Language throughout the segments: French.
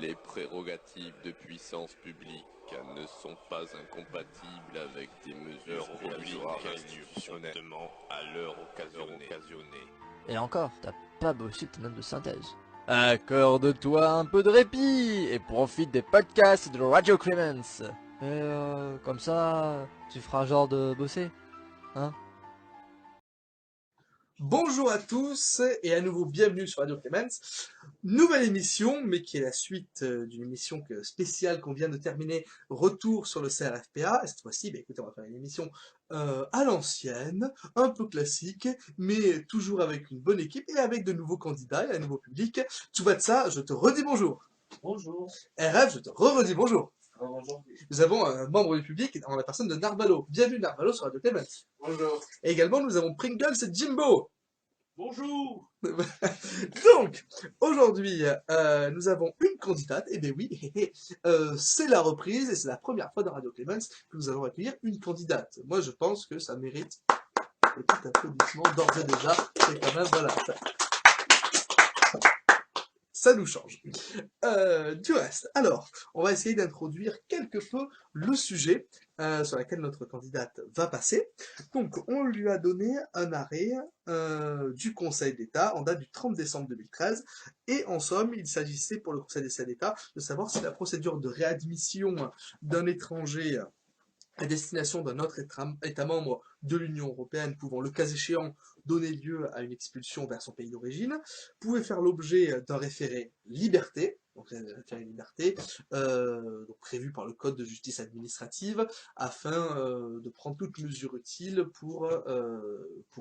Les prérogatives de puissance publique ne sont pas incompatibles avec des mesures provisoires institutionnellement à l'heure occasionnée. Et encore, t'as pas bossé ton note de synthèse. Accorde-toi un peu de répit et profite des podcasts de Radio Clemens. Et comme ça, tu feras genre de bosser, hein? Bonjour à tous et à nouveau bienvenue sur Radio Clemens. Nouvelle émission, mais qui est la suite d'une émission spéciale qu'on vient de terminer, retour sur le CRFPA. Et cette fois-ci, écoutez, on va faire une émission à l'ancienne, un peu classique, mais toujours avec une bonne équipe et avec de nouveaux candidats et un nouveau public. Tsubatsa, je te redis bonjour. Bonjour. RF, je te redis bonjour. Bonjour. Nous avons un membre du public en la personne de Narvalo. Bienvenue Narvalo sur Radio Clemens. Bonjour. Et également, nous avons Pringles et Jimbo. Bonjour. Donc, aujourd'hui, nous avons une candidate, et bien oui, c'est la reprise, et c'est la première fois dans Radio Clemens que nous allons accueillir une candidate. Moi, je pense que ça mérite un petit applaudissement d'ores et déjà, c'est quand même, voilà, ça nous change. Du reste, alors, on va essayer d'introduire quelque peu le sujet sur lequel notre candidate va passer. Donc, on lui a donné un arrêt du Conseil d'État en date du 30 décembre 2013. Et en somme, il s'agissait pour le Conseil d'État de savoir si la procédure de réadmission d'un étranger à destination d'un autre État membre de l'Union européenne pouvant, le cas échéant, donner lieu à une expulsion vers son pays d'origine, pouvait faire l'objet d'un référé liberté, donc référé liberté, donc prévu par le Code de justice administrative, afin de prendre toute mesure utile pour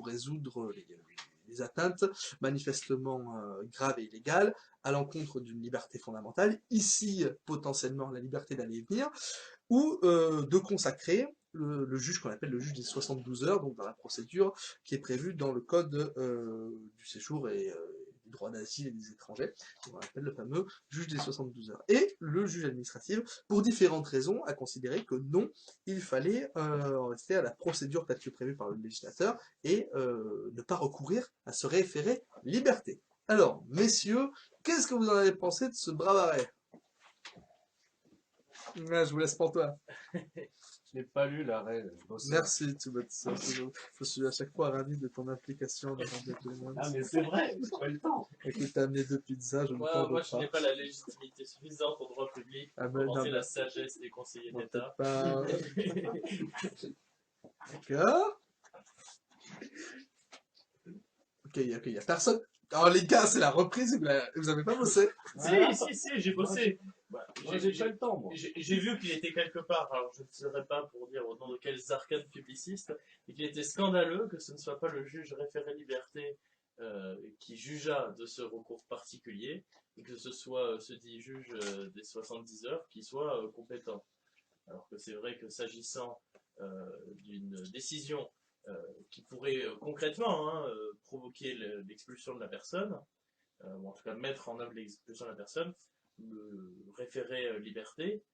résoudre les atteintes manifestement graves et illégales à l'encontre d'une liberté fondamentale, ici potentiellement la liberté d'aller et venir, ou de consacrer le juge qu'on appelle le juge des 72 heures, donc dans la procédure qui est prévue dans le code du séjour et du droit d'asile et des étrangers, on appelle le fameux juge des 72 heures. Et le juge administratif, pour différentes raisons, a considéré que non, il fallait rester à la procédure telle que prévue par le législateur et ne pas recourir à ce référé liberté. Alors, messieurs, qu'est-ce que vous en avez pensé de ce brave arrêt? Ouais, je vous laisse pour toi. Je n'ai pas lu l'arrêt. Merci, Tsubatsu. Je suis à chaque fois ravi de ton implication dans Radio Clemens. Ah, mais c'est vrai, j'ai pas eu le temps. Écoute, t'as amené 2 pizzas, je ne t'en veux Moi, je pas. n'ai pas la légitimité suffisante au droit public Ah pour ben, non, commenter mais- la sagesse des conseillers bon, d'État. peut-être pas... D'accord. Ok, il y a personne. Alors les gars, c'est la reprise, vous avez pas bossé. Si, j'ai bossé. Moi, j'ai pas eu le temps, moi. J'ai vu qu'il était quelque part, alors je ne saurais pas pour dire au nom de quels arcanes publicistes, et qu'il était scandaleux que ce ne soit pas le juge référé liberté qui jugea de ce recours particulier, et que ce soit ce dit juge des 70 heures qui soit compétent. Alors que c'est vrai que s'agissant d'une décision qui pourrait concrètement provoquer l'expulsion de la personne, ou en tout cas mettre en œuvre l'expulsion de la personne, le référé liberté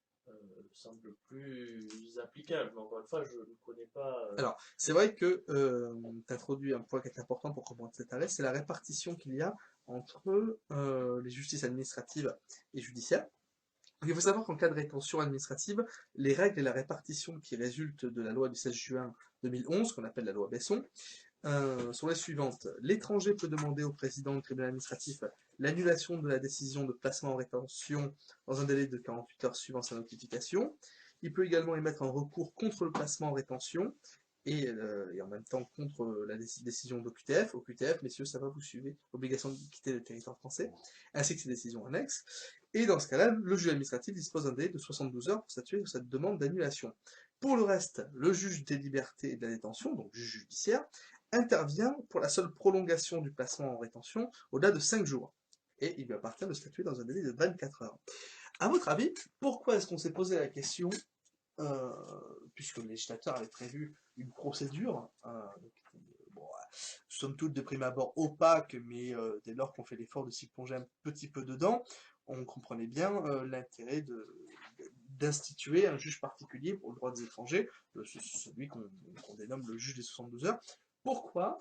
semble plus applicable. Mais encore une fois, je ne connais pas. Alors, c'est vrai que tu introduis un point qui est important pour comprendre cet arrêt, c'est la répartition qu'il y a entre les justices administratives et judiciaires. Il faut savoir qu'en cas de rétention administrative, les règles et la répartition qui résultent de la loi du 16 juin 2011, qu'on appelle la loi Besson, sont les suivantes. L'étranger peut demander au président du tribunal administratif l'annulation de la décision de placement en rétention dans un délai de 48 heures suivant sa notification. Il peut également émettre un recours contre le placement en rétention et en même temps contre la décision d'OQTF. OQTF, messieurs, ça va, vous suivez, obligation de quitter le territoire français, ainsi que ses décisions annexes. Et dans ce cas-là, le juge administratif dispose d'un délai de 72 heures pour statuer sur cette demande d'annulation. Pour le reste, le juge des libertés et de la détention, donc juge judiciaire, intervient pour la seule prolongation du placement en rétention au-delà de 5 jours. Et il lui appartient de statuer dans un délai de 24 heures. À votre avis, pourquoi est-ce qu'on s'est posé la question, puisque le législateur avait prévu une procédure, somme toute de prime abord opaque, mais dès lors qu'on fait l'effort de s'y plonger un petit peu dedans, on comprenait bien l'intérêt d'instituer un juge particulier pour le droit des étrangers, celui qu'on dénomme le juge des 72 heures. Pourquoi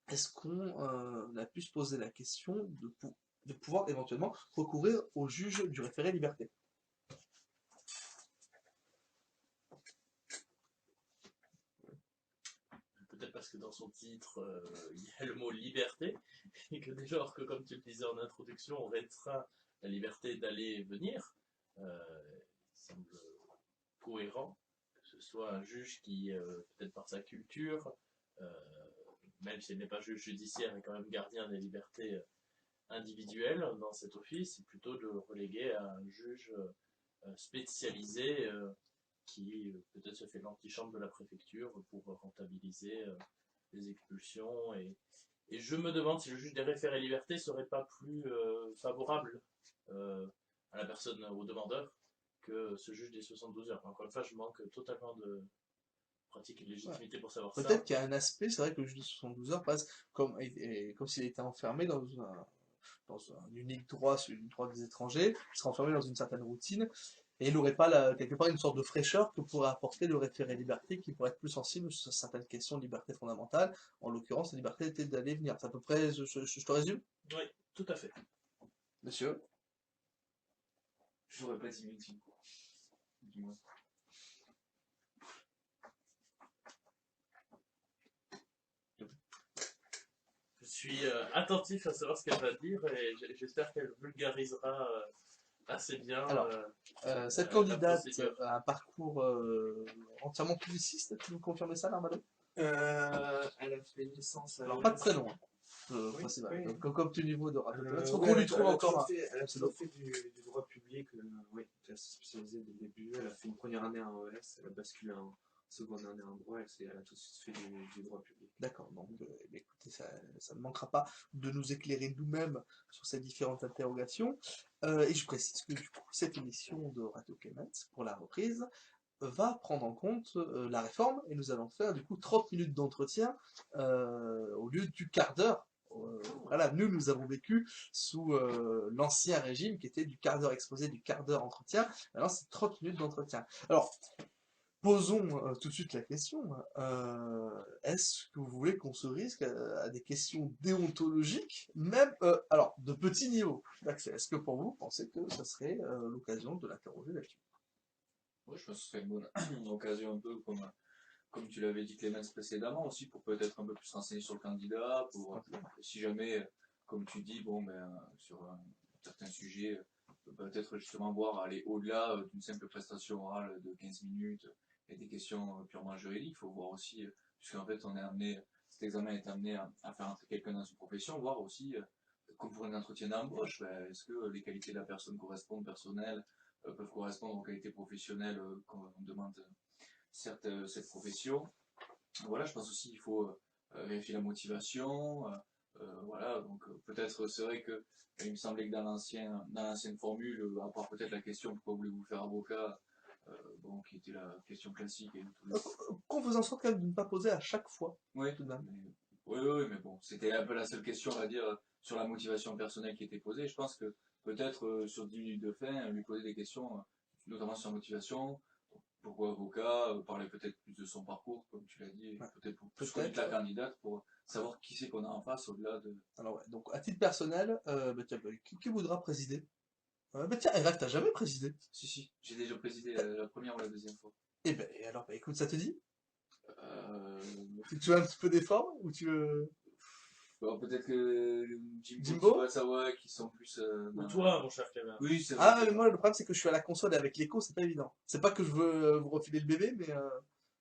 est-ce qu'on a pu se poser la question de pouvoir éventuellement recourir au juge du référé liberté. Peut-être parce que dans son titre, il y a le mot liberté, et que dès lors que, comme tu le disais en introduction, on restreint la liberté d'aller et venir, il semble cohérent que ce soit un juge qui, peut-être par sa culture, euh, même s'il n'est pas juge judiciaire, est quand même gardien des libertés individuelles dans cet office, et plutôt de le reléguer à un juge spécialisé qui peut-être se fait l'antichambre de la préfecture pour rentabiliser les expulsions. Et je me demande si le juge des référés liberté serait pas plus favorable à la personne, au demandeur, que ce juge des 72 heures. Encore une fois, je manque totalement de pratique et de légitimité pour savoir ça. Peut-être qu'il y a un aspect, c'est vrai que le juge de 72 heures passe comme s'il était enfermé dans un unique droit, celui du droit des étrangers, il serait enfermé dans une certaine routine, et il n'aurait pas quelque part une sorte de fraîcheur que pourrait apporter le référé liberté, qui pourrait être plus sensible sur certaines questions de liberté fondamentale, en l'occurrence la liberté d'aller et venir. C'est à peu près, je te résume? Oui, tout à fait. Monsieur? Je n'aurais pas dit inutile. Dis-moi. Je suis attentif à savoir ce qu'elle va dire et j'espère qu'elle vulgarisera assez bien. Alors, cette la candidate procédure. a un parcours entièrement publiciste, tu nous confirmes ça, Larmado? Elle a fait une licence à Alors, pas de prénom, hein. Oui, Principal. oui. Donc, comme tu niveau de radio, faut oui, qu'on lui trouve encore un. Elle a toujours fait du droit public. Oui, elle s'est spécialisée dès le début. Elle a fait une première année en ES, elle a basculé en seconde année en droit. Elle a tout de suite fait du droit public. D'accord, donc écoutez, ça ne manquera pas de nous éclairer nous-mêmes sur ces différentes interrogations. Et je précise que du coup, cette émission de Radio Clemens, pour la reprise, va prendre en compte la réforme, et nous allons faire du coup 30 minutes d'entretien au lieu du quart d'heure. Voilà, nous avons vécu sous l'ancien régime qui était du quart d'heure exposé, du quart d'heure entretien. Maintenant, c'est 30 minutes d'entretien. Alors, posons tout de suite la question. Est-ce que vous voulez qu'on se risque à des questions déontologiques, même alors de petit niveau d'accès? Est-ce que pour vous, pensez que ça serait l'occasion de l'interroger là-dessus? Oui, je pense que ce serait une bonne occasion un peu comme tu l'avais dit Clémence précédemment aussi, pour peut-être un peu plus renseigner sur le candidat, pour si jamais, comme tu dis, bon, sur certains sujets, peut-être justement voir aller au-delà d'une simple prestation orale de 15 minutes et des questions purement juridiques. Il faut voir aussi, puisqu'en fait cet examen est amené à faire entrer quelqu'un dans une profession, voir aussi, comme pour un entretien d'embauche, est-ce que les qualités de la personne correspondent personnelles, peuvent correspondre aux qualités professionnelles qu'on demande cette profession. Voilà, je pense aussi qu'il faut vérifier la motivation. Voilà, donc peut-être c'est vrai que il me semblait que dans l'ancienne formule, à part peut-être la question pourquoi voulez-vous faire avocat, bon, qui était la question classique et tous les... Qu'on faisait en sorte quand même de ne pas poser à chaque fois. Oui, Tout de même. oui, mais bon, c'était un peu la seule question, on va dire, sur la motivation personnelle qui était posée. Je pense que peut-être sur 10 minutes de fin, lui poser des questions, notamment sur la motivation. Pourquoi avocat, parler peut-être plus de son parcours, comme tu l'as dit, peut-être pour plus connaître la candidate, pour savoir qui c'est qu'on a en face au-delà de... Alors ouais, donc à titre personnel, tiens, qui voudra présider? Tiens, Rêve, t'as jamais présidé? Si, j'ai déjà présidé la première ou la deuxième fois. Et alors, écoute, ça te dit? Tu veux un petit peu d'effort ou tu veux... Bon, peut-être que Jimbo Sawa qui sont plus... Ou toi, mon cher Clément. Oui, c'est vrai. Ah, mais moi, le problème, c'est que je suis à la console et avec l'écho, c'est pas évident. C'est pas que je veux vous refiler le bébé, mais...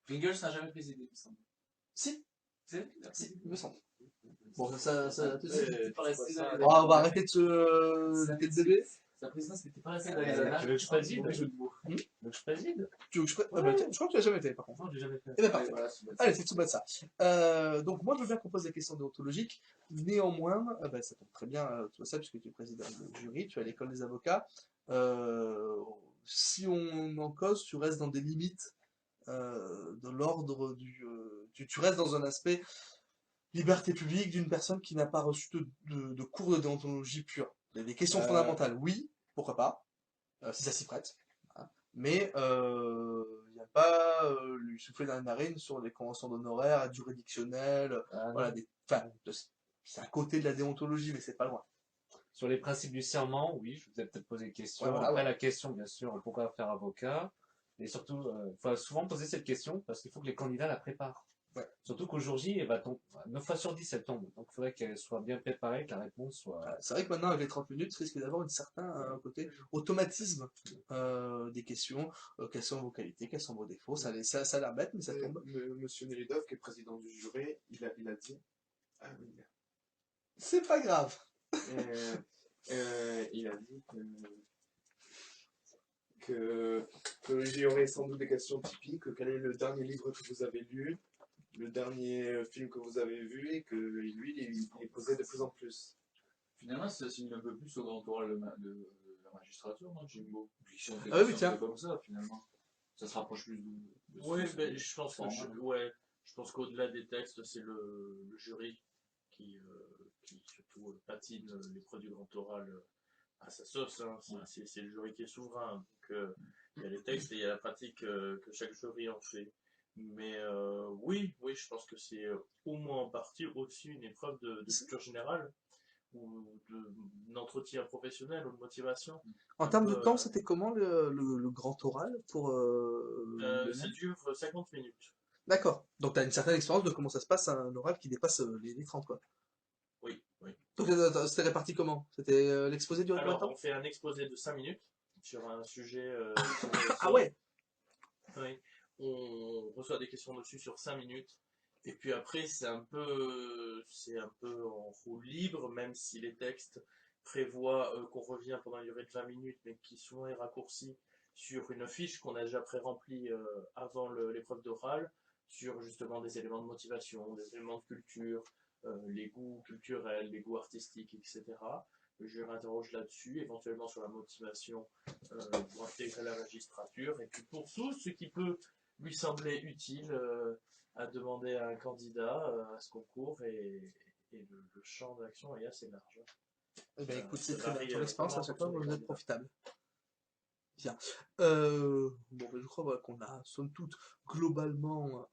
Pringles n'a jamais présidé, il me semble. Si, C'est il me semble. Bon, ça te dit. on On va arrêter de se... jeter le bébé. Sa présidence n'était pas restée dans les annales. Tu veux que je préside Jeu de mots. Tu veux que je préside? Tu veux que tiens, je crois que tu l'as jamais fait, par contre. Non, j'ai jamais fait. Eh ben, parfait. Voilà, Allez, c'est tout bas de ça. Donc, moi, je veux bien qu'on pose des questions déontologiques. Néanmoins, ça tombe très bien, tu vois ça, puisque tu es président du jury, tu es à l'école des avocats. Si on en cause, tu restes dans des limites de l'ordre du... tu restes dans un aspect liberté publique d'une personne qui n'a pas reçu de cours de déontologie pure. Des questions fondamentales, oui, pourquoi pas, si ça s'y prête. Hein. Mais il n'y a pas lui souffler dans la narine sur les conventions d'honoraires, juridictionnelles, voilà, c'est à côté de la déontologie, mais c'est pas loin. Sur les principes du serment, oui, je vous ai peut-être posé une question. Ouais, voilà, Après, ouais. la question, bien sûr, pourquoi faire avocat? Et surtout, il faut souvent poser cette question parce qu'il faut que les candidats la préparent. Ouais. Surtout qu'au jour J, elle va tomber. 9 fois sur 10, elle tombe. Donc, il faudrait qu'elle soit bien préparée, que la réponse soit. C'est vrai que maintenant, avec les 30 minutes, risque d'avoir un certain côté automatisme des questions. Quelles sont vos qualités, quels sont vos défauts. Ça a l'air bête, mais ça tombe. Monsieur Neridov, qui est président du jury, il a dit. Ah oui. C'est pas grave. Il a dit qu'il y aurait sans doute des questions typiques. Quel est le dernier livre que vous avez lu, le dernier film que vous avez vu, et que lui, il posait de plus en plus. Finalement, ça signe un peu plus au grand oral de la magistrature, non, Jimbo? Puis si on fait Ah oui, ça, tiens. un peu comme ça, finalement. Ça se rapproche plus de Oui, ce- ben, je pense que format. je pense qu'au-delà des textes, c'est le jury qui surtout patine les produits grand oral à sa sauce. Hein. C'est le jury qui est souverain. Donc, il y a les textes et il y a la pratique que chaque jury en fait. Mais oui, je pense que c'est au moins en partie aussi une épreuve de culture générale ou d'entretien professionnel ou de motivation. En termes de temps, c'était comment le grand oral pour Ça dure 50 minutes. D'accord. Donc tu as une certaine expérience de comment ça se passe un oral qui dépasse les 30, quoi. Oui. Donc c'était réparti comment? C'était l'exposé durait combien de Alors, temps? on fait un exposé de 5 minutes sur un sujet. Ah ouais. Oui. On reçoit des questions dessus sur 5 minutes. Et puis après, c'est un peu en roue libre, même si les textes prévoient qu'on revient pendant une durée de 20 minutes, mais qui souvent est raccourci sur une fiche qu'on a déjà pré-remplie avant l'épreuve d'oral, sur justement des éléments de motivation, des éléments de culture, les goûts culturels, les goûts artistiques, etc. Le jury interroge là-dessus, éventuellement sur la motivation pour intégrer la magistrature, et puis pour tout ce qui peut lui sembler utile à demander à un candidat à ce concours, et le champ d'action est assez large. Eh ben, écoute, c'est ça très bien. varie, Ton expérience à vraiment chaque en fois fonction vous des êtes candidats. profitable. Bien. Bon, ben, je crois voilà, qu'on a, somme toute, globalement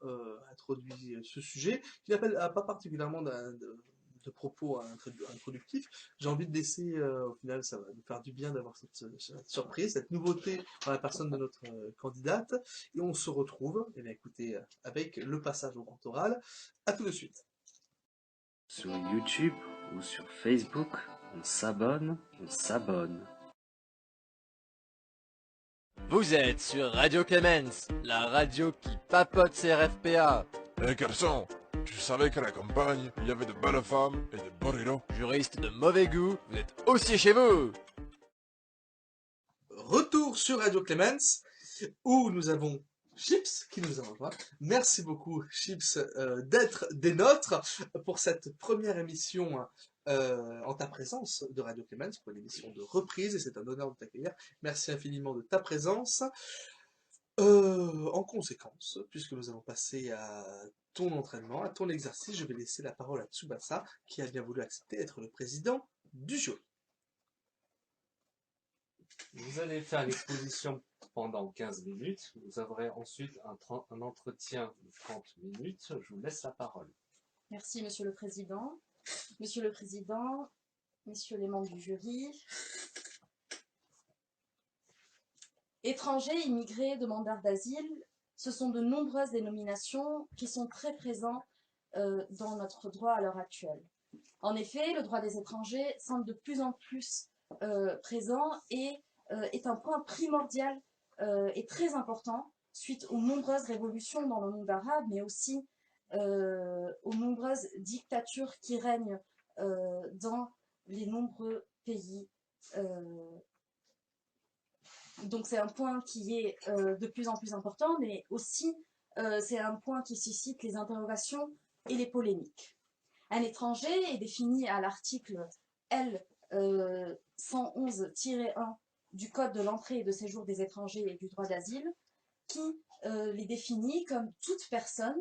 introduit ce sujet, qui n'appelle pas particulièrement de propos introductifs. J'ai envie de laisser, au final, ça va nous faire du bien d'avoir cette surprise, cette nouveauté dans la personne de notre candidate. Et on se retrouve, eh bien, écoutez, avec le passage au grand oral. À tout de suite. Sur YouTube ou sur Facebook, on s'abonne. Vous êtes sur Radio Clemens, la radio qui papote ses RFPA. Eh garçon, tu savais qu'à la campagne, il y avait de belles femmes et de beaux rideaux? Juriste de mauvais goût, vous êtes aussi chez vous. Retour sur Radio Clemens, où nous avons Chips qui nous a rejoint. Merci beaucoup Chips d'être des nôtres pour cette première émission en ta présence de Radio Clemens, pour une émission de reprise, et c'est un honneur de t'accueillir. Merci infiniment de ta présence. En conséquence, puisque nous allons passer à ton entraînement, à ton exercice, je vais laisser la parole à Tsubasa, qui a bien voulu accepter d'être le président du jury. Vous allez faire l'exposition pendant 15 minutes. Vous aurez ensuite un entretien de 30 minutes. Je vous laisse la parole. Merci, Monsieur le Président. Monsieur le Président, Messieurs les membres du jury, étrangers, immigrés, demandeurs d'asile, ce sont de nombreuses dénominations qui sont très présentes dans notre droit à l'heure actuelle. En effet, le droit des étrangers semble de plus en plus présent et est un point primordial et très important suite aux nombreuses révolutions dans le monde arabe, mais aussi aux nombreuses dictatures qui règnent dans les nombreux pays. Donc c'est un point qui est de plus en plus important, mais aussi c'est un point qui suscite les interrogations et les polémiques. Un étranger est défini à l'article L 111-1 du Code de l'entrée et de séjour des étrangers et du droit d'asile, qui les définit comme toute personne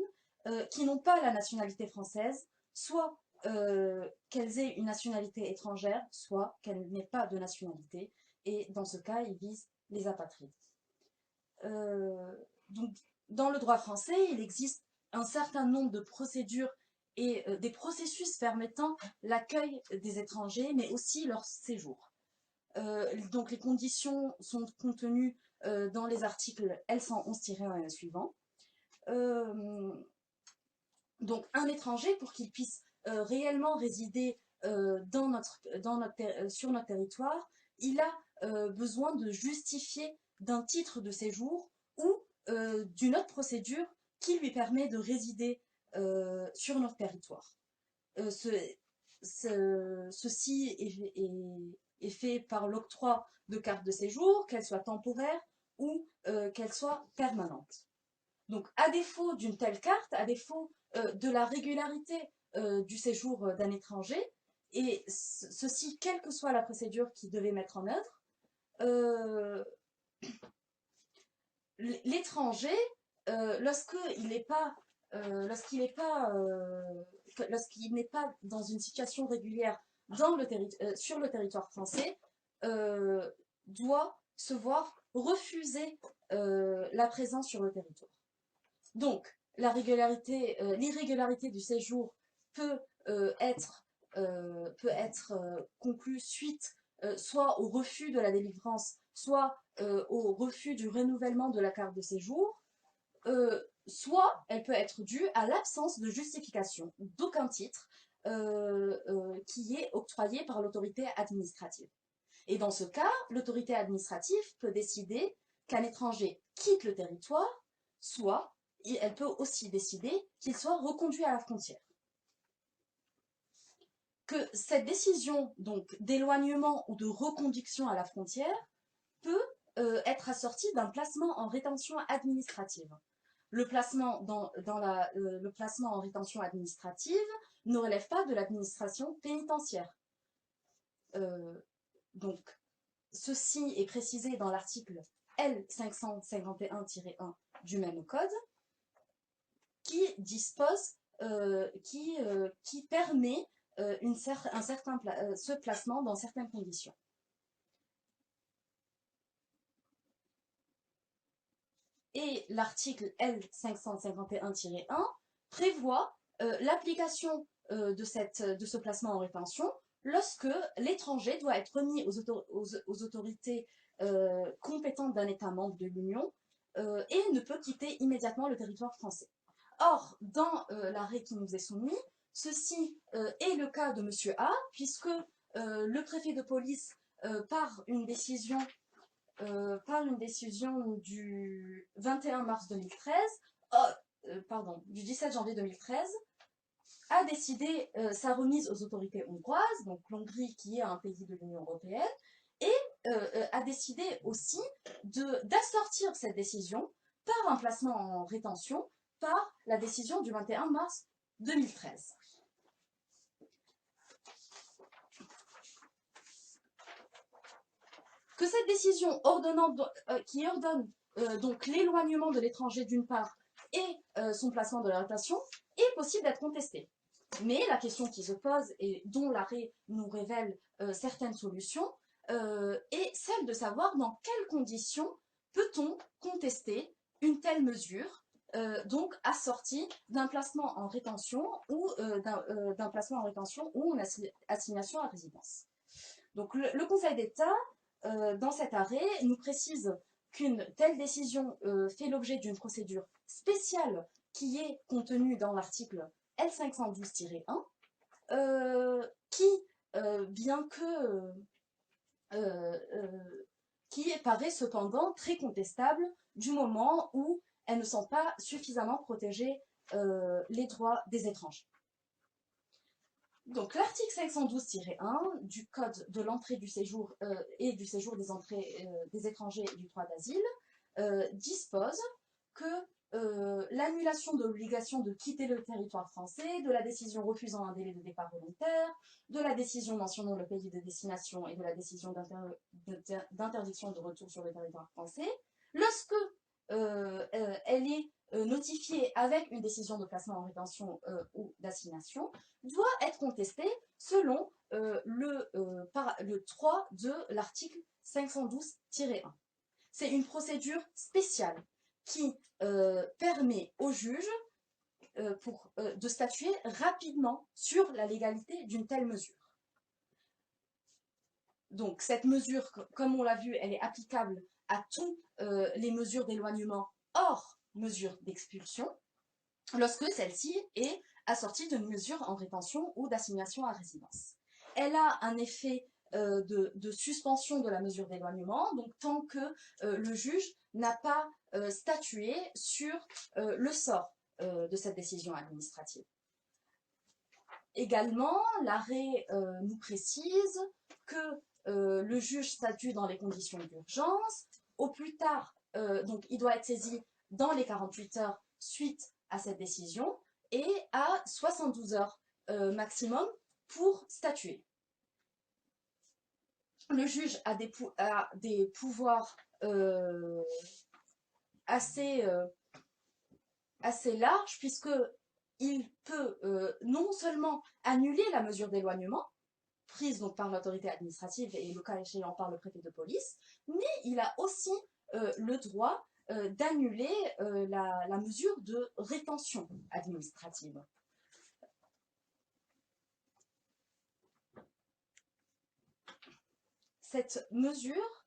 qui n'ont pas la nationalité française, soit qu'elles aient une nationalité étrangère, soit qu'elles n'aient pas de nationalité, et dans ce cas, ils visent les apatrides. Donc, dans le droit français, il existe un certain nombre de procédures des processus permettant l'accueil des étrangers, mais aussi leur séjour. Donc les conditions sont contenues dans les articles L111-1 et suivants. Donc un étranger, pour qu'il puisse réellement résider sur notre territoire, il a besoin de justifier d'un titre de séjour ou d'une autre procédure qui lui permet de résider sur notre territoire. Ceci est fait par l'octroi de cartes de séjour, qu'elles soient temporaires ou qu'elles soient permanentes. Donc, à défaut d'une telle carte, à défaut de la régularité du séjour d'un étranger, et ceci, quelle que soit la procédure qu'il devait mettre en œuvre, l'étranger, lorsqu'il n'est pas dans une situation régulière sur le territoire français, doit se voir refuser la présence sur le territoire. Donc, l'irrégularité du séjour peut être conclue suite soit au refus de la délivrance, soit au refus du renouvellement de la carte de séjour, soit elle peut être due à l'absence de justification d'aucun titre qui est octroyé par l'autorité administrative. Et dans ce cas, l'autorité administrative peut décider qu'un étranger quitte le territoire, soit elle peut aussi décider qu'il soit reconduit à la frontière. Que cette décision donc d'éloignement ou de reconduction à la frontière peut être assortie d'un placement en rétention administrative. Le placement en rétention administrative ne relève pas de l'administration pénitentiaire. Donc, ceci est précisé dans l'article L551-1 du même code, qui dispose, qui permet ce placement dans certaines conditions. Et l'article L551-1 prévoit l'application de ce placement en rétention lorsque l'étranger doit être remis aux autorités compétentes d'un État membre de l'Union et ne peut quitter immédiatement le territoire français. Or, dans l'arrêt qui nous est soumis, ceci est le cas de M. A, puisque le préfet de police, par une décision du 21 mars 2013, du 17 janvier 2013, a décidé sa remise aux autorités hongroises, donc l'Hongrie qui est un pays de l'Union européenne, et a décidé aussi d'assortir cette décision par un placement en rétention par la décision du 21 mars 2013. Que cette décision qui ordonne donc l'éloignement de l'étranger d'une part et son placement de la rétention est possible d'être contestée. Mais la question qui se pose et dont l'arrêt nous révèle certaines solutions est celle de savoir dans quelles conditions peut-on contester une telle mesure, donc assortie d'un placement en rétention ou d'un placement en rétention ou une assignation à résidence. Donc le Conseil d'État, dans cet arrêt, nous précise qu'une telle décision fait l'objet d'une procédure spéciale qui est contenue dans l'article L512-1, qui paraît cependant très contestable du moment où elles ne sont pas suffisamment protégées les droits des étrangers. Donc l'article 512-1 du Code de l'entrée du séjour et du séjour des étrangers et du droit d'asile dispose que l'annulation de l'obligation de quitter le territoire français, de la décision refusant un délai de départ volontaire, de la décision mentionnant le pays de destination et de la décision d'interdiction de retour sur le territoire français, lorsque elle est notifiée avec une décision de placement en rétention ou d'assignation, doit être contestée selon le 3 de l'article 512-1. C'est une procédure spéciale qui permet au juge de statuer rapidement sur la légalité d'une telle mesure. Donc cette mesure, comme on l'a vu, elle est applicable à toutes les mesures d'éloignement hors mesure d'expulsion, lorsque celle-ci est assortie d'une mesure en rétention ou d'assignation à résidence. Elle a un effet de suspension de la mesure d'éloignement, donc tant que le juge n'a pas statué sur le sort de cette décision administrative. Également, l'arrêt nous précise que le juge statue dans les conditions d'urgence. Au plus tard, donc il doit être saisi dans les 48 heures suite à cette décision et à 72 heures maximum pour statuer. Le juge a des pouvoirs assez larges, puisqu'il peut non seulement annuler la mesure d'éloignement, prise donc par l'autorité administrative et le cas échéant par le préfet de police, mais il a aussi le droit d'annuler la mesure de rétention administrative. Cette mesure,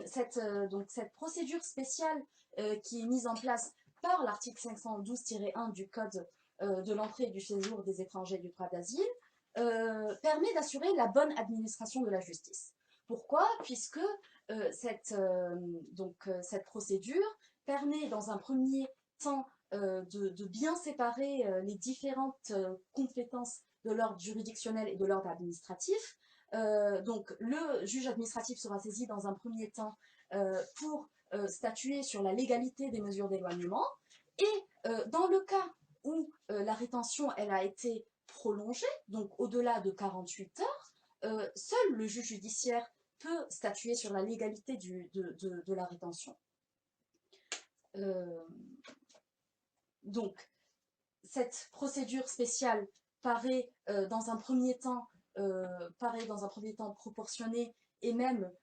cette procédure spéciale qui est mise en place par l'article 512-1 du Code de l'entrée et du séjour des étrangers et du droit d'asile, permet d'assurer la bonne administration de la justice. Pourquoi? Puisque cette procédure permet dans un premier temps de bien séparer les différentes compétences de l'ordre juridictionnel et de l'ordre administratif. Donc le juge administratif sera saisi dans un premier temps pour statuer sur la légalité des mesures d'éloignement, et dans le cas où la rétention elle a été prolongée, donc au-delà de 48 heures, seul le juge judiciaire peut statuer sur la légalité de la rétention. Donc cette procédure spéciale paraît dans un premier temps proportionnée, et même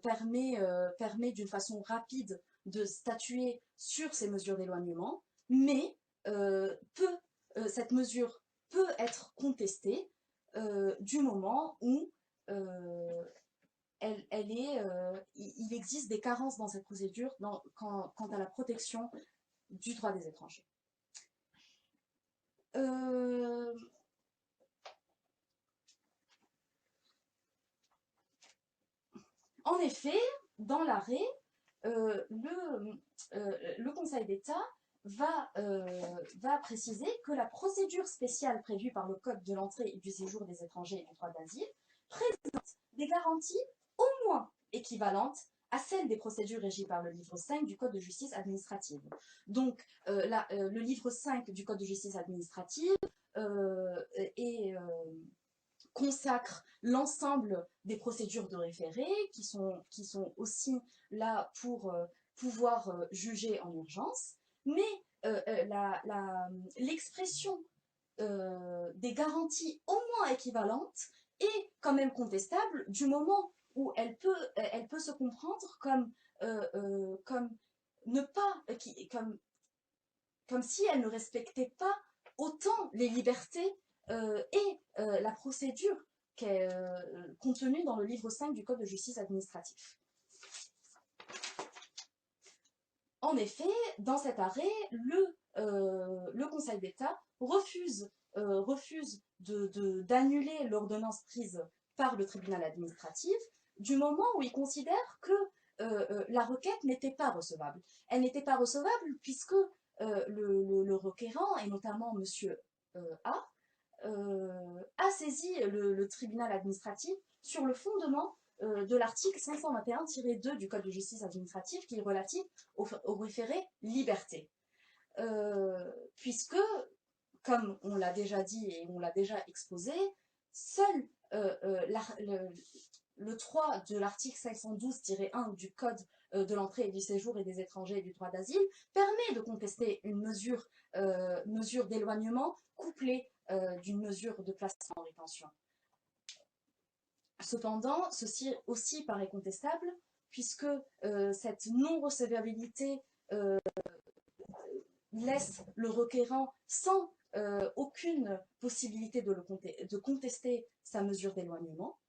permet d'une façon rapide de statuer sur ces mesures d'éloignement, mais cette mesure peut être contestée du moment où il existe des carences dans cette procédure quant à la protection du droit des étrangers. En effet, dans l'arrêt, le Conseil d'État va préciser que la procédure spéciale prévue par le Code de l'entrée et du séjour des étrangers et du droit d'asile présente des garanties au moins équivalentes à celles des procédures régies par le livre 5 du Code de justice administrative. Donc, le livre 5 du Code de justice administrative consacre l'ensemble des procédures de référé qui sont aussi là pour pouvoir juger en urgence, mais l'expression des garanties au moins équivalentes est quand même contestable du moment où elle peut se comprendre comme si elle ne respectait pas autant les libertés et la procédure qui est contenue dans le livre 5 du Code de justice administratif. En effet, dans cet arrêt, le Conseil d'État refuse d'annuler l'ordonnance prise par le tribunal administratif du moment où il considère que la requête n'était pas recevable. Elle n'était pas recevable puisque le requérant, et notamment M. A, a saisi le tribunal administratif sur le fondement de l'article 521-2 du Code de justice administrative qui est relatif au référé liberté. Puisque, comme on l'a déjà dit et on l'a déjà exposé, seul le 3 de l'article 512-1 du Code de l'entrée et du séjour et des étrangers et du droit d'asile permet de contester une mesure d'éloignement couplée d'une mesure de placement en rétention. Cependant, ceci aussi paraît contestable puisque cette non-recevabilité laisse le requérant sans aucune possibilité de contester sa mesure d'éloignement.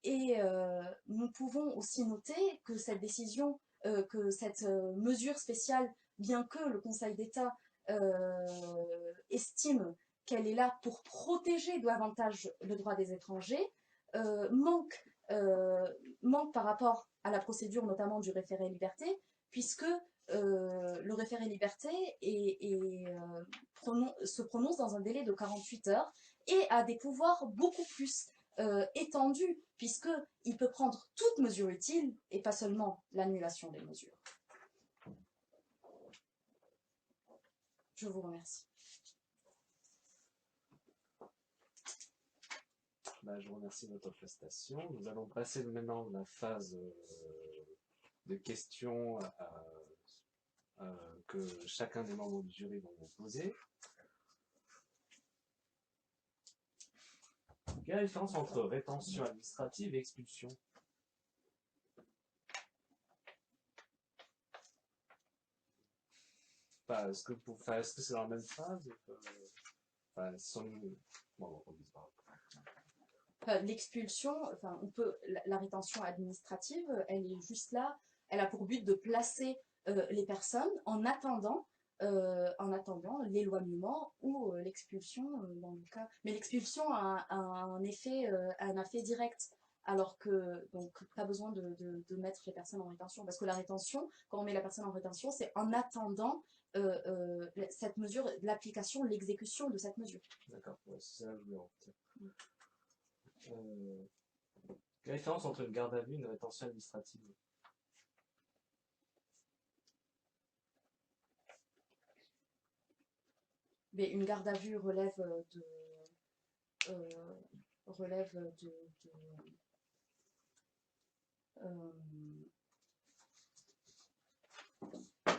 Et nous pouvons aussi noter que cette décision, que cette mesure spéciale, bien que le Conseil d'État estime qu'elle est là pour protéger davantage le droit des étrangers, manque par rapport à la procédure notamment du référé liberté, puisque le référé liberté se prononce dans un délai de 48 heures et a des pouvoirs beaucoup plus étendus, puisqu'il peut prendre toute mesure utile et pas seulement l'annulation des mesures. Je vous remercie. Je remercie de votre prestation. Nous allons passer maintenant à la phase de questions que chacun des membres du jury vont vous poser. Quelle est la différence entre rétention administrative et expulsion? Est-ce que c'est dans la même phase? L'expulsion, la rétention administrative, elle est juste là, elle a pour but de placer les personnes en attendant l'éloignement ou l'expulsion dans le cas. Mais l'expulsion a un effet direct, alors que donc pas besoin de mettre les personnes en rétention, parce que la rétention, quand on met la personne en rétention, c'est en attendant cette mesure, l'application, l'exécution de cette mesure. D'accord, ouais, c'est ça que je voulais en fait. Quelle est la différence entre une garde à vue et une rétention administrative? Mais une garde à vue relève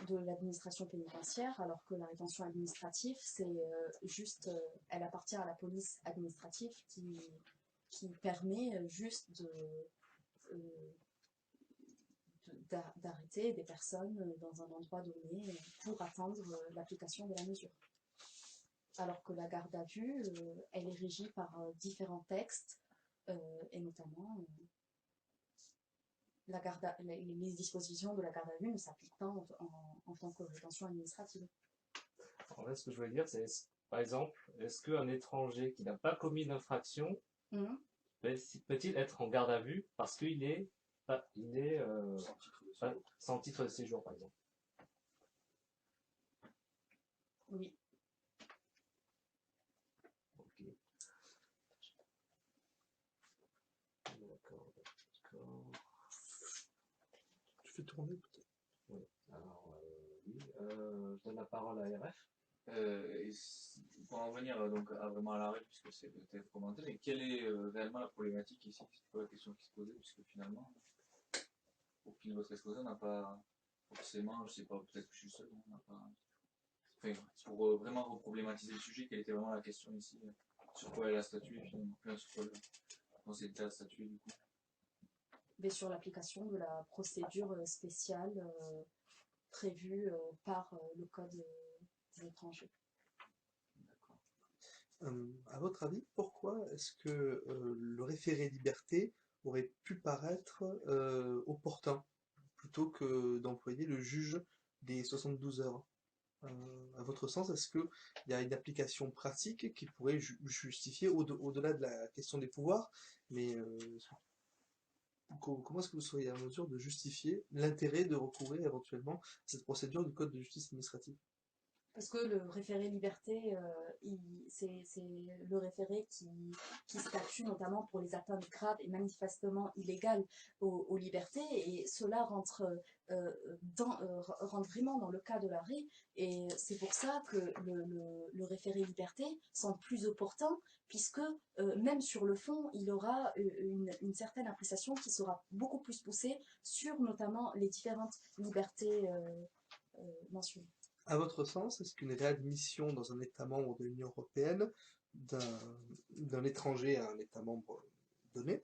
de l'administration pénitentiaire, alors que la rétention administrative, c'est juste, elle appartient à la police administrative qui permet juste d'arrêter des personnes dans un endroit donné pour attendre l'application de la mesure. Alors que la garde à vue, elle est régie par différents textes, et notamment les dispositions de la garde à vue ne s'appliquent pas en tant que rétention administrative. En fait, ce que je voulais dire, c'est, par exemple, est-ce qu'un étranger qui n'a pas commis d'infraction peut-il être en garde à vue parce qu'il est sans titre de séjour, par exemple? Oui. Ok. D'accord. Tu fais tourner peut-être? Oui. Alors, oui. Je donne la parole à RF. Pour en venir donc vraiment à l'arrêt, puisque c'est peut-être commenté, mais quelle est réellement la problématique ici? C'est pas la question qui se posait, puisque finalement, au fil de votre exposé, on n'a pas forcément, je sais pas, peut-être que je suis seul, on n'a pas. Enfin, pour vraiment reproblématiser le sujet, quelle était vraiment la question ici? Sur quoi elle a statué finalement? Enfin, sur quoi le Conseil d'État a statué du coup? Mais sur l'application de la procédure spéciale prévue par le Code des étrangers. À votre avis, pourquoi est-ce que le référé liberté aurait pu paraître opportun plutôt que d'employer le juge des 72 heures? À votre sens, est-ce qu'il y a une application pratique qui pourrait justifier, au-delà de la question des pouvoirs, mais comment est-ce que vous seriez en mesure de justifier l'intérêt de recourir éventuellement à cette procédure du Code de justice administrative? Parce que le référé liberté, c'est le référé qui statue notamment pour les atteintes graves et manifestement illégales aux libertés, et cela rentre vraiment dans le cas de l'arrêt, et c'est pour ça que le référé liberté semble plus opportun, puisque même sur le fond, il aura une certaine appréciation qui sera beaucoup plus poussée sur notamment les différentes libertés mentionnées. À votre sens, est-ce qu'une réadmission dans un État membre de l'Union européenne d'un étranger à un État membre donné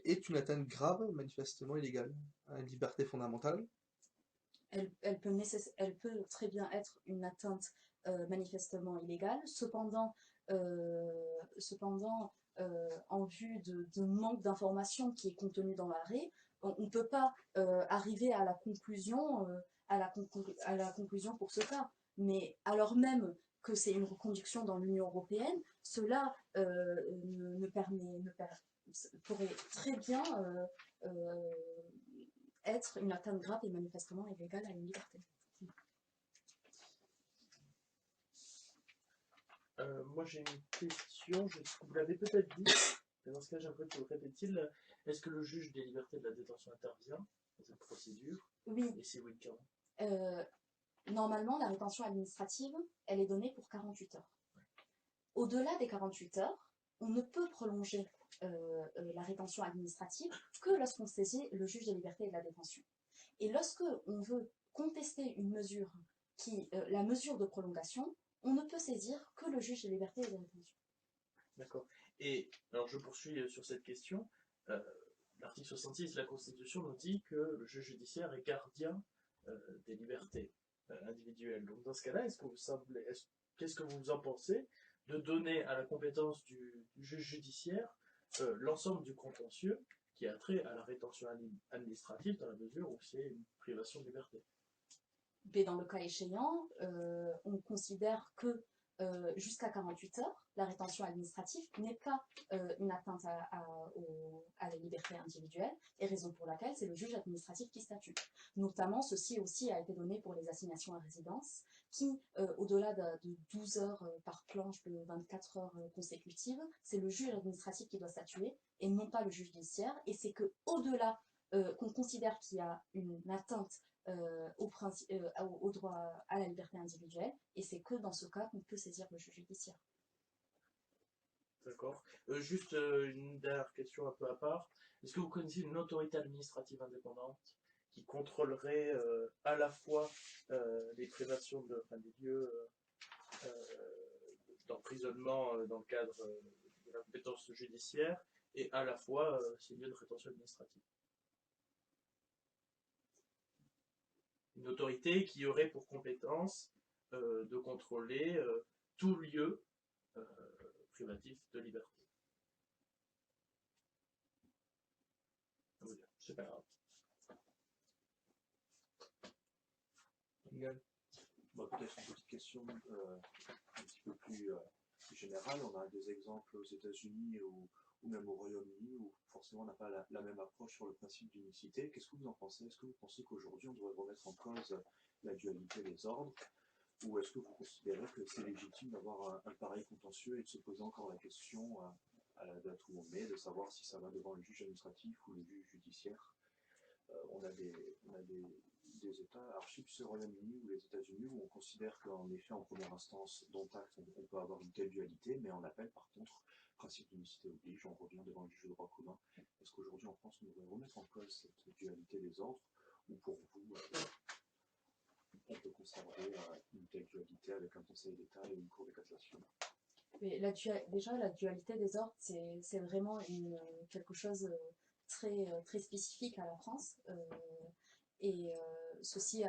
est une atteinte grave, manifestement illégale, à une liberté fondamentale? elle peut très bien être une atteinte manifestement illégale. Cependant, en vue de manque d'informations qui est contenu dans l'arrêt, on ne peut pas arriver à la conclusion, à la conclusion pour ce cas. Mais alors même que c'est une reconduction dans l'Union européenne, cela pourrait très bien être une atteinte grave et manifestement illégale à une liberté. Moi j'ai une question, vous l'avez peut-être dit, mais dans ce cas j'aimerais que vous le répétiez. Est-ce que le juge des libertés de la détention intervient dans cette procédure? Oui. Et c'est oui, quand? Normalement, la rétention administrative, elle est donnée pour 48 heures. Au-delà des 48 heures, on ne peut prolonger la rétention administrative que lorsqu'on saisit le juge des libertés et de la détention. Et lorsque on veut contester une mesure la mesure de prolongation, on ne peut saisir que le juge des libertés et de la détention. D'accord. Et alors je poursuis sur cette question. L'article 66 de la Constitution nous dit que le juge judiciaire est gardien des libertés individuelles. Donc dans ce cas-là, qu'est-ce que vous en pensez de donner à la compétence du juge judiciaire l'ensemble du contentieux qui a trait à la rétention administrative dans la mesure où c'est une privation de liberté? Mais dans le cas échéant, on considère que jusqu'à 48 heures, la rétention administrative n'est pas une atteinte à la liberté individuelle, et raison pour laquelle c'est le juge administratif qui statue. Notamment, ceci aussi a été donné pour les assignations à résidence, qui, au-delà de 12 heures par planche de 24 heures consécutives, c'est le juge administratif qui doit statuer, et non pas le juge judiciaire, et c'est qu'au-delà qu'on considère qu'il y a une atteinte au droit à la liberté individuelle, et c'est que dans ce cas qu'on peut saisir le juge judiciaire. D'accord. Juste une dernière question un peu à part. Est-ce que vous connaissez une autorité administrative indépendante qui contrôlerait à la fois les privations des lieux d'emprisonnement dans le cadre de la compétence judiciaire et à la fois ces lieux de rétention administrative? Une autorité qui aurait pour compétence de contrôler tout lieu privatif de liberté. C'est pas grave. Bon, peut-être une petite question un petit peu plus générale. On a des exemples aux États-Unis ou même au Royaume-Uni où forcément on n'a pas la même approche sur le principe d'unicité. Qu'est-ce que vous en pensez? Est-ce que vous pensez qu'aujourd'hui on devrait remettre en cause la dualité des ordres? Ou est-ce que vous considérez que c'est légitime d'avoir un pareil contentieux et de se poser encore la question à la date où on est, de savoir si ça va devant le juge administratif ou le juge judiciaire? On a des États, archives au Royaume-Uni ou les États-Unis, où on considère qu'en effet, en première instance, dont acte, on peut avoir une telle dualité, mais en appel, par contre, principe d'unicité oblige, on revient devant le juge de droit commun. Est-ce qu'aujourd'hui en France, on devrait remettre en cause cette dualité des ordres, ou pour vous, on peut conserver une telle dualité avec un Conseil d'État et une Cour de cassation? Mais déjà, la dualité des ordres, c'est vraiment quelque chose très spécifique à la France. Ceci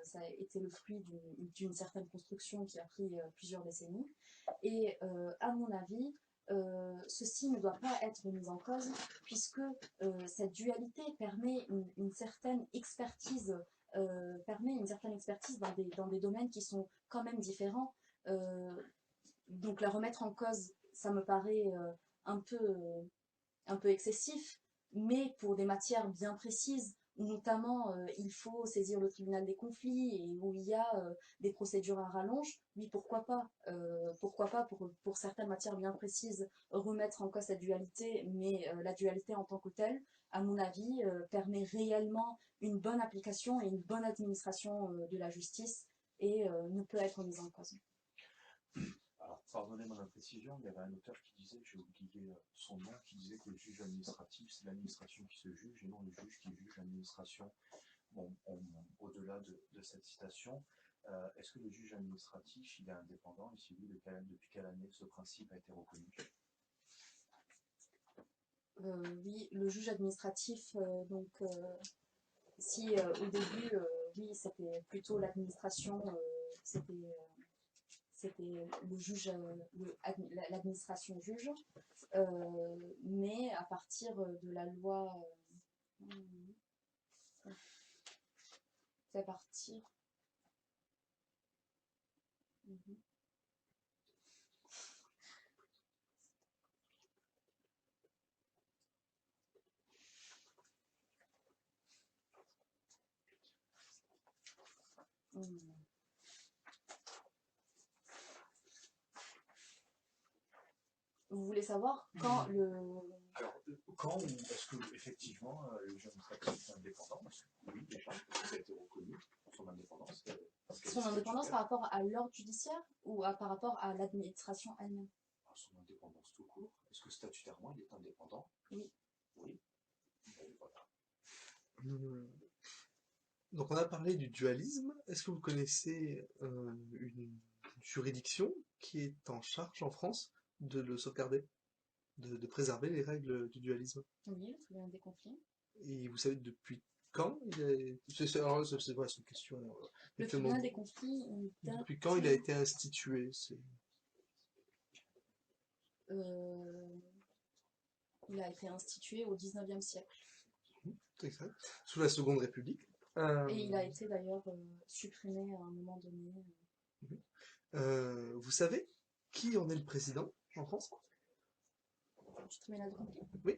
ça a été le fruit d'une certaine construction qui a pris plusieurs décennies. Et à mon avis, ceci ne doit pas être mis en cause, puisque cette dualité permet une certaine expertise dans des domaines qui sont quand même différents. Donc la remettre en cause, ça me paraît un peu excessif, mais pour des matières bien précises, où notamment il faut saisir le tribunal des conflits et où il y a des procédures à rallonge, oui, pourquoi pas pour certaines matières bien précises remettre en cause cette dualité, mais la dualité en tant que telle, à mon avis, permet réellement une bonne application et une bonne administration de la justice et ne peut être mise en cause. Alors, pardonnez mon imprécision, il y avait un auteur qui disait, j'ai oublié son nom, qui disait que le juge administratif, c'est l'administration qui se juge et non le juge qui juge l'administration. Bon, au-delà de cette citation, est-ce que le juge administratif, il est indépendant et si oui, depuis quelle année ce principe a été reconnu? Oui, le juge administratif, si au début oui, c'était plutôt l'administration, c'était le juge, l'administration juge, mais à partir de la loi, c'est à partir. Vous voulez savoir quand le... Alors, quand ou est-ce que effectivement le juge administratif est indépendant? Oui, déjà, ça a été reconnu pour son indépendance. Son indépendance par rapport à l'ordre judiciaire ou par rapport à l'administration elle-même? Son indépendance tout court. Est-ce que statutairement il est indépendant? Oui. Oui. Voilà. Donc on a parlé du dualisme. Est-ce que vous connaissez une juridiction qui est en charge en France de le sauvegarder, de préserver les règles du dualisme? Oui, le tribunal des conflits. Et vous savez depuis quand il est... C'est vrai, c'est une question... Le tribunal des conflits, depuis quand il a été institué? Il a été institué au 19e siècle. Exact. Sous la Seconde République. Et il a été d'ailleurs supprimé à un moment donné. Vous savez qui en est le président en France? Du tribunal des conflits? Oui.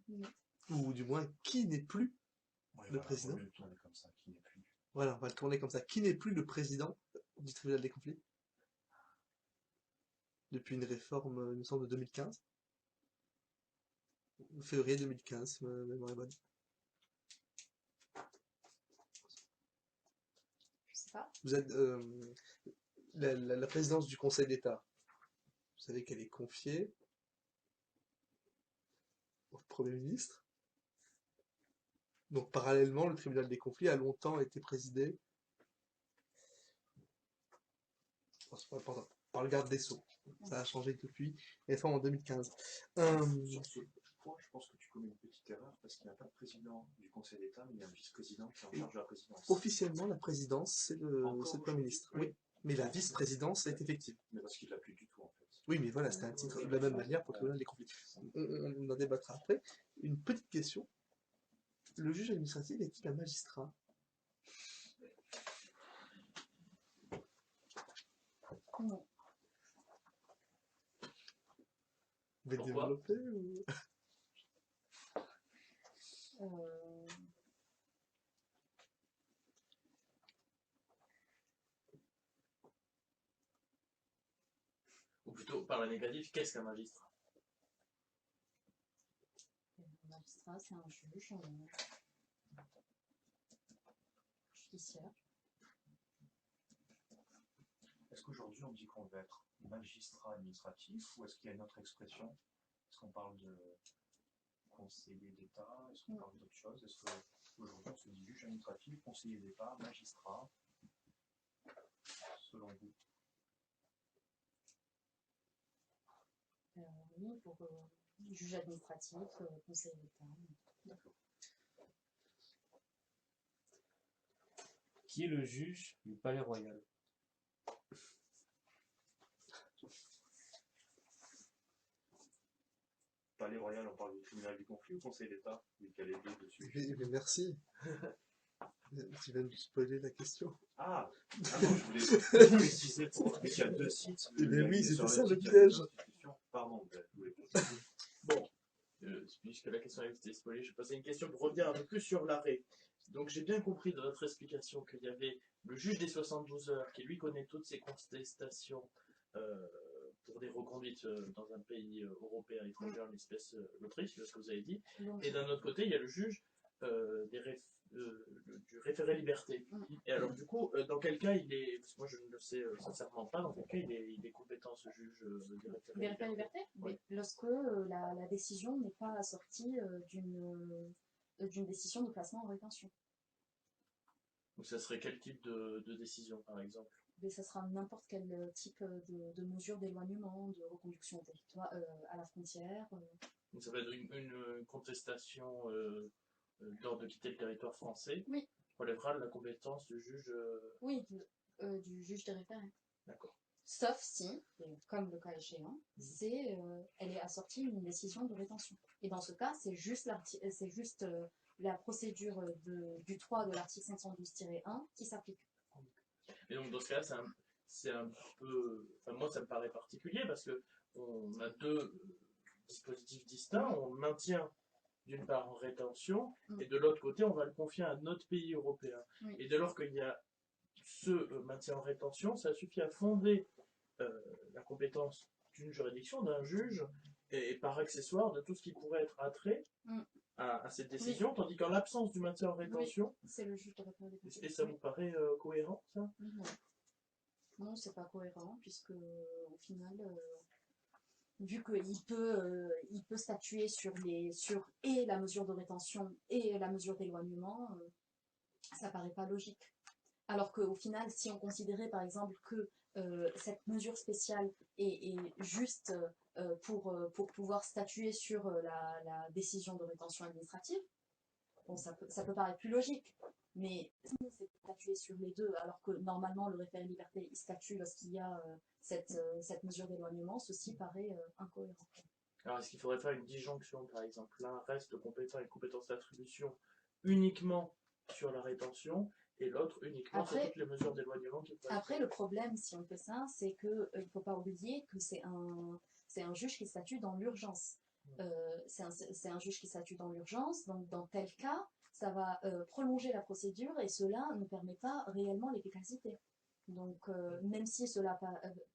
Non. Ou du moins, qui n'est plus le président? On va le tourner comme ça, qui n'est plus. Voilà, on va le tourner comme ça. Qui n'est plus le président du tribunal des conflits? Depuis une réforme, il me semble, de 2015. Février 2015, ma mémoire est bonne. Je sais pas. Vous êtes la présidence du Conseil d'État. Vous savez qu'elle est confiée au Premier ministre. Donc parallèlement, le tribunal des conflits a longtemps été présidé par le garde des Sceaux. Ça a changé depuis, réforme en 2015. Sur ce point, je pense que tu commets une petite erreur parce qu'il n'y a pas de président du Conseil d'État, mais il y a un vice-président qui est en charge de la présidence. Officiellement, la présidence, c'est le Premier ministre. Oui. Mais la vice-présidence est effective. Mais parce qu'il ne l'a plus du tout, en fait. Oui, mais voilà, c'était un titre de la même manière pour le tribunal des conflits. On en débattra après. Une petite question. Le juge administratif est-il un magistrat? Non. Vous voulez développer ou... Ou plutôt, par la négative, qu'est-ce qu'un magistrat? Un magistrat, c'est un juge judiciaire. Est-ce qu'aujourd'hui on dit qu'on veut être magistrat administratif ou est-ce qu'il y a une autre expression? Est-ce qu'on parle de conseiller d'État? Est-ce qu'on parle d'autre chose? Est-ce qu'aujourd'hui on se dit juge administratif, conseiller d'État, magistrat? Selon vous? Oui, pour juge administratif, conseiller d'État. D'accord. Qui est le juge du Palais Royal? Palais Royal, on parle du tribunal du conflit ou conseil d'État? Oui, quel est le dessus? Mais merci. Tu viens de spoiler la question. Ah, non, je voulais préciser pour qu'il y a deux sites. Mais oui, c'était ça le piège. Pardon, Bon, puisque la question a été spoilée, je vais poser une question pour revenir un peu plus sur l'arrêt. Donc j'ai bien compris dans votre explication qu'il y avait le juge des 72 heures qui lui connaît toutes ces contestations pour des reconduites dans un pays européen étranger, en l'espèce l'Autriche, c'est ce que vous avez dit. Et d'un autre côté, il y a le juge du référé liberté. Et alors du coup, dans quel cas il est, parce que moi je ne le sais sincèrement pas, dans quel cas il est compétent ce juge du référé liberté? Oui. Lorsque la décision n'est pas assortie d'une décision de placement en rétention. Donc ça serait quel type de décision par exemple? Mais ça sera n'importe quel type de mesure d'éloignement, de reconduction au territoire, à la frontière. Donc ça va être une contestation d'ordre de quitter le territoire français Oui. relèvera de la compétence du juge. Oui, du juge des référés. D'accord. Sauf si, et comme le cas échéant, elle est assortie d'une décision de rétention. Et dans ce cas, c'est juste la procédure du 3 de l'article 512-1 qui s'applique. Et donc dans ce cas, c'est un peu, enfin moi ça me paraît particulier parce que on a deux dispositifs distincts. On le maintient d'une part en rétention et de l'autre côté, on va le confier à un autre pays européen. Et dès lors qu'il y a ce maintien en rétention, ça suffit à fonder la compétence d'une juridiction, d'un juge, et par accessoire de tout ce qui pourrait être attrait à cette décision, tandis qu'en l'absence du maintien en rétention, c'est le juge de référé. Et ça vous paraît cohérent, ça? Non, c'est pas cohérent, puisque au final, vu qu'il peut statuer sur et la mesure de rétention et la mesure d'éloignement, ça paraît pas logique. Alors qu'au final, si on considérait par exemple que cette mesure spéciale est juste pour pouvoir statuer sur la décision de rétention administrative, bon, ça peut paraître plus logique. Mais si c'est statuer sur les deux, alors que normalement le référé liberté il statue lorsqu'il y a cette mesure d'éloignement, ceci paraît incohérent. Alors est-ce qu'il faudrait faire une disjonction, par exemple? L'un reste compétent et compétence d'attribution uniquement sur la rétention, et l'autre uniquement sur toutes les mesures d'éloignement qui peuvent. Après, le problème, si on fait ça, c'est qu'il ne faut pas oublier que c'est un juge qui statue dans l'urgence. C'est un juge qui statue dans l'urgence, donc dans tel cas, ça va prolonger la procédure et cela ne permet pas réellement l'efficacité. Donc, même si cela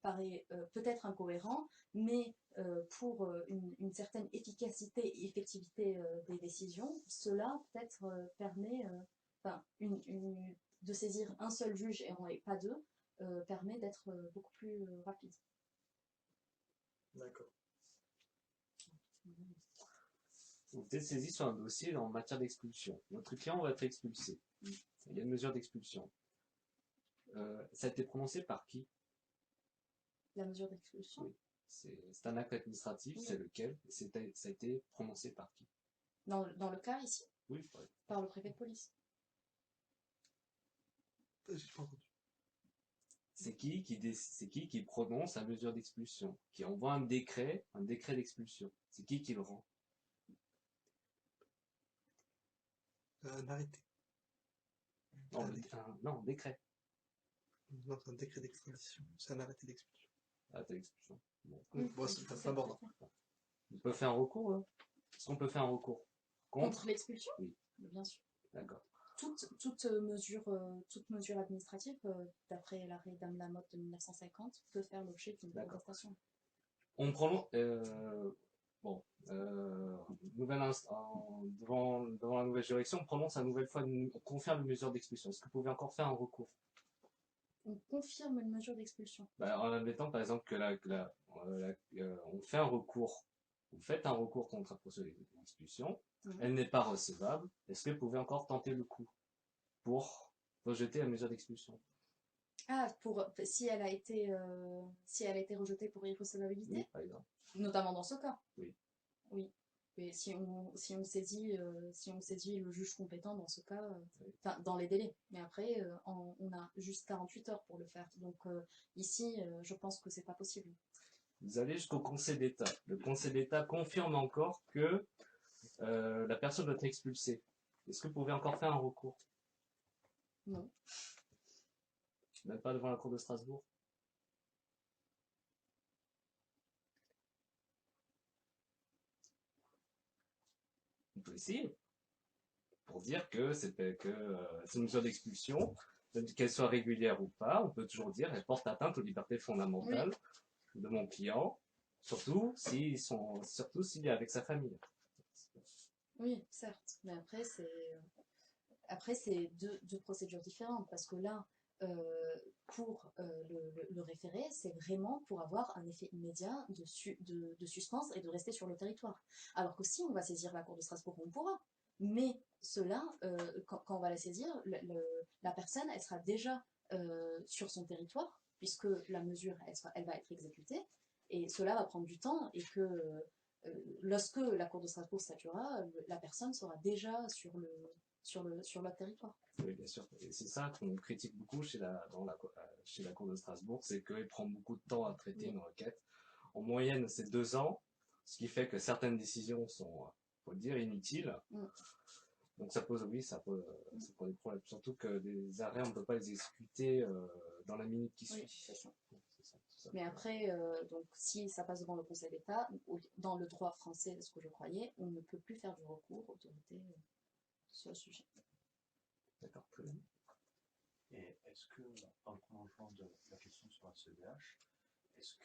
paraît peut-être incohérent, mais pour une certaine efficacité et effectivité des décisions, cela peut-être permet, de saisir un seul juge et pas deux, permet d'être beaucoup plus rapide. D'accord. Vous êtes saisi sur un dossier en matière d'expulsion. Notre client va être expulsé. Il y a une mesure d'expulsion. Ça a été prononcé par qui? La mesure d'expulsion? Oui. C'est un acte administratif, oui. C'est lequel? Ça a été prononcé par qui? Dans le cas ici? Oui. Par le préfet de police. C'est qui prononce la mesure d'expulsion? Qui envoie un décret d'expulsion? C'est qui le rend? Un arrêté. Non, un décret. Non, c'est un décret d'extradition. C'est un arrêté d'expulsion. Arrêté d'expulsion. Bon, c'est un bordel. On peut faire un recours, hein? Est-ce qu'on peut faire un recours contre l'expulsion? Oui. Bien sûr. D'accord. Toute mesure administrative, d'après l'arrêt Dame Lamotte de 1950, peut faire l'objet d'une contestation. On prend devant la nouvelle juridiction, on prononce à nouvelle fois, on confirme une mesure d'expulsion. Est-ce que vous pouvez encore faire un recours? On confirme une mesure d'expulsion. En admettant par exemple que on fait un recours, vous faites un recours contre la procédure d'expulsion, elle n'est pas recevable, est-ce que vous pouvez encore tenter le coup pour rejeter la mesure d'expulsion? Ah, si elle a été rejetée pour irrecevabilité? Oui, par exemple. Notamment dans ce cas? Oui. Oui. Et si on saisit le juge compétent dans ce cas, dans les délais. Mais après, on a juste 48 heures pour le faire. Donc ici, je pense que c'est pas possible. Vous allez jusqu'au Conseil d'État. Le Conseil d'État confirme encore que la personne doit être expulsée. Est-ce que vous pouvez encore faire un recours? Non. Même pas devant la Cour de Strasbourg? On peut essayer. Pour dire que c'est une mesure d'expulsion, qu'elle soit régulière ou pas, on peut toujours dire qu'elle porte atteinte aux libertés fondamentales de mon client, surtout s'il est avec sa famille. Oui, certes. Mais après, c'est deux procédures différentes, parce que là, pour le référé, c'est vraiment pour avoir un effet immédiat de suspens et de rester sur le territoire. Alors que si on va saisir la Cour de Strasbourg, on pourra. Mais cela, quand on va la saisir, la personne, elle sera déjà sur son territoire, puisque la mesure, elle va être exécutée, et cela va prendre du temps, et que lorsque la Cour de Strasbourg statuera, la personne sera déjà sur leur territoire. Oui, bien sûr. Et c'est ça qu'on critique beaucoup chez la Cour de Strasbourg, c'est qu'elle prend beaucoup de temps à traiter une requête. En moyenne, c'est 2 ans, ce qui fait que certaines décisions sont, faut le dire, inutiles. Donc ça pose des problèmes. Surtout que des arrêts, on ne peut pas les exécuter dans la minute qui suit. C'est ça. Mais après, donc, si ça passe devant le Conseil d'État, dans le droit français, ce que je croyais, on ne peut plus faire du recours aux autorités sur le sujet. D'accord, très bien. Et est-ce que, en prolongement de la question sur la CEDH, qu'est-ce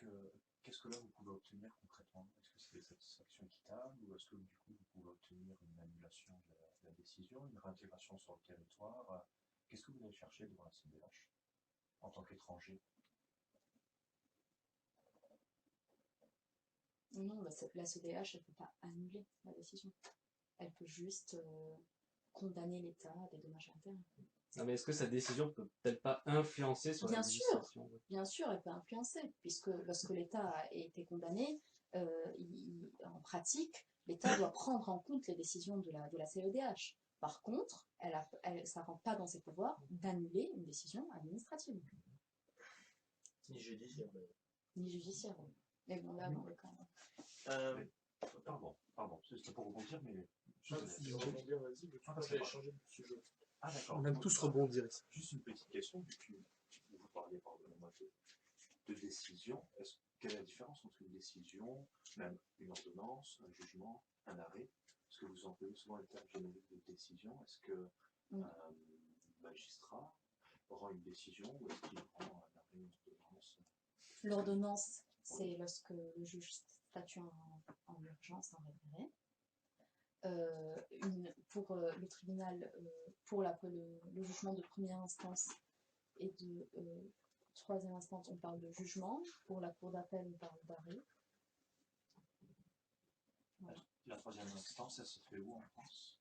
que là vous pouvez obtenir concrètement? Est-ce que c'est des satisfactions équitables ou est-ce que du coup vous pouvez obtenir une annulation de la décision, une réintégration sur le territoire? Qu'est-ce que vous allez chercher devant la CEDH en tant qu'étranger? Non, la CEDH, elle ne peut pas annuler la décision. Elle peut juste condamner l'État à des dommages internes. Non, mais est-ce que sa décision peut-elle pas influencer sur la législation? Bien sûr, elle peut influencer, puisque lorsque l'État a été condamné, en pratique, l'État doit prendre en compte les décisions de la CEDH. Par contre, ça ne rentre pas dans ses pouvoirs d'annuler une décision administrative. Ni judiciaire. Ni judiciaire. Mais bon, là, dans le cas. Pardon, c'était pour rebondir, mais. Si je veux rebondir, vas-y, j'ai changé de sujet. Ah d'accord. On aime tous rebondir ici. Juste une petite question, vu que vous parliez, pardonnez-moi, de décision. Quelle est la différence entre une décision, même une ordonnance, un jugement, un arrêt? Est-ce que vous employez souvent le terme générique de décision? Est-ce que un magistrat rend une décision ou est-ce qu'il rend un arrêt, une ordonnance? L'ordonnance, c'est lorsque le juge statue en urgence, en référé. Pour le tribunal, pour le jugement de première instance et de troisième instance, on parle de jugement. Pour la cour d'appel, on parle d'arrêt. Voilà. La troisième instance, elle se fait où en France?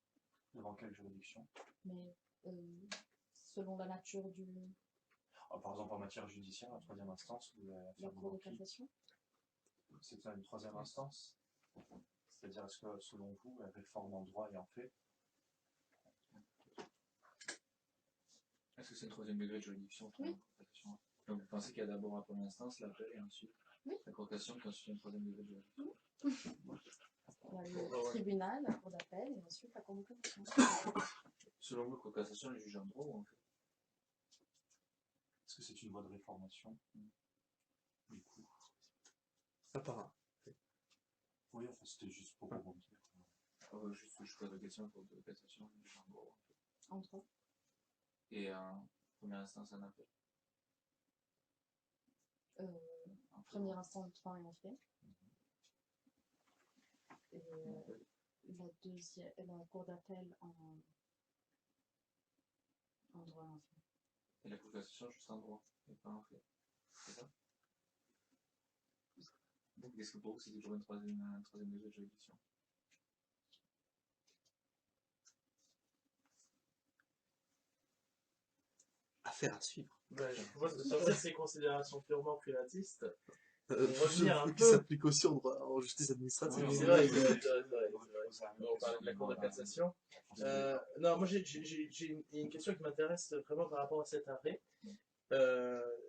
Devant quelle juridiction? Mais selon la nature du... par exemple, en matière judiciaire, la troisième instance, vous allez la cour de cassation. C'est une troisième instance? C'est-à-dire, est-ce que, selon vous, la réforme en droit ayant fait, est-ce que c'est une troisième degré de juridiction? Oui. Donc vous pensez qu'il y a d'abord la première instance, l'appel et ensuite la cour de cassation, puis ensuite une troisième degré de juridiction? Il y a le tribunal, la cour d'appel et ensuite la cour de cassation. Selon vous, la cour de cassation, elle juge en droit ou en fait? est-ce que c'est une voie de réformation? Du coup. Ça part. Oui, enfin, c'était juste pour rebondir. Juste, je pose la question pour de cassation, elle juge en droit. En droit. Et en première instance, un appel? En première instance, le droit est en fait. Et la cour d'appel en droit en fait. Et la cour de cassation juste en droit, et pas en fait. C'est ça? Donc est-ce que pour vous c'est toujours un troisième degré de juridiction? Affaire à suivre. Je propose de sortir ces considérations purement privatistes. Qui s'applique aussi en justice administrative. C'est vrai. On parle de la Cour de cassation. Non, moi j'ai une question qui m'intéresse vraiment par rapport à cet arrêt.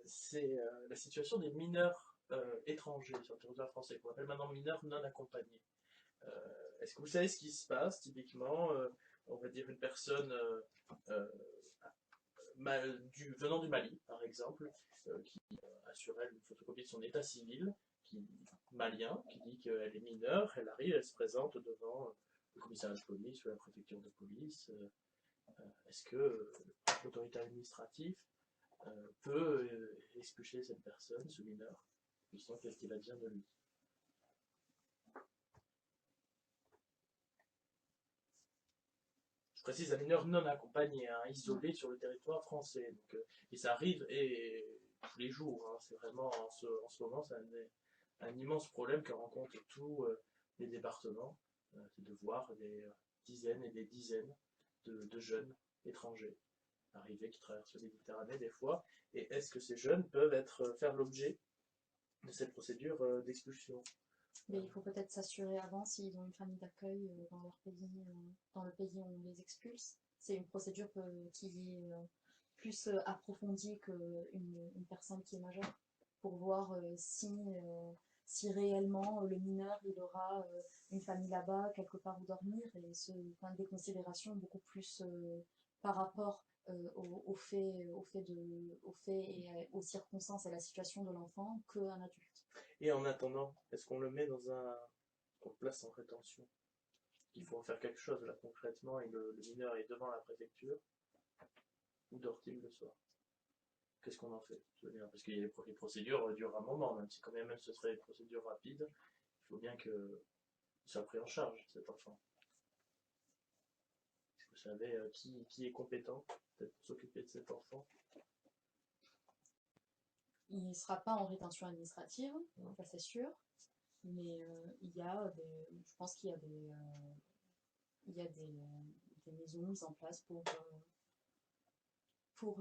C'est la situation des mineurs étrangers sur le territoire français, qu'on appelle maintenant mineurs non accompagnés. Est-ce que vous savez ce qui se passe typiquement? On va dire une personne venant du Mali, par exemple, qui assure elle une photocopie de son état civil, malien, qui dit qu'elle est mineure, elle arrive, elle se présente devant le commissariat de police ou la préfecture de police. Est-ce que l'autorité administrative peut expulser cette personne, ce mineur, puisqu'on qu'est-ce qu'il va dire de lui? Je précise, un mineur non accompagné, isolé sur le territoire français. Donc, et ça arrive tous les jours. C'est vraiment, en ce moment, c'est un immense problème que rencontrent tous les départements. C'est de voir des dizaines et des dizaines de jeunes étrangers arrivés qui traversent la Méditerranée des fois. Et est-ce que ces jeunes peuvent faire l'objet de cette procédure d'expulsion? Mais il faut peut-être s'assurer avant s'ils ont une famille d'accueil dans leur pays, dans le pays où on les expulse. C'est une procédure qui est plus approfondie qu'une personne qui est majeure, pour voir si réellement le mineur il aura une famille là-bas, quelque part où dormir, et des considérations beaucoup plus par rapport aux faits et aux circonstances et à la situation de l'enfant qu'un adulte. Et en attendant, est-ce qu'on le met on le place en rétention? Il faut en faire quelque chose là concrètement et le mineur est devant la préfecture, ou dort-il le soir? Qu'est-ce qu'on en fait? Parce que les procédures durent un moment, même si quand même ce serait des procédures rapides, il faut bien que soit pris en charge cet enfant. Vous savez qui est compétent peut-être pour s'occuper de cet enfant? Il ne sera pas en rétention administrative, ça c'est sûr, mais je pense qu'il y a des maisons mises en place pour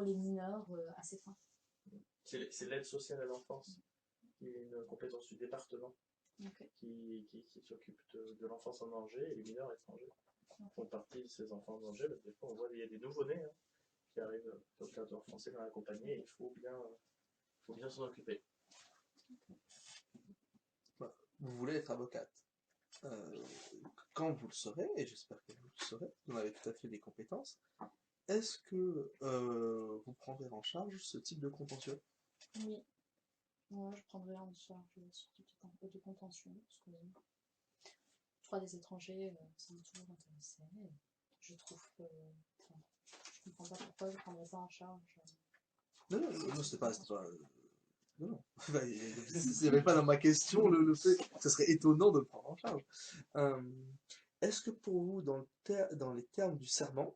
les mineurs à ces fins. C'est l'aide sociale à l'enfance, qui est une compétence du département, qui s'occupe de l'enfance en danger et les mineurs étrangers. Font partie de ces enfants en danger, parce que des fois on voit qu'il y a des nouveau-nés qui arrivent au territoire français dans l'accompagner, et il faut bien s'en occuper. Vous voulez être avocate. Quand vous le saurez, et j'espère que vous le saurez, vous en avez tout à fait des compétences, est-ce que vous prendrez en charge ce type de contentieux? Oui. Moi, je prendrai en charge ce type de contentieux, parce que le droit des étrangers, ça m'a toujours intéressé. Je trouve que... je comprends pas pourquoi je prendrais ça en charge. Non, c'est pas... Non. Il n'y avait pas dans ma question le fait que ce serait étonnant de le prendre en charge. Est-ce que pour vous, dans les termes du serment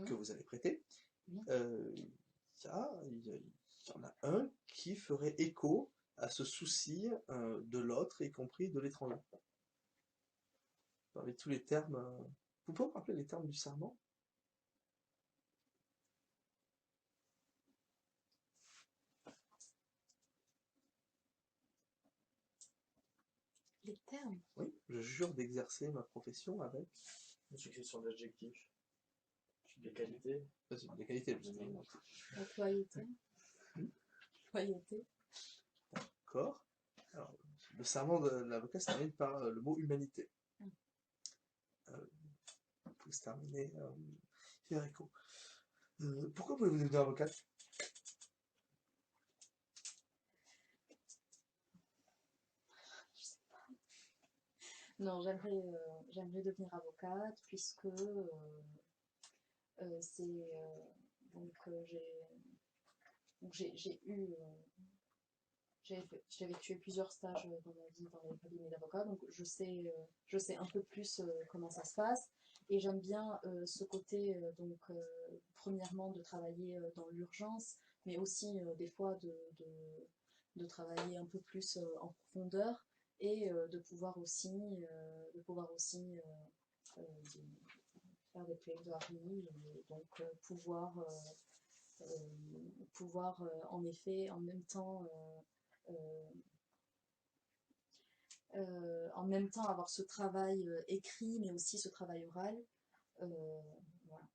que vous allez prêter, il y en a un qui ferait écho à ce souci de l'autre, y compris de l'étranger? Parmi tous les termes... Vous pouvez me rappeler les termes du serment? Les termes? Oui, je jure d'exercer ma profession avec... Une succession d'adjectifs. Des qualités. Des qualités, justement. La loyauté. Loyauté. D'accord. Alors, le serment de l'avocat se termine par le mot humanité. Vous pouvez se terminer... Federico. Pourquoi voulez-vous devenir avocate? Non, j'aimerais devenir avocate puisque j'ai effectué plusieurs stages dans ma vie dans les cabinets d'avocats, donc je sais un peu plus comment ça se passe, et j'aime bien ce côté premièrement de travailler dans l'urgence, mais aussi des fois de travailler un peu plus en profondeur, et de pouvoir aussi faire des plaidoiries, et donc pouvoir en effet en même temps avoir ce travail écrit, mais aussi ce travail oral. Voilà.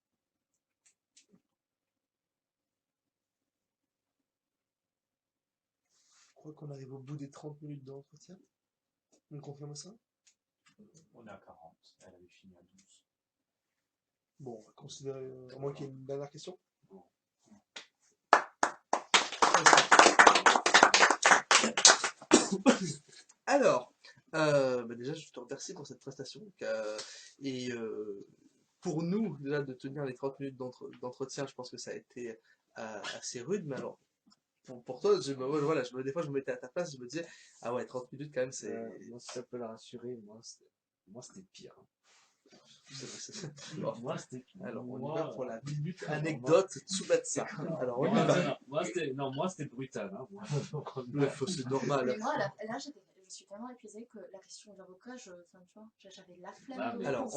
Je crois qu'on arrive au bout des 30 minutes d'entretien. On confirme ça? On est à 40, elle avait fini à 12. Bon, on va considérer... à moins qu'il y ait une dernière question. Alors, déjà, je te remercie pour cette prestation. Et pour nous, déjà, de tenir les 30 minutes d'entretien, je pense que ça a été assez rude. Mais alors, pour toi, des fois, je me mettais à ta place, je me disais, ah ouais, 30 minutes quand même, c'est... Moi, si ça peut la rassurer, moi c'était pire. Moi, c'était pire. Alors, on y va pour la minute anecdote Tsubasa. Alors, on y va. Moi, c'était brutal. Hein. C'est normal. Mais moi, là, je suis tellement épuisée que la question de l'avocat, j'avais la flemme. Alors,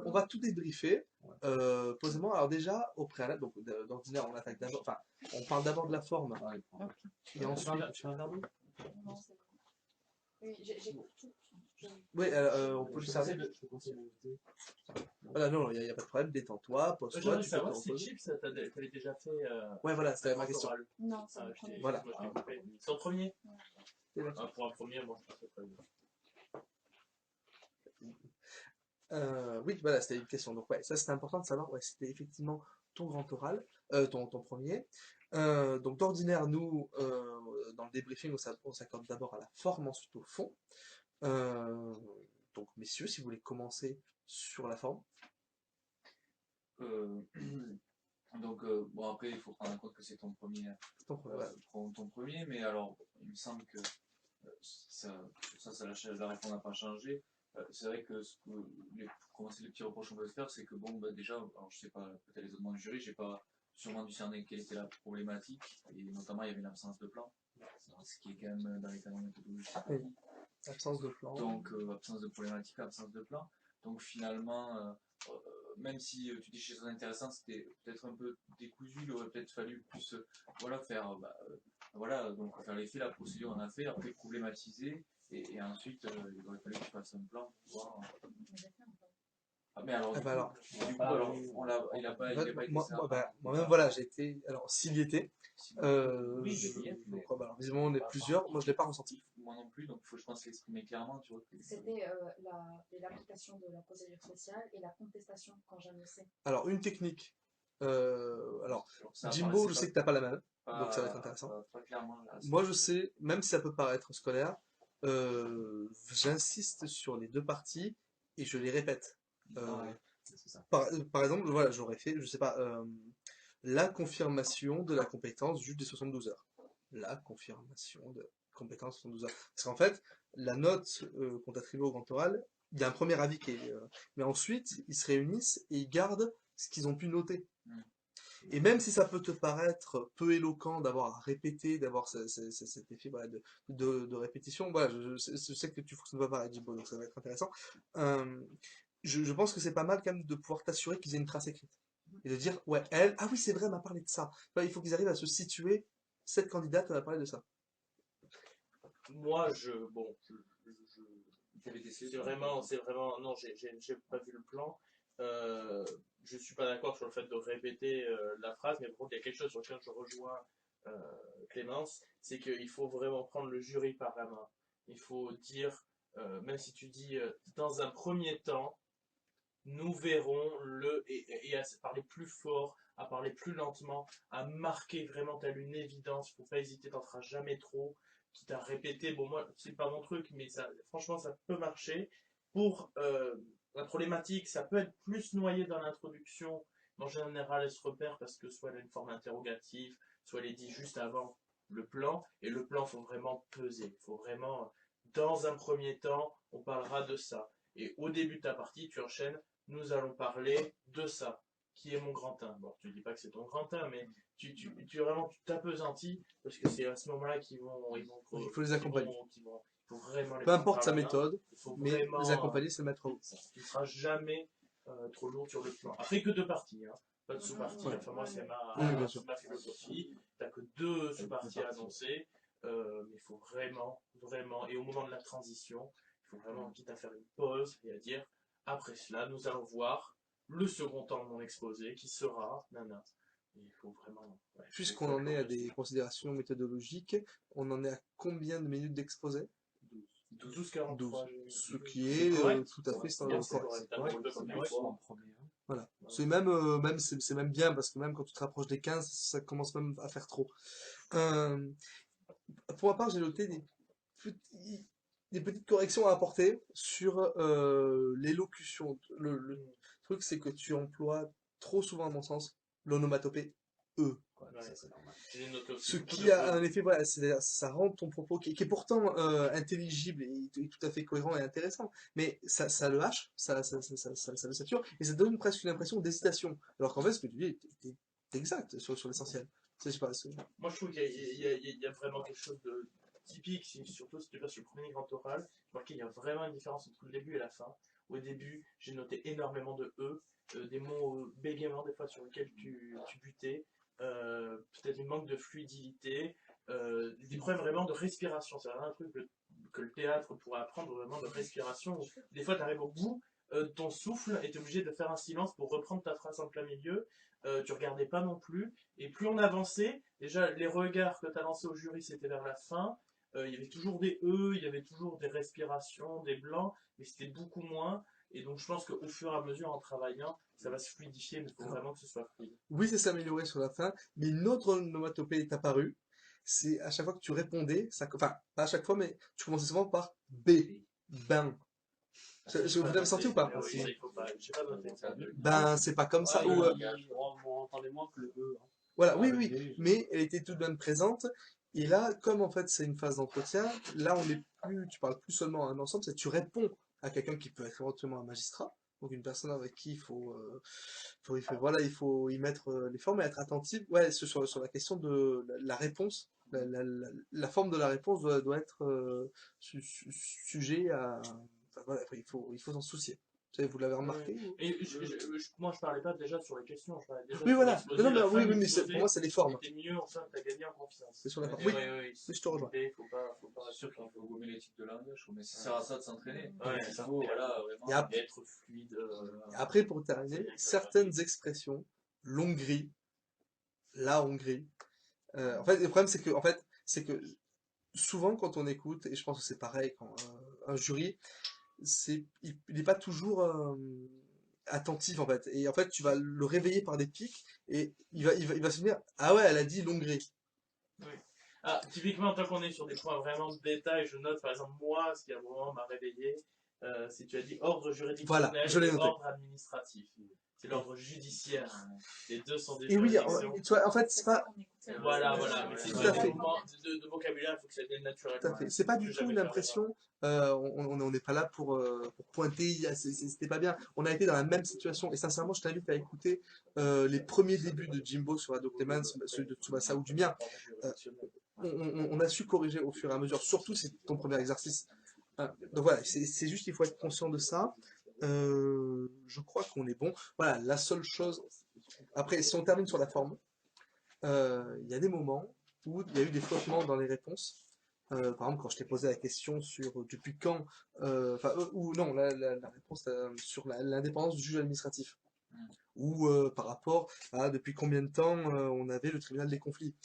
on va tout débriefer posément. Alors déjà, au préalable, donc on attaque d'abord, enfin, on parle d'abord de la forme. Et ensuite... Tu veux un verre d'eau? Non, c'est bon. Oui, j'ai tout. Oui, on peut le servir. Je peux conseiller l'invité. Voilà, non, il n'y a pas de problème, détends-toi, pose-toi, J'aimerais tu peux te savoir si reposer. Chips, t'avais déjà fait. Ouais, voilà, c'était ma question. oral. Non, c'est Ah, le je premier. t'ai- Voilà. moi, je t'ai coupé. C'est en premier C'est d'accord. Pour un premier, moi, je pense que Oui, voilà, c'était une question. Donc, ouais, ça c'était important de savoir, ouais, c'était effectivement ton grand oral, ton premier. Donc, d'ordinaire, nous, dans le débriefing, on s'accorde d'abord à la forme, ensuite au fond. Euh, donc, messieurs, si vous voulez commencer sur la forme. Euh, Donc, bon, après, il faut prendre en compte que c'est ton premier, ton premier, mais alors, il me semble que la réponse n'a pas changé. C'est vrai que, pour commencer, les petits reproches qu'on peut se faire, c'est que, bon, bah, déjà, alors, je sais pas, peut-être les autres membres du jury, j'ai pas sûrement discerné quelle était la problématique, et notamment, il y avait l'absence de plan, ce qui est quand même dans les canons méthodologiques. Oui. Absence de plan. Donc, absence de problématique, absence de plan. Donc, finalement, même si tu dis que c'est très intéressant, c'était peut-être un peu décousu, il aurait peut-être fallu plus voilà, faire, donc faire l'effet, la procédure on a fait, après problématiser, et ensuite il aurait fallu que tu fasses un plan pour voir. Ah, mais alors, alors, il n'a pas été moi-même, voilà, j'ai été, alors, s'il y était, alors, visiblement, on est plusieurs, moi je l'ai pas ressenti. Moi non plus, donc il faut, je pense, l'exprimer clairement, tu vois. C'était l'application de la procédure spéciale et la contestation quand jamais c'est. Alors, une technique. Alors, Jimbo, je sais que t'as pas la même, donc ça va être intéressant. Moi, je sais, même si ça peut paraître scolaire, j'insiste sur les deux parties et je les répète. Par exemple, voilà, j'aurais fait, je sais pas, la confirmation de la compétence juge des 72 heures. La confirmation de compétence 72 heures. Parce qu'en fait, la note qu'on t'attribue au grand oral, il y a un premier avis qui est. Mais ensuite, ils se réunissent et ils gardent ce qu'ils ont pu noter. Et même si ça peut te paraître peu éloquent d'avoir à répéter, d'avoir cet effet voilà, de répétition, voilà, je sais que tu fonctionnes pas pareil, Jimbo, donc ça va être intéressant. Je pense que c'est pas mal quand même de pouvoir t'assurer qu'ils aient une trace écrite. Et de dire, ouais, elle, ah oui, c'est vrai, elle m'a parlé de ça. Enfin, il faut qu'ils arrivent à se situer, cette candidate, elle a parlé de ça. Moi, c'est vraiment, non, j'ai pas vu le plan. Je suis pas d'accord sur le fait de répéter la phrase, mais par contre, il y a quelque chose sur lequel je rejoins Clémence, c'est qu'il faut vraiment prendre le jury par la main. Il faut dire, même si tu dis dans un premier temps, nous verrons et à parler plus fort, à parler plus lentement, à marquer vraiment telle une évidence, faut pas hésiter, t'en feras jamais trop, quitte à répéter, bon moi c'est pas mon truc, mais ça, franchement ça peut marcher. Pour la problématique, ça peut être plus noyé dans l'introduction, mais en général elle se repère parce que soit elle a une forme interrogative, soit elle est dit juste avant le plan, et le plan faut vraiment peser, faut vraiment, dans un premier temps, on parlera de ça. Et au début de ta partie, tu enchaînes, nous allons parler de ça, qui est mon grand 1. Bon, tu ne dis pas que c'est ton grand 1, mais tu t'apesantis, parce que c'est à ce moment-là qu'ils vont, il faut les accompagner. Il faut vraiment les peu importe prendre sa par la main. méthode, mais Vraiment, les accompagner, c'est le mettre au. Tu ne seras jamais trop lourd sur le plan. Après que deux parties, hein. Pas de sous-parties. Ouais. Enfin, moi, c'est ma philosophie. Tu n'as que deux sous-parties à annoncer. Mais il faut vraiment, vraiment, et au moment de la transition, il faut vraiment, quitte à faire une pause et à dire, après cela, nous allons voir le second temps de mon exposé qui sera, nana. Et il faut vraiment. Ouais, Puisqu'on en est à des considérations méthodologiques, on en est à combien de minutes d'exposé? 12-43. Ce qui est tout à fait standard. Voilà. C'est c'est même bien parce que même quand tu te rapproches des 15, ça commence même à faire trop. Pour ma part, j'ai noté des petites corrections à apporter sur l'élocution. Le truc, c'est que tu emploies trop souvent, à mon sens, l'onomatopée E. Ce qui a un effet, voilà, ça rend ton propos, qui est pourtant intelligible et tout à fait cohérent et intéressant, mais ça le hache, ça le sature, et ça donne presque une impression d'hésitation. Alors qu'en fait, ce que tu dis est exact sur l'essentiel. Moi, je trouve qu'il y a vraiment quelque chose de typique, surtout si tu passes le premier grand oral. Je vois qu'il y a vraiment une différence entre le début et la fin. Au début, j'ai noté énormément de E, des mots bégaiements des fois sur lesquels tu butais. Peut-être une manque de fluidité, des problèmes vraiment de respiration. C'est vraiment un truc que le théâtre pourrait apprendre, vraiment de respiration. Des fois, tu arrives au bout de ton souffle et tu es obligé de faire un silence pour reprendre ta phrase en plein milieu. Tu regardais pas non plus. Et plus on avançait, déjà, les regards que tu as lancés au jury, c'était vers la fin. Il y avait toujours des E, il y avait toujours des respirations, des blancs, mais c'était beaucoup moins. Et donc, je pense qu'au fur et à mesure, en travaillant, ça va se fluidifier, mais il faut vraiment que ce soit fluide. Oui, c'est s'améliorer sur la fin, mais une autre onomatopée est apparue. C'est à chaque fois que tu répondais, enfin, pas à chaque fois, mais tu commençais souvent par B, ben. Vous l'avez senti ou pas? Oui, ça, il faut pas. J'ai pas noté ça. Ben, c'est pas comme ça. Ou, On entendait moins que le E. Hein. voilà, oui, oui, mais elle était tout de même présente. Et là, comme en fait c'est une phase d'entretien, là on est plus, tu parles plus seulement à un ensemble, c'est que tu réponds à quelqu'un qui peut être éventuellement un magistrat, donc une personne avec qui voilà, il faut y mettre les formes et être attentif. Ouais, sur la question de la réponse, la forme de la réponse doit être sujet à, enfin, voilà, il faut s'en soucier. Vous l'avez remarqué? Et moi, je parlais pas déjà sur les questions, je parlais déjà Oui, sur voilà. l'exposé. Non, mais La oui, fin oui, du mais exposé pour moi, c'est les formes. était mieux, enfin, t'as gagné en confiance. C'est sur la forme. Oui, Oui, je te rejoins. Faut pas C'est sûr qu'il faut gommer les types de langage, mais ça sert à ça de s'entraîner. Ouais, Il faut, voilà, vraiment Et après, être fluide. après, pour terminer, certaines expressions, l'Hongrie, la Hongrie. En fait, le problème, c'est que souvent, quand on écoute, et je pense que c'est pareil quand un jury, il n'est pas toujours attentif, en fait. Et en fait, tu vas le réveiller par des pics, et il va se dire, ah ouais, elle a dit l'Hongrie. Oui. Ah, typiquement, tant qu'on est sur des points vraiment de détail, je note par exemple moi, ce qui à un moment m'a réveillé, si tu as dit ordre juridictionnel Voilà, je l'ai et noté. ordre administratif. C'est l'ordre judiciaire. Les deux sont des Et oui, juridictions. tu vois, en fait, c'est pas. Voilà, mais c'est Tout à des fait. moments de vocabulaire, il faut que ça vienne naturellement. Tout à fait. C'est pas du Plus tout jamais une faire impression, on n'est pas là pour pointer, c'était pas bien. On a été dans la même situation, et sincèrement, je t'invite à écouter les premiers débuts de Jimbo sur Ado Clemens, celui de Tsubasa ou du mien. On a su corriger au fur et à mesure, surtout si c'est ton premier exercice. Donc voilà, c'est juste qu'il faut être conscient de ça. Je crois qu'on est bon. Voilà, la seule chose. Après, si on termine sur la forme, il y a des moments où il y a eu des flottements dans les réponses. Par exemple, quand je t'ai posé la question sur depuis quand, ou non, la réponse sur l'indépendance du juge administratif, ou par rapport à depuis combien de temps on avait le tribunal des conflits.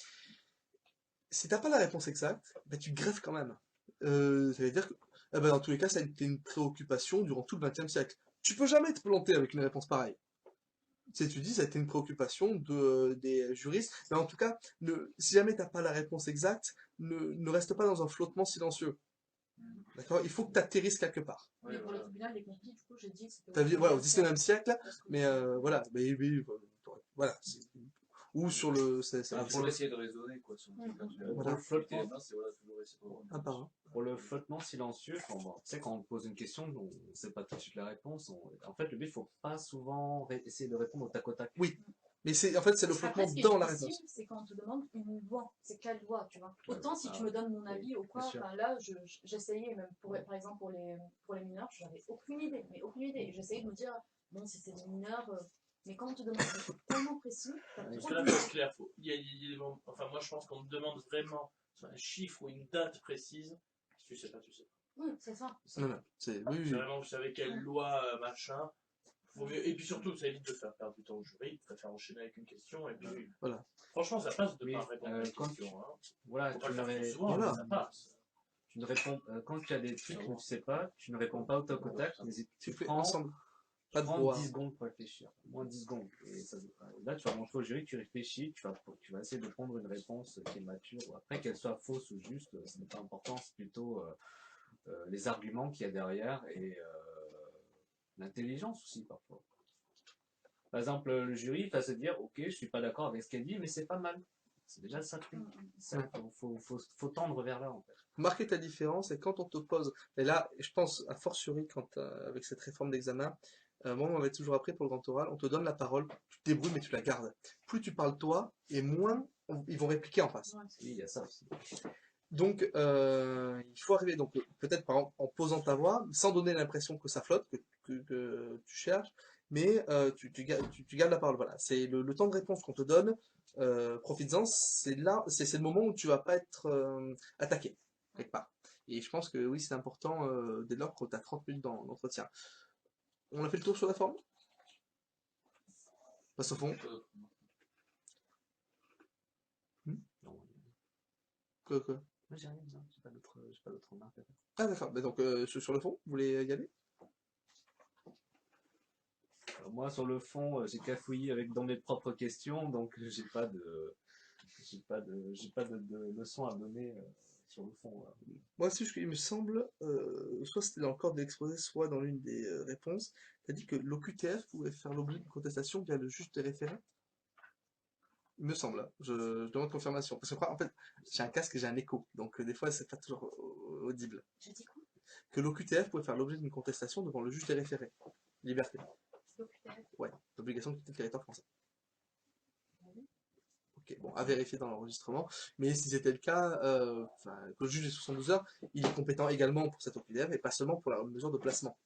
Si t'as pas la réponse exacte, bah, tu greffes quand même. Ça veut dire que dans tous les cas, ça a été une préoccupation durant tout le XXe siècle. Tu peux jamais te planter avec une réponse pareille. Tu dis, ça a été une préoccupation des juristes, mais en tout cas, si jamais t'as pas la réponse exacte, ne reste pas dans un flottement silencieux. D'accord? Il faut que tu atterrisses quelque part. Mais pour le tribunal des conflits, du coup, j'ai dit que c'était T'as vu, voilà, au 19e siècle, mais voilà, voilà. Ou sur le. Pour essayer de raisonner, quoi. Voilà. Pour le flottement, toujours essayer de... Un par un. Pour le flottement silencieux, tu sais, quand on pose une question, on ne sait pas tout de suite la réponse. En fait, le but, il ne faut pas souvent essayer de répondre au tac au tac. Oui. Mais en fait, c'est le flottement Après, ce qui est dans la difficile, réponse. c'est quand on te demande une loi. C'est quelle loi, tu vois. Autant si tu ah, me donnes mon avis ou quoi, bien sûr. enfin, là, j'essayais, même par exemple pour les mineurs, j'avais aucune idée, mais aucune idée. Et j'essayais de me dire, bon, si c'est des mineurs, mais quand on te demande quelque chose tellement précis, t'as Parce trop que là, de faut être clair. Il y a des moments, enfin, moi, je pense qu'on me demande vraiment un chiffre ou une date précise. Si tu sais pas, tu sais pas. Oui, c'est ça. Non, non, oui. Si vraiment vous savez quelle loi, machin. Faut mieux. Et puis surtout, ça évite de faire perdre du temps au jury. Il préfère enchaîner avec une question. Et puis, voilà. Franchement, ça passe de Oui, pas répondre à une quand question. Voilà, Faut pas le faire trop souvent, voilà. mais ça passe. Tu ne réponds, quand tu as des trucs que tu ne sais pas, tu ne réponds pas au tac au tac, mais Tu tu fais prends, ensemble. Pas de prends brouhaha. 10 secondes pour réfléchir. Moins 10 secondes. Et là, tu vas montrer au jury que tu réfléchis, tu vas essayer de prendre une réponse qui est mature. Après, qu'elle soit fausse ou juste, ce n'est pas important, c'est plutôt les arguments qu'il y a derrière et l'intelligence aussi parfois. Par exemple, le jury va se dire, ok, je suis pas d'accord avec ce qu'elle dit, mais c'est pas mal. C'est déjà ça. Faut tendre vers là en fait. Marquer ta différence, et quand on te pose, et là, je pense a fortiori quand avec cette réforme d'examen, moi on m'avait toujours appris pour le grand oral, on te donne la parole, tu te débrouilles mais tu la gardes. Plus tu parles toi, et moins ils vont répliquer en face. Oui, il y a ça aussi. Donc il faut arriver, donc peut-être par exemple en posant ta voix, sans donner l'impression que ça flotte, que tu cherches, mais tu gardes la parole. Voilà, c'est le temps de réponse qu'on te donne. Profites-en, c'est là, c'est le moment où tu vas pas être attaqué quelque part. Et je pense que oui, c'est important dès lors que tu as 30 minutes dans l'entretien. On a fait le tour sur la forme? Passe au fond. Quoi? Moi j'ai rien, non, j'ai pas d'autres remarques à faire. Ah d'accord, mais donc sur le fond, vous voulez y aller? Alors, moi sur le fond, j'ai cafouillé avec dans mes propres questions, donc j'ai pas de leçons à donner sur le fond. Moi aussi, il me semble, soit c'était dans le corps de l'exposé, soit dans l'une des réponses, tu as dit que l'OQTF pouvait faire l'objet d'une contestation via le juge des référés. Il me semble, hein. Je demande confirmation. Parce que, en fait, j'ai un casque et j'ai un écho, donc des fois, c'est pas toujours audible. J'ai dit quoi? Que l'OQTF pouvait faire l'objet d'une contestation devant le juge des référés. Liberté. L'OQTF? Ouais, l'obligation de quitter le territoire français. Ok, bon, à vérifier dans l'enregistrement. Mais si c'était le cas, que le juge est 72 heures, il est compétent également pour cette OQTF et pas seulement pour la mesure de placement.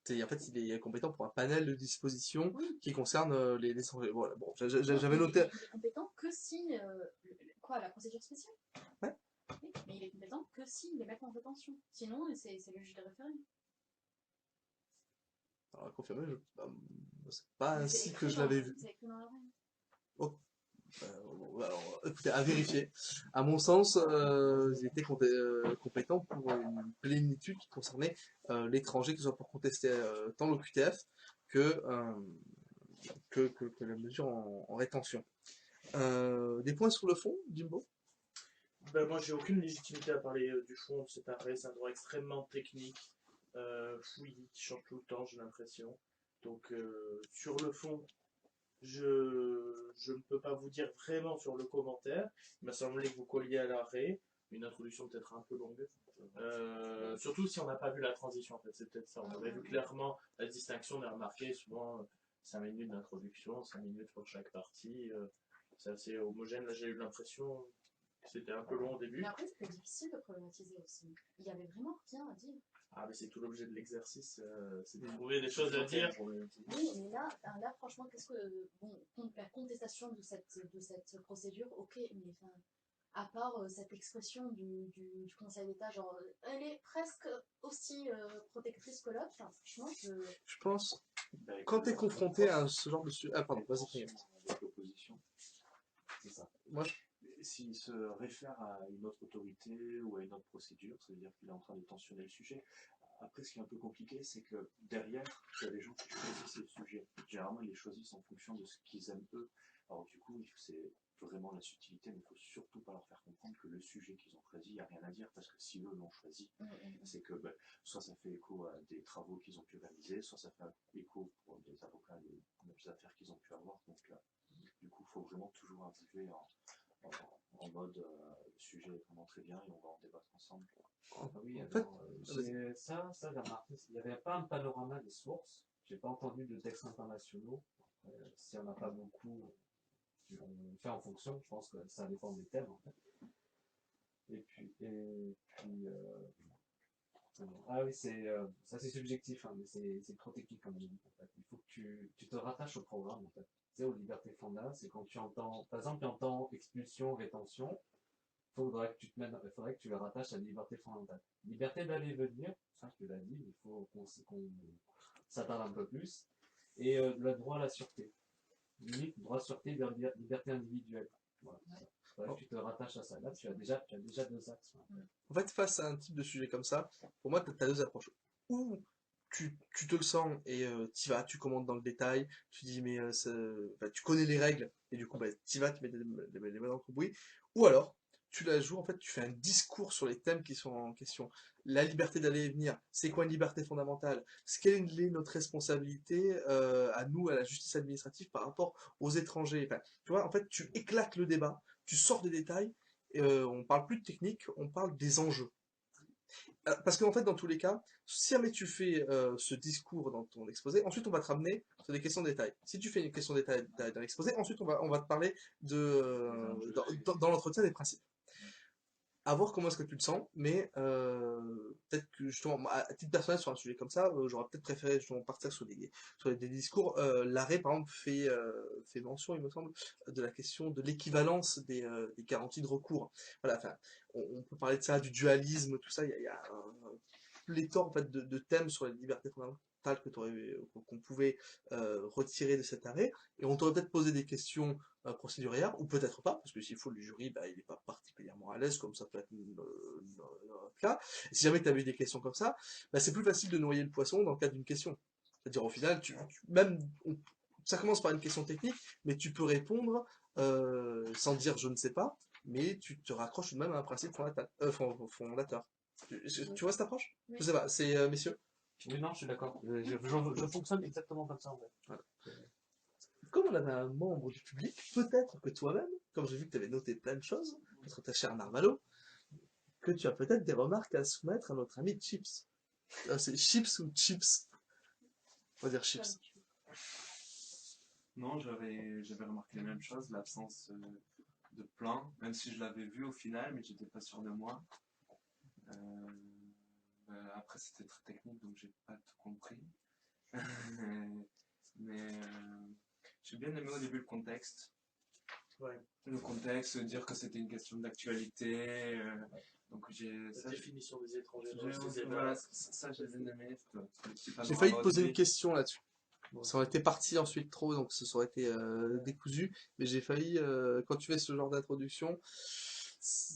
En fait, il est compétent pour un panel de dispositions qui concernent les étrangers. Voilà, bon, j'avais noté. Il est compétent que si. Quoi, la procédure spéciale? Ouais. Oui, mais il est compétent que s'ils les mettent en détention. Sinon, c'est le juge des référés. Alors, à confirmer, c'est pas ainsi que je l'avais vu. C'est écrit dans la règle. Oh. Alors, écoutez, à vérifier. À mon sens, ils étaient compétents pour une plénitude qui concernait l'étranger, que ce soit pour contester tant l'OQTF que la mesure en rétention. Des points sur le fond, Jimbo? Ben, moi, j'ai aucune légitimité à parler du fond, c'est pareil, c'est un droit extrêmement technique, fouillis, qui change tout le temps, j'ai l'impression. Donc, sur le fond, je ne peux pas vous dire vraiment sur le commentaire. Il m'a semblé que vous colliez à l'arrêt. Une introduction peut-être un peu longue. Surtout si on n'a pas vu la transition, en fait. C'est peut-être ça. On avait vu clairement la distinction. On a remarqué souvent 5 minutes d'introduction, 5 minutes pour chaque partie. C'est assez homogène. Là, j'ai eu l'impression que c'était un peu long au début. Mais après, c'était difficile de problématiser aussi. Il y avait vraiment rien à dire. Ah, mais c'est tout l'objet de l'exercice, c'est de trouver des choses à dire. Oui, mais là franchement, qu'est-ce que. Bon, la contestation de cette procédure, ok, mais enfin, à part cette expression du Conseil d'État, genre, elle est presque aussi protectrice que l'autre, enfin, franchement, Je pense, quand tu es confronté à ce genre de sujet. Ah, pardon, vas-y, Priya. Avec l'opposition. C'est ça. Moi, s'il se réfère à une autre autorité ou à une autre procédure, ça veut dire qu'il est en train de tensionner le sujet. Après, ce qui est un peu compliqué, c'est que derrière, il y a des gens qui choisissent le sujet. Généralement, ils les choisissent en fonction de ce qu'ils aiment eux. Alors du coup, c'est vraiment la subtilité, mais il ne faut surtout pas leur faire comprendre que le sujet qu'ils ont choisi, il n'y a rien à dire, parce que si eux l'ont choisi, c'est que soit ça fait écho à des travaux qu'ils ont pu réaliser, soit ça fait écho pour des avocats, des affaires qu'ils ont pu avoir. Donc du coup, il faut vraiment toujours arriver en mode le sujet est vraiment très bien et on va en débattre ensemble. Oui, alors, ça j'ai remarqué, il n'y avait pas un panorama des sources, j'ai pas entendu de textes internationaux, s'il n'y en a pas beaucoup, on fait en fonction, je pense que ça dépend des thèmes en fait. Et puis ah oui, ça c'est subjectif, hein, mais c'est trop technique comme on dit en fait. Il faut que tu te rattaches au programme en fait. Tu sais, aux libertés fondamentales, c'est quand tu entends, par exemple, tu entends expulsion, rétention, faudrait que tu le rattaches à la liberté fondamentale. Liberté d'aller et venir, ça je te l'ai dit, il faut qu'on s'attarde un peu plus. Et le droit à la sûreté. Limite, droit à sûreté, liberté individuelle. Voilà, faudrait que tu te rattaches à ça. Là, tu as déjà 2 axes. En fait, face à un type de sujet comme ça, pour moi, tu as 2 approches. Ou tu te le sens et t'y vas, tu commandes dans le détail, tu dis mais tu connais les règles et du coup t'y vas, tu mets les mains dans le cambouis. Ou alors, tu la joues, en fait, tu fais un discours sur les thèmes qui sont en question. La liberté d'aller et venir, c'est quoi une liberté fondamentale? Quelle est notre responsabilité à nous, à la justice administrative, par rapport aux étrangers? Enfin, tu vois, en fait, tu éclates le débat, tu sors des détails, on parle plus de technique, on parle des enjeux. Parce qu'en fait, dans tous les cas, si jamais tu fais ce discours dans ton exposé, ensuite on va te ramener sur des questions de détail. Si tu fais une question de détail dans l'exposé, ensuite on va te parler dans l'entretien des principes. à voir comment est-ce que tu le sens, mais peut-être que justement, moi, à titre personnel sur un sujet comme ça, j'aurais peut-être préféré justement partir sur des discours. L'arrêt, par exemple, fait mention, il me semble, de la question de l'équivalence des garanties de recours. Voilà, enfin, on peut parler de ça, du dualisme, tout ça, il y a un pléthore en fait, de thèmes sur les libertés fondamentales qu'on pouvait retirer de cet arrêt, et on t'aurait peut-être posé des questions procédurière, ou peut-être pas, parce que s'il faut, le jury, bah, il n'est pas particulièrement à l'aise, comme ça peut être notre cas. Et si jamais tu avais des questions comme ça, bah, c'est plus facile de noyer le poisson dans le cadre d'une question. C'est-à-dire, au final, ça commence par une question technique, mais tu peux répondre sans dire je ne sais pas, mais tu te raccroches tout de même à un principe fondateur. Tu vois cette approche? Je sais pas, c'est messieurs? Oui, non, je suis d'accord. Je fonctionne exactement comme ça, en fait. Voilà. Comme on avait un membre du public, peut-être que toi-même, comme j'ai vu que tu avais noté plein de choses, notre ta chère Narvalo, que tu as peut-être des remarques à soumettre à notre ami Chips. C'est Chips ou Chips? On va dire Chips. Non, j'avais remarqué la même chose, l'absence de plan, même si je l'avais vu au final, mais j'étais pas sûr de moi. Après, c'était très technique, donc j'ai pas tout compris. mais j'ai bien aimé au début le contexte. Ouais. Le contexte, dire que c'était une question d'actualité. Donc La définition des étrangers. Voilà, ça j'ai bien aimé. J'ai failli te poser une question là-dessus. Ça aurait été parti ensuite trop, donc ça aurait été décousu. Mais j'ai failli, quand tu fais ce genre d'introduction,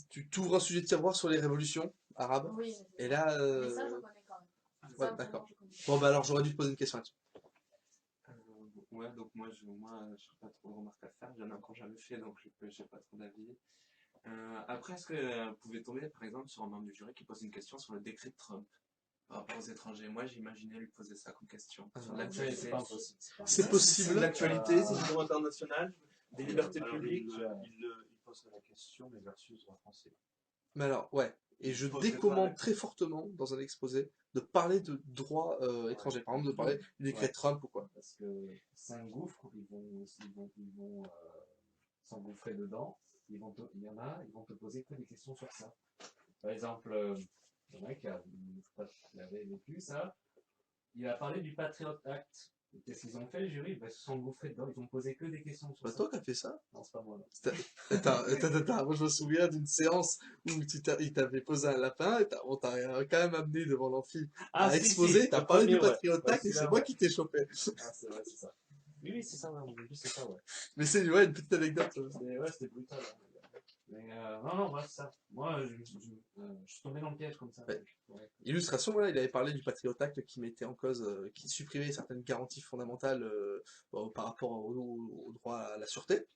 tu t'ouvres un sujet de tiroir sur les révolutions arabes. Oui, et là. mais ça, je connais quand même. Ouais, d'accord. Bon, bah alors j'aurais dû te poser une question là-dessus. Ouais, donc moi je n'ai pas trop de remarques à faire. J'en ai encore jamais fait, donc je n'ai pas trop d'avis. Après, est-ce que vous pouvez tomber par exemple sur un membre du jury qui pose une question sur le décret de Trump par rapport aux étrangers? Moi j'imaginais lui poser ça comme question. Sur l'actualité. C'est possible. L'actualité, c'est le droit international, des libertés publiques. Il pose la question, mais versus droit français. Mais alors, ouais. Et je décommande très fortement, dans un exposé, de parler de droit étranger. Par exemple, de parler du décret de Trump ou quoi. Parce que c'est un gouffre, ils vont s'engouffrer dedans. Il y en a, ils vont te poser que des questions sur ça. Par exemple, il y en a qui avait vécu ça. Il a parlé du Patriot Act. Qu'est-ce qu'ils ont fait, le jury? Ils se sont engouffrés dedans, ils ont posé que des questions sur ça. Bah toi qui as fait ça? Non, c'est pas moi. Attends, moi je me souviens d'une séance où il t'avait posé un lapin, et on t'a quand même amené devant l'amphi à exposer, t'as parlé du Patriot Act et c'est moi qui t'ai chopé. Ah, c'est vrai, c'est ça. Oui, c'est ça, c'est ça, ouais. Mais c'est une petite anecdote. Ouais, c'était brutal. Hein. Mais non, c'est ça. Moi, je suis tombé dans le piège comme ça. Ouais. Illustration, voilà, il avait parlé du Patriot Act qui mettait en cause, qui supprimait certaines garanties fondamentales par rapport au droit à la sûreté.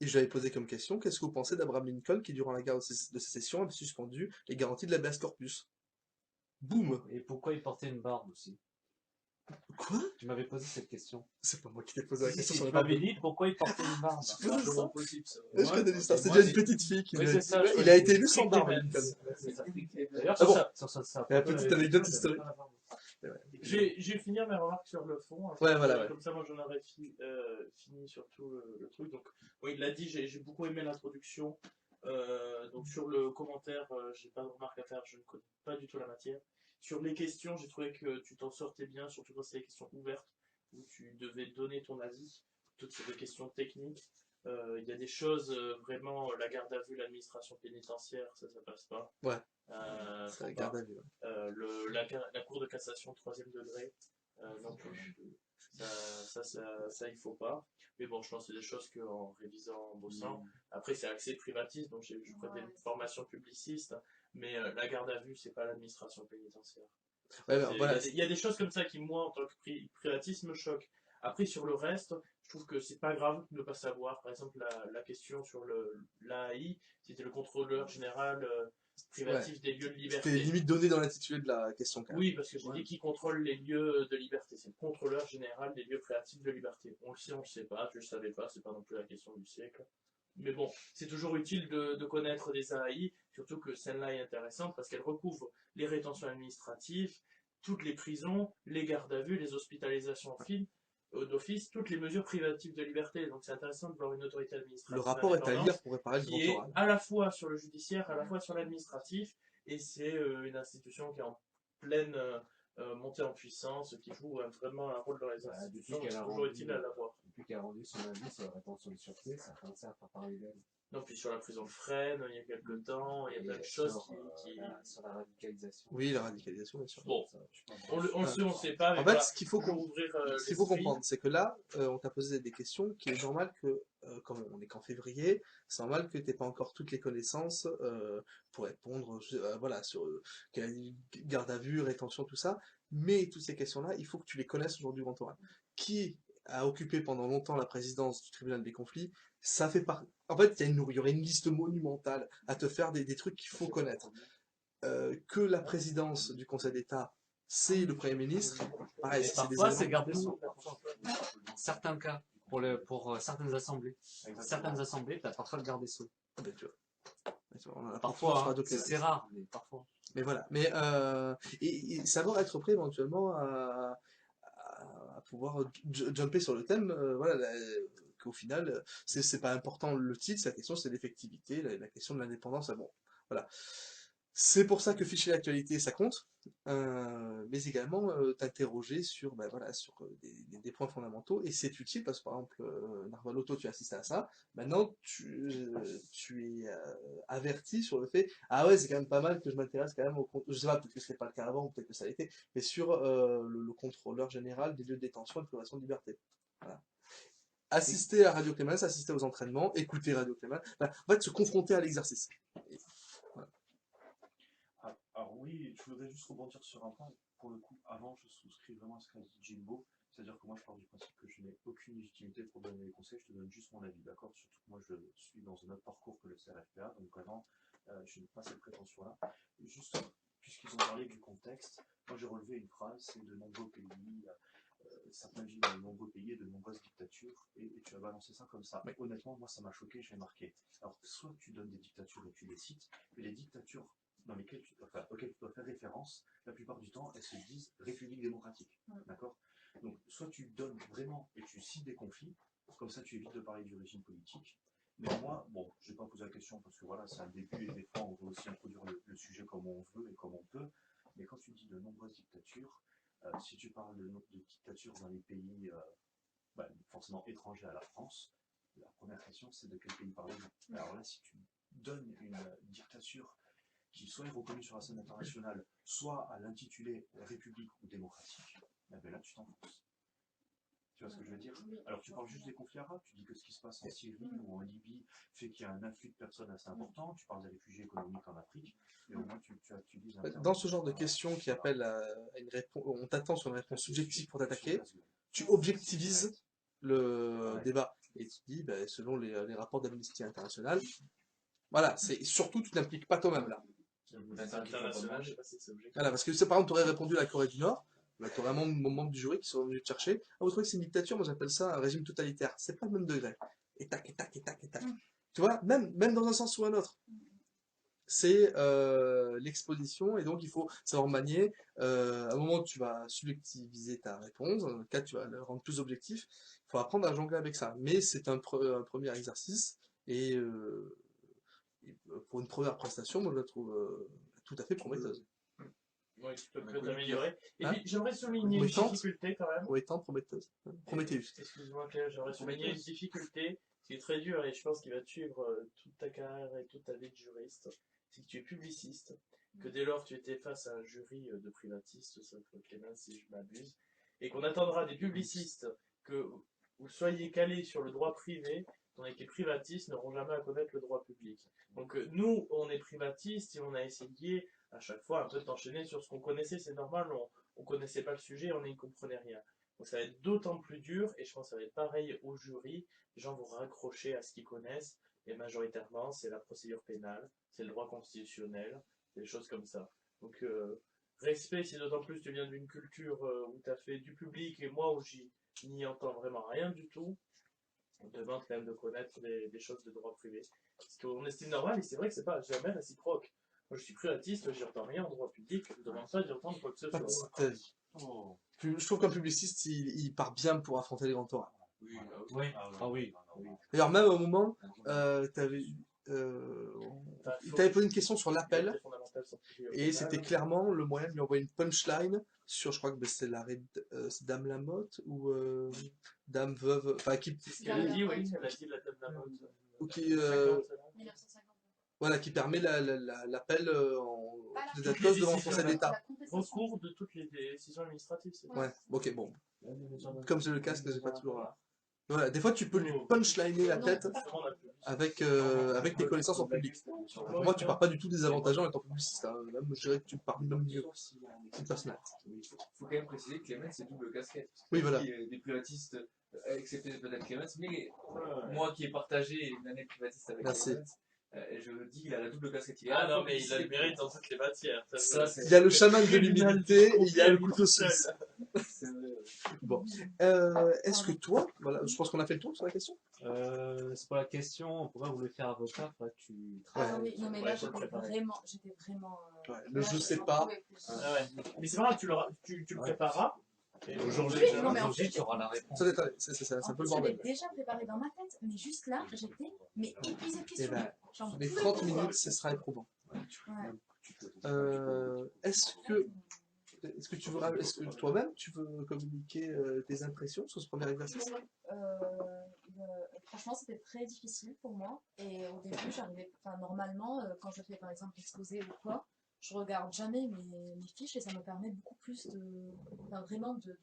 Et je lui avais posé comme question, qu'est-ce que vous pensez d'Abraham Lincoln qui, durant la guerre de sécession, avait suspendu les garanties de l'habeas corpus? Boum! Et pourquoi il portait une barbe aussi? Quoi? Tu m'avais posé cette question. C'est pas moi qui t'ai posé la question sur tu la barbe. m'avais dit pourquoi il portait une barbe. C'est possible, possible, ça. Je connais l'histoire, c'est déjà une petite fille qui il a été élu sans barbe, Lincoln. D'ailleurs, sur ça. La petite anecdote historique. Je vais finir mes remarques sur le fond. Ouais, voilà. Comme ça, moi, j'en aurais fini surtout le truc. Donc, oui, il l'a dit, j'ai beaucoup aimé l'introduction. Donc, sur le commentaire, j'ai pas de remarques à faire, je ne connais pas du tout la matière. Sur les questions, j'ai trouvé que tu t'en sortais bien, surtout quand c'est des questions ouvertes, où tu devais donner ton avis. Toutes ces questions techniques. Il y a des choses, vraiment, la garde à vue, l'administration pénitentiaire, ça passe pas. Ouais. C'est la garde à vue. La cour de cassation 3e degré, non plus. Ça, il faut pas. Mais bon, je pense que c'est des choses qu'en révisant, en bossant. Après, c'est axé privatiste, donc je ferai des formations publicistes. Mais la garde à vue, c'est pas l'administration pénitentiaire. Ouais, voilà. Il y a des choses comme ça qui, moi, en tant que privatiste, me choquent. Après, sur le reste, je trouve que c'est pas grave de ne pas savoir. Par exemple, la question sur l'AI, c'était le contrôleur général privatif des lieux de liberté. C'était limite donné dans l'intitulé de la question. Quand même. Oui, parce que j'ai dit qui contrôle les lieux de liberté. C'est le contrôleur général des lieux privatifs de liberté. On le sait, on le sait pas. Je le savais pas. C'est pas non plus la question du siècle. Mais bon, c'est toujours utile de connaître des AI, surtout que celle-là est intéressante parce qu'elle recouvre les rétentions administratives, toutes les prisons, les gardes à vue, les hospitalisations en film. d'office toutes les mesures privatives de liberté. Donc c'est intéressant de voir une autorité administrative. Le rapport est à indépendante lire pour réparer le qui grand est oral. à la fois sur le judiciaire, à la fois sur l'administratif, et c'est une institution qui est en pleine montée en puissance, qui joue vraiment un rôle dans les institutions, c'est toujours utile à l'avoir. Depuis qu'elle a rendu son avis sur la rétention de sûreté, ça commence à faire parler d'elle. Non, puis sur la prison de Fresnes, il y a quelques temps, il y a plein de choses qui... Sur la radicalisation. Oui, la radicalisation, bien sûr. Bon, on le sait pas, mais en fait, voilà, ce qu'il faut, l'esprit. comprendre, c'est que là, on t'a posé des questions qui est normal que, comme on est qu'en février, c'est normal que tu n'aies pas encore toutes les connaissances pour répondre voilà, sur garde à vue, rétention, tout ça. Mais toutes ces questions-là, il faut que tu les connaisses aujourd'hui, grand oral. Qui a occupé pendant longtemps la présidence du tribunal des conflits, ça fait partie. En fait, il y aurait une liste monumentale à te faire des trucs qu'il faut connaître. Que la présidence du Conseil d'État, c'est le Premier ministre. Pareil, parfois, c'est garde des Sceaux. Certains cas, pour certaines assemblées. Certaines assemblées, tu as parfois le garde des Sceaux. Ah ben, tu vois. Parfois, hein, c'est rare, mais parfois. Mais voilà. Mais et savoir être prêt éventuellement à pouvoir jumper sur le thème, voilà, qu'au final, c'est pas important le titre, la question c'est l'effectivité, la question de l'indépendance, bon, voilà. C'est pour ça que ficher l'actualité, ça compte, mais également t'interroger sur, voilà, sur des points fondamentaux, et c'est utile parce que par exemple, Narvalo, toi tu assistes à ça, maintenant tu es averti sur le fait, ah ouais, c'est quand même pas mal que je m'intéresse quand même je sais pas, peut-être que c'était pas le cas avant, peut-être que ça a été, mais sur le contrôleur général des lieux de détention et de privation de liberté. Voilà. Assister à Radio Clémence, assister aux entraînements, écouter Radio Clémence, en fait se confronter à l'exercice. Alors oui, je voudrais juste rebondir sur un point. Pour le coup, avant, je souscris vraiment à ce qu'a dit Jimbo. C'est-à-dire que moi, je pars du principe que je n'ai aucune légitimité pour donner des conseils, je te donne juste mon avis, d'accord? Surtout que moi, je suis dans un autre parcours que le CRFPA, donc vraiment, je n'ai pas cette prétention-là. Juste, puisqu'ils ont parlé du contexte, moi j'ai relevé une phrase, c'est de nombreux pays, certains vivent dans de nombreux pays et de nombreuses dictatures, et tu as balancé ça comme ça. Mais honnêtement, moi, ça m'a choqué, j'ai marqué. Alors, soit tu donnes des dictatures et tu les cites, mais les dictatures auxquelles tu dois faire référence, la plupart du temps, elles se disent République démocratique. D'accord? Donc, soit tu donnes vraiment et tu cites des conflits, comme ça tu évites de parler du régime politique. Mais moi, bon, je ne vais pas poser la question parce que voilà, c'est un début et des fois on veut aussi introduire le sujet comme on veut et comme on peut. Mais quand tu dis de nombreuses dictatures, si tu parles de dictatures dans les pays forcément étrangers à la France, la première question c'est de quel pays parlez-vous? Alors là, si tu donnes une dictature qui soit est reconnue sur la scène internationale, soit à l'intitulé République ou démocratique, ben là tu t'enfonces. Tu vois ce que je veux dire? Alors tu parles juste des conflits arabes, tu dis que ce qui se passe en Syrie ou en Libye fait qu'il y a un afflux de personnes assez important, tu parles des réfugiés économiques en Afrique, et au moins tu dis... Dans ce genre de questions qui appellent à une réponse, on t'attend sur une réponse subjective pour t'attaquer, tu objectivises le débat, et tu dis, selon les rapports d'Amnesty International, voilà, c'est surtout tu n'impliques pas toi-même là. International, je sais pas si c'est objectif. Voilà, parce que par exemple, tu aurais répondu à la Corée du Nord, tu aurais vraiment mon membre du jury qui serait venu te chercher. Ah, vous trouvez que c'est une dictature? Moi j'appelle ça un régime totalitaire. C'est pas le même degré. Et tac, et tac, et tac, et tac. Tu vois, même dans un sens ou un autre. C'est l'exposition, et donc il faut savoir manier. À un moment, tu vas subjectiviser ta réponse, dans un cas, tu vas le rendre plus objectif. Il faut apprendre à jongler avec ça. Mais c'est un premier exercice, et pour une première prestation, moi je la trouve tout à fait prometteuse. Oui, tu peux t'améliorer. Et puis j'aimerais souligner une difficulté quand même. Prometteuse. Prométhéeus. Excuse-moi Claire, j'aimerais souligner une difficulté qui est très dure et je pense qu'il va te suivre toute ta carrière et toute ta vie de juriste. C'est que tu es publiciste, que dès lors tu étais face à un jury de privatistes, sauf Clément si je m'abuse, et qu'on attendra des publicistes que vous soyez calés sur le droit privé, tandis que les privatistes n'auront jamais à connaître le droit public. Donc nous, on est privatistes et on a essayé à chaque fois un peu d'enchaîner sur ce qu'on connaissait, c'est normal, on connaissait pas le sujet, on n'y comprenait rien. Donc ça va être d'autant plus dur, et je pense que ça va être pareil au jury, les gens vont raccrocher à ce qu'ils connaissent, et majoritairement c'est la procédure pénale, c'est le droit constitutionnel, des choses comme ça. Donc respect, si d'autant plus tu viens d'une culture où tu as fait du public, et moi où j'y n'y entends vraiment rien du tout, on te demande quand même de connaître des choses de droit privé. Ce qu'on estime normal, et c'est vrai que c'est pas jamais réciproque. Moi, je suis privatiste, j'y entends rien en droit public, je ne demande pas d'y entendre quoi que ce Pas de soit. ta vie. Je trouve qu'un publiciste, il part bien pour affronter les grands orales. Oui. Ah oui. D'ailleurs, même au moment, t'avais posé une question sur l'appel, et c'était clairement le moyen de lui envoyer une punchline sur, je crois que c'est c'est Dame Lamotte, ou Dame Veuve, enfin, qui... C'est ce qu'elle a dit, oui, elle a dit la Dame Lamotte. Ou qui... 1950. Voilà, qui permet l'appel en Voilà. des cause devant le Conseil d'État. Recours de toutes les décisions administratives, c'est Ouais, ok, bon. Comme c'est le cas, j'ai pas toujours... Voilà, des fois tu peux lui punchliner la tête avec tes connaissances en public. Pour moi, tu pars pas du tout désavantagé en étant publiciste. Hein. Là, je dirais que tu pars même mieux. C'est personnel. Il faut quand même préciser que Clemens c'est double casquette. Oui, voilà. Des privatistes, excepté peut-être Clemens, mais moi qui ai partagé une année privatiste avec Clemens, je le dis, il a la double casquette. Ah non, mais il a le mérite dans toutes les matières. Il y a le chaman de l'humilité et il y a le couteau suisse. Bon. Est-ce que toi, voilà, je pense qu'on a fait le tour sur la question. C'est pas la question, pourquoi vous voulez faire avocat, faudrait que tu Ah oui, non mais là j'étais vraiment... Le je sais pas. Ah ouais. Mais c'est pas grave, tu le prépareras. Aujourd'hui, tu auras la réponse. C'est un peu le bordel. J'avais déjà préparé dans ma tête, mais juste là, j'étais épuisée de questions. Les 30 minutes, ce sera éprouvant. Est-ce que toi-même, tu veux communiquer tes impressions sur ce premier exercice? Franchement, c'était très difficile pour moi. Et au début, normalement, quand je fais par exemple l'exposé ou quoi, je regarde jamais mes fiches et ça me permet beaucoup plus vraiment de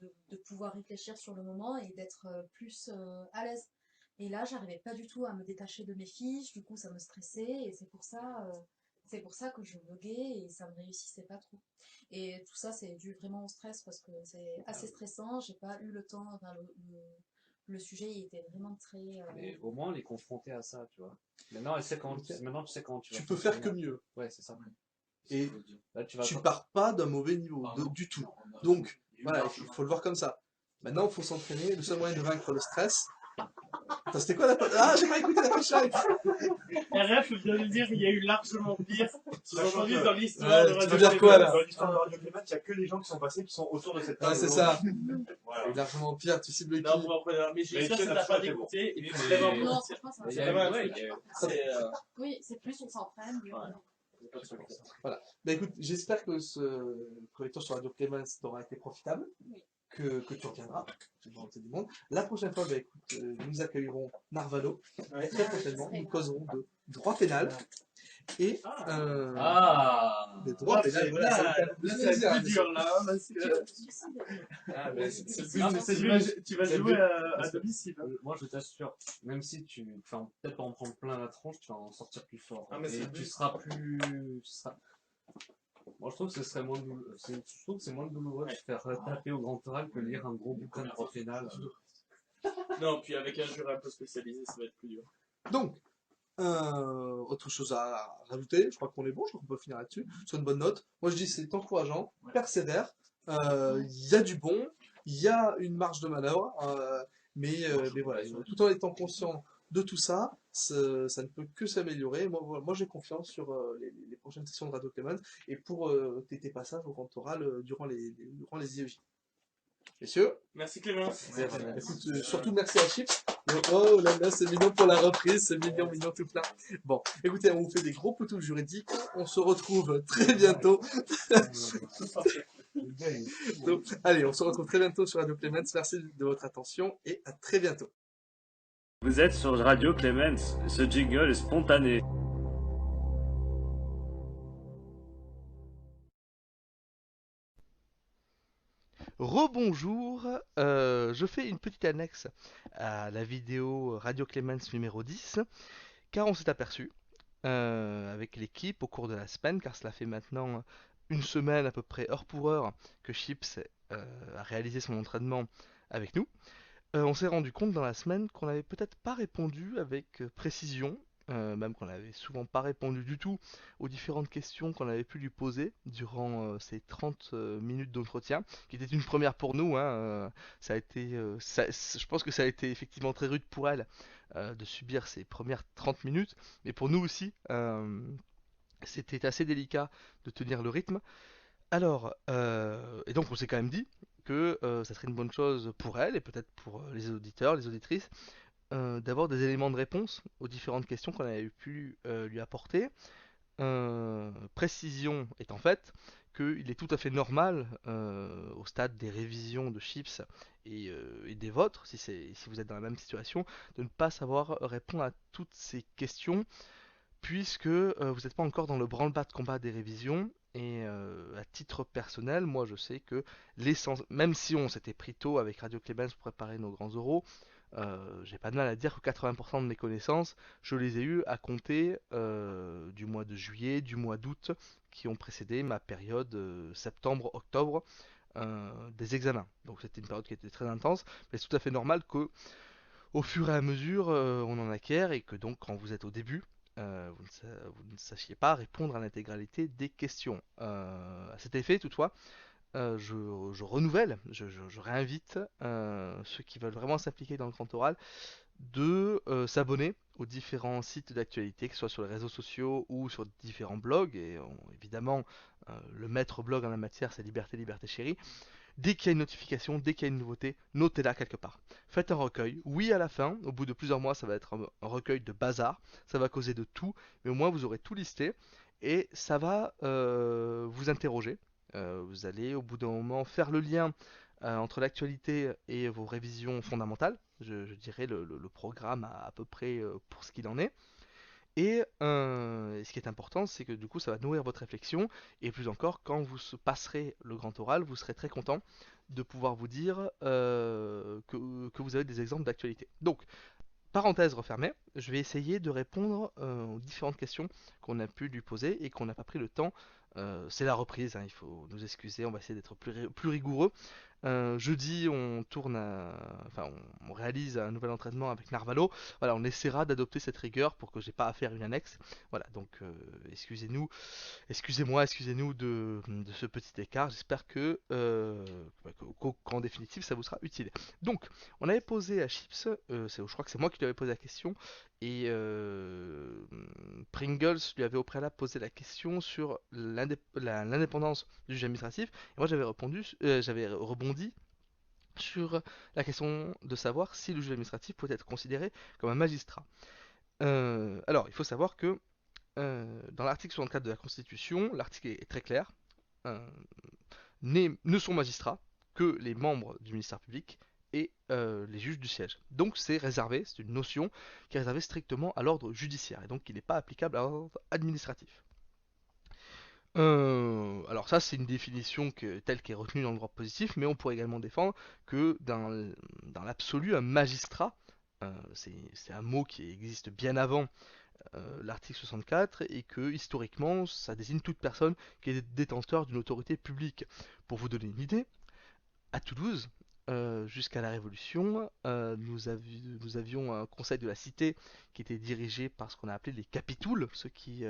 pouvoir réfléchir sur le moment et d'être plus à l'aise. Et là, j'arrivais pas du tout à me détacher de mes fiches, du coup ça me stressait et c'est pour ça que je buguais et ça me réussissait pas trop. Et tout ça, c'est dû vraiment au stress parce que c'est assez stressant, j'ai pas eu le temps, le sujet il était vraiment très... Mais au moins, les confronter à ça, tu vois. Maintenant, tu sais quand tu vas... Tu peux faire que mieux. Ouais, c'est ça. Et là, tu pars pas d'un mauvais niveau, du tout. Donc, voilà, il faut le voir comme ça. Maintenant, il faut s'entraîner. Le seul moyen de vaincre le stress... Attends, c'était quoi la... Ah, j'ai pas écouté la punchline. RF vient de dire qu'il y a eu largement pire. Sous-entendu dans l'histoire de Radio Tu veux dire quoi, là? Dans l'histoire de Radio Clément, il n'y a que les gens qui sont passés qui sont autour de cette table. Ouais, c'est ça. Voilà. Largement pire, tu cibles qui? Non, bon, après, mais j'espère que ça t'a pas dégoûté. Et vraiment, non, franchement, c'est vraiment un truc. Oui, c'est plus on s'entraîne. Voilà. Bah écoute, j'espère que ce correcteur sur Radio Clémence t'aura été profitable, que tu reviendras dans du monde. La prochaine fois, bah écoute, nous accueillerons Narvalo. Très prochainement, nous causerons de droit pénal. Et des droits pénals. C'est plus dur là, parce que tu vas jouer à domicile. Moi je t'assure, même si peut-être en prendre plein la tronche, tu vas en sortir plus fort. Ah, mais tu seras plus... Moi je trouve que c'est moins douloureux de se faire taper au grand oral que lire un gros bouquin de droit pénal. Non, puis avec un jury un peu spécialisé, ça va être plus dur. Donc, autre chose à rajouter, je crois qu'on est bon, je crois qu'on peut finir là-dessus, sur une bonne note. Moi je dis c'est encourageant, persévère, il y a du bon, il y a une marge de manœuvre, mais voilà, tout en étant conscient de tout ça, ça ne peut que s'améliorer. Moi j'ai confiance sur les prochaines sessions de Radio Clément et pour tes passages au grand oral durant les IEJ. Messieurs, merci Clémence. Écoute, surtout merci à Chips. Oh là là, c'est mignon pour la reprise, c'est mignon tout plein. Bon, écoutez, on vous fait des gros poutous juridiques. On se retrouve très bientôt. Donc, allez, on se retrouve très bientôt sur Radio Clémence. Merci de votre attention et à très bientôt. Vous êtes sur Radio Clémence. Ce jingle est spontané. Rebonjour, je fais une petite annexe à la vidéo Radio Clémence numéro 10, car on s'est aperçu avec l'équipe au cours de la semaine, car cela fait maintenant une semaine à peu près heure pour heure que Chips a réalisé son entraînement avec nous. On s'est rendu compte dans la semaine qu'on n'avait peut-être pas répondu avec précision, même qu'on n'avait souvent pas répondu du tout aux différentes questions qu'on avait pu lui poser durant ces 30 minutes d'entretien, qui était une première pour nous. Ça a été, je pense que ça a été effectivement très rude pour elle de subir ces premières 30 minutes, mais pour nous aussi, c'était assez délicat de tenir le rythme. Alors, et donc on s'est quand même dit que ça serait une bonne chose pour elle et peut-être pour les auditeurs, les auditrices, d'avoir des éléments de réponse aux différentes questions qu'on avait pu lui apporter. Précision étant faite qu'il est tout à fait normal au stade des révisions de Chips et des vôtres, si vous êtes dans la même situation, de ne pas savoir répondre à toutes ces questions puisque vous n'êtes pas encore dans le branle-bas de combat des révisions. Et à titre personnel, moi je sais que même si on s'était pris tôt avec Radio Clemens pour préparer nos grands oraux, j'ai pas de mal à dire que 80% de mes connaissances, je les ai eues à compter du mois de juillet, du mois d'août, qui ont précédé ma période septembre-octobre des examens. Donc c'était une période qui était très intense, mais c'est tout à fait normal que au fur et à mesure on en acquiert et que donc quand vous êtes au début, vous ne sachiez pas répondre à l'intégralité des questions. À cet effet, toutefois, je renouvelle, je réinvite ceux qui veulent vraiment s'impliquer dans le grand oral de s'abonner aux différents sites d'actualité, que ce soit sur les réseaux sociaux ou sur différents blogs. Et évidemment, le maître blog en la matière, c'est Liberté, Liberté Chérie. Dès qu'il y a une notification, dès qu'il y a une nouveauté, notez-la quelque part. Faites un recueil. Oui, à la fin, au bout de plusieurs mois, ça va être un recueil de bazar. Ça va causer de tout, mais au moins vous aurez tout listé et ça va vous interroger. Vous allez au bout d'un moment faire le lien entre l'actualité et vos révisions fondamentales. Je dirais le programme à peu près pour ce qu'il en est. Et ce qui est important, c'est que du coup, ça va nourrir votre réflexion. Et plus encore, quand vous passerez le grand oral, vous serez très content de pouvoir vous dire que vous avez des exemples d'actualité. Donc, parenthèse refermée, je vais essayer de répondre aux différentes questions qu'on a pu lui poser et qu'on n'a pas pris le temps. C'est la reprise, hein, il faut nous excuser, on va essayer d'être plus rigoureux. Jeudi, on réalise un nouvel entraînement avec Narvalo. Voilà, on essaiera d'adopter cette rigueur pour que j'ai pas à faire une annexe. Voilà, donc excusez-nous, excusez-nous de ce petit écart. J'espère qu'en définitive, ça vous sera utile. Donc, on avait posé à Chips, je crois que c'est moi qui lui avais posé la question, et Pringles lui avait au préalable posé la question sur l'indépendance du juge administratif. Et moi, j'avais rebondi sur la question de savoir si le juge administratif peut être considéré comme un magistrat. Alors, il faut savoir que dans l'article 64 de la Constitution, l'article est très clair. Ne sont magistrats que les membres du ministère public et les juges du siège. Donc c'est réservé, c'est une notion qui est réservée strictement à l'ordre judiciaire et donc qui n'est pas applicable à l'ordre administratif. Alors ça c'est une définition telle qu'est retenue dans le droit positif, mais on pourrait également défendre que dans l'absolu, un magistrat, c'est un mot qui existe bien avant l'article 64 et que historiquement ça désigne toute personne qui est détenteur d'une autorité publique. Pour vous donner une idée, à Toulouse, jusqu'à la Révolution, nous avions un conseil de la cité qui était dirigé par ce qu'on a appelé les capitouls, ceux qui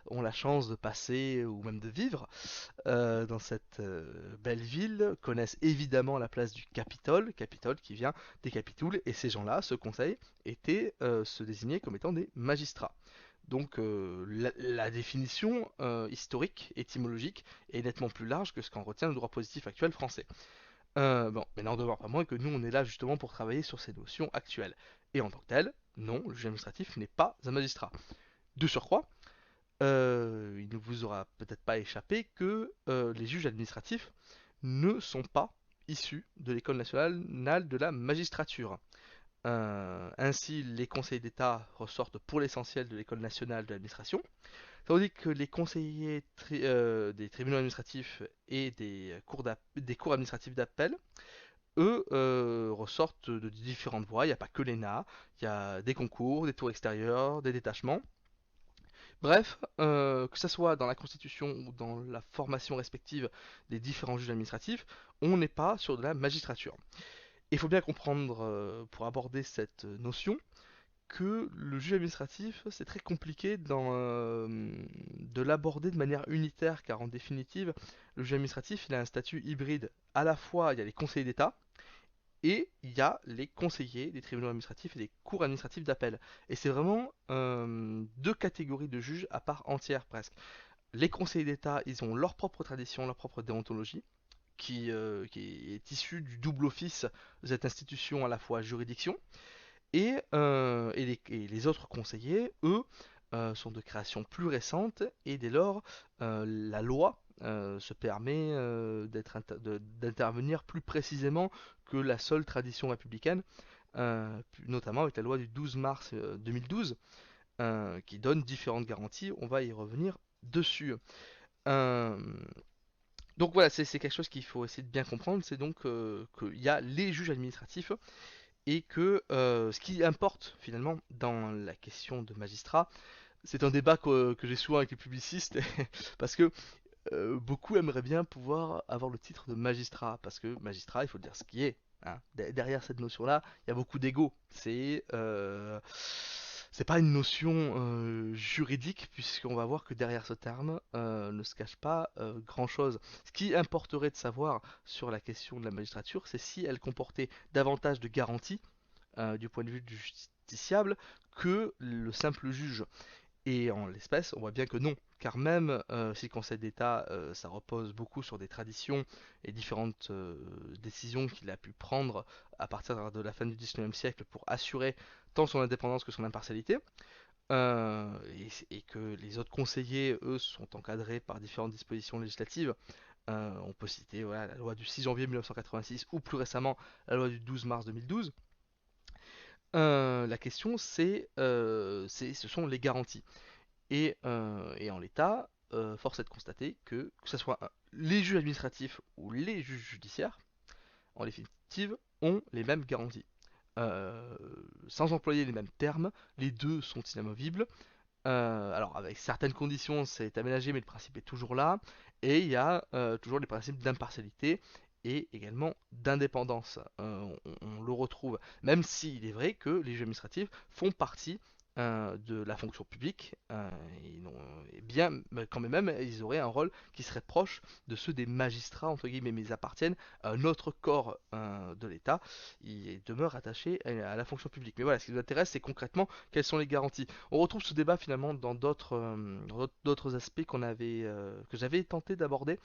ont la chance de passer ou même de vivre dans cette belle ville, connaissent évidemment la place du Capitole qui vient des capitouls, et ces gens-là, ce conseil, se désignaient comme étant des magistrats. Donc la définition historique, étymologique, est nettement plus large que ce qu'en retient le droit positif actuel français. Bon, mais n'en demeure pas moins que nous, on est là justement pour travailler sur ces notions actuelles. Et en tant que tel, non, le juge administratif n'est pas un magistrat. De surcroît, il ne vous aura peut-être pas échappé que les juges administratifs ne sont pas issus de l'École nationale de la magistrature. Ainsi, les conseils d'État ressortent pour l'essentiel de l'École nationale de l'administration, tandis que les conseillers des tribunaux administratifs et des cours administratifs d'appel, eux, ressortent de différentes voies. Il n'y a pas que l'ENA, il y a des concours, des tours extérieurs, des détachements. Bref, que ce soit dans la Constitution ou dans la formation respective des différents juges administratifs, on n'est pas sur de la magistrature. Il faut bien comprendre, pour aborder cette notion, que le juge administratif, c'est très compliqué de l'aborder de manière unitaire, car en définitive, le juge administratif, il a un statut hybride. À la fois, il y a les conseillers d'État, et il y a les conseillers des tribunaux administratifs et des cours administratifs d'appel. Et c'est vraiment deux catégories de juges à part entière presque. Les conseillers d'État, ils ont leur propre tradition, leur propre déontologie, qui est issue du double office de cette institution à la fois juridiction, et les autres conseillers, eux, sont de création plus récente, et dès lors, la loi se permet d'intervenir plus précisément que la seule tradition républicaine, notamment avec la loi du 12 mars 2012, qui donne différentes garanties. On va y revenir dessus. Euh, donc voilà, c'est quelque chose qu'il faut essayer de bien comprendre, c'est donc qu'il y a les juges administratifs, et que ce qui importe finalement dans la question de magistrat, c'est un débat que j'ai souvent avec les publicistes, parce que beaucoup aimeraient bien pouvoir avoir le titre de magistrat, parce que magistrat, il faut dire ce qui est. Hein. Derrière cette notion-là, il y a beaucoup d'ego. C'est pas une notion juridique, puisqu'on va voir que derrière ce terme ne se cache pas grand-chose. Ce qui importerait de savoir sur la question de la magistrature, c'est si elle comportait davantage de garanties du point de vue du justiciable que le simple juge. Et en l'espèce, on voit bien que non, car même si le Conseil d'État, ça repose beaucoup sur des traditions et différentes décisions qu'il a pu prendre à partir de la fin du XIXe siècle pour assurer tant son indépendance que son impartialité, et que les autres conseillers, eux, sont encadrés par différentes dispositions législatives. On peut citer voilà, la loi du 6 janvier 1986 ou plus récemment la loi du 12 mars 2012. La question ce sont les garanties. Et en l'état, force est de constater que ce soit les juges administratifs ou les juges judiciaires, en définitive, ont les mêmes garanties. Euh, Sans employer les mêmes termes, les deux sont inamovibles. Alors avec certaines conditions c'est aménagé, mais le principe est toujours là. Et il y a toujours les principes d'impartialité et également d'indépendance. On le retrouve, même s'il est vrai que les juges administratifs font partie de la fonction publique, et bien, quand même, ils auraient un rôle qui serait proche de ceux des magistrats, entre guillemets, mais ils appartiennent à un autre corps de l'État. Ils demeurent attachés à la fonction publique. Mais voilà, ce qui nous intéresse, c'est concrètement quelles sont les garanties. On retrouve ce débat finalement dans d'autres aspects que j'avais tenté d'aborder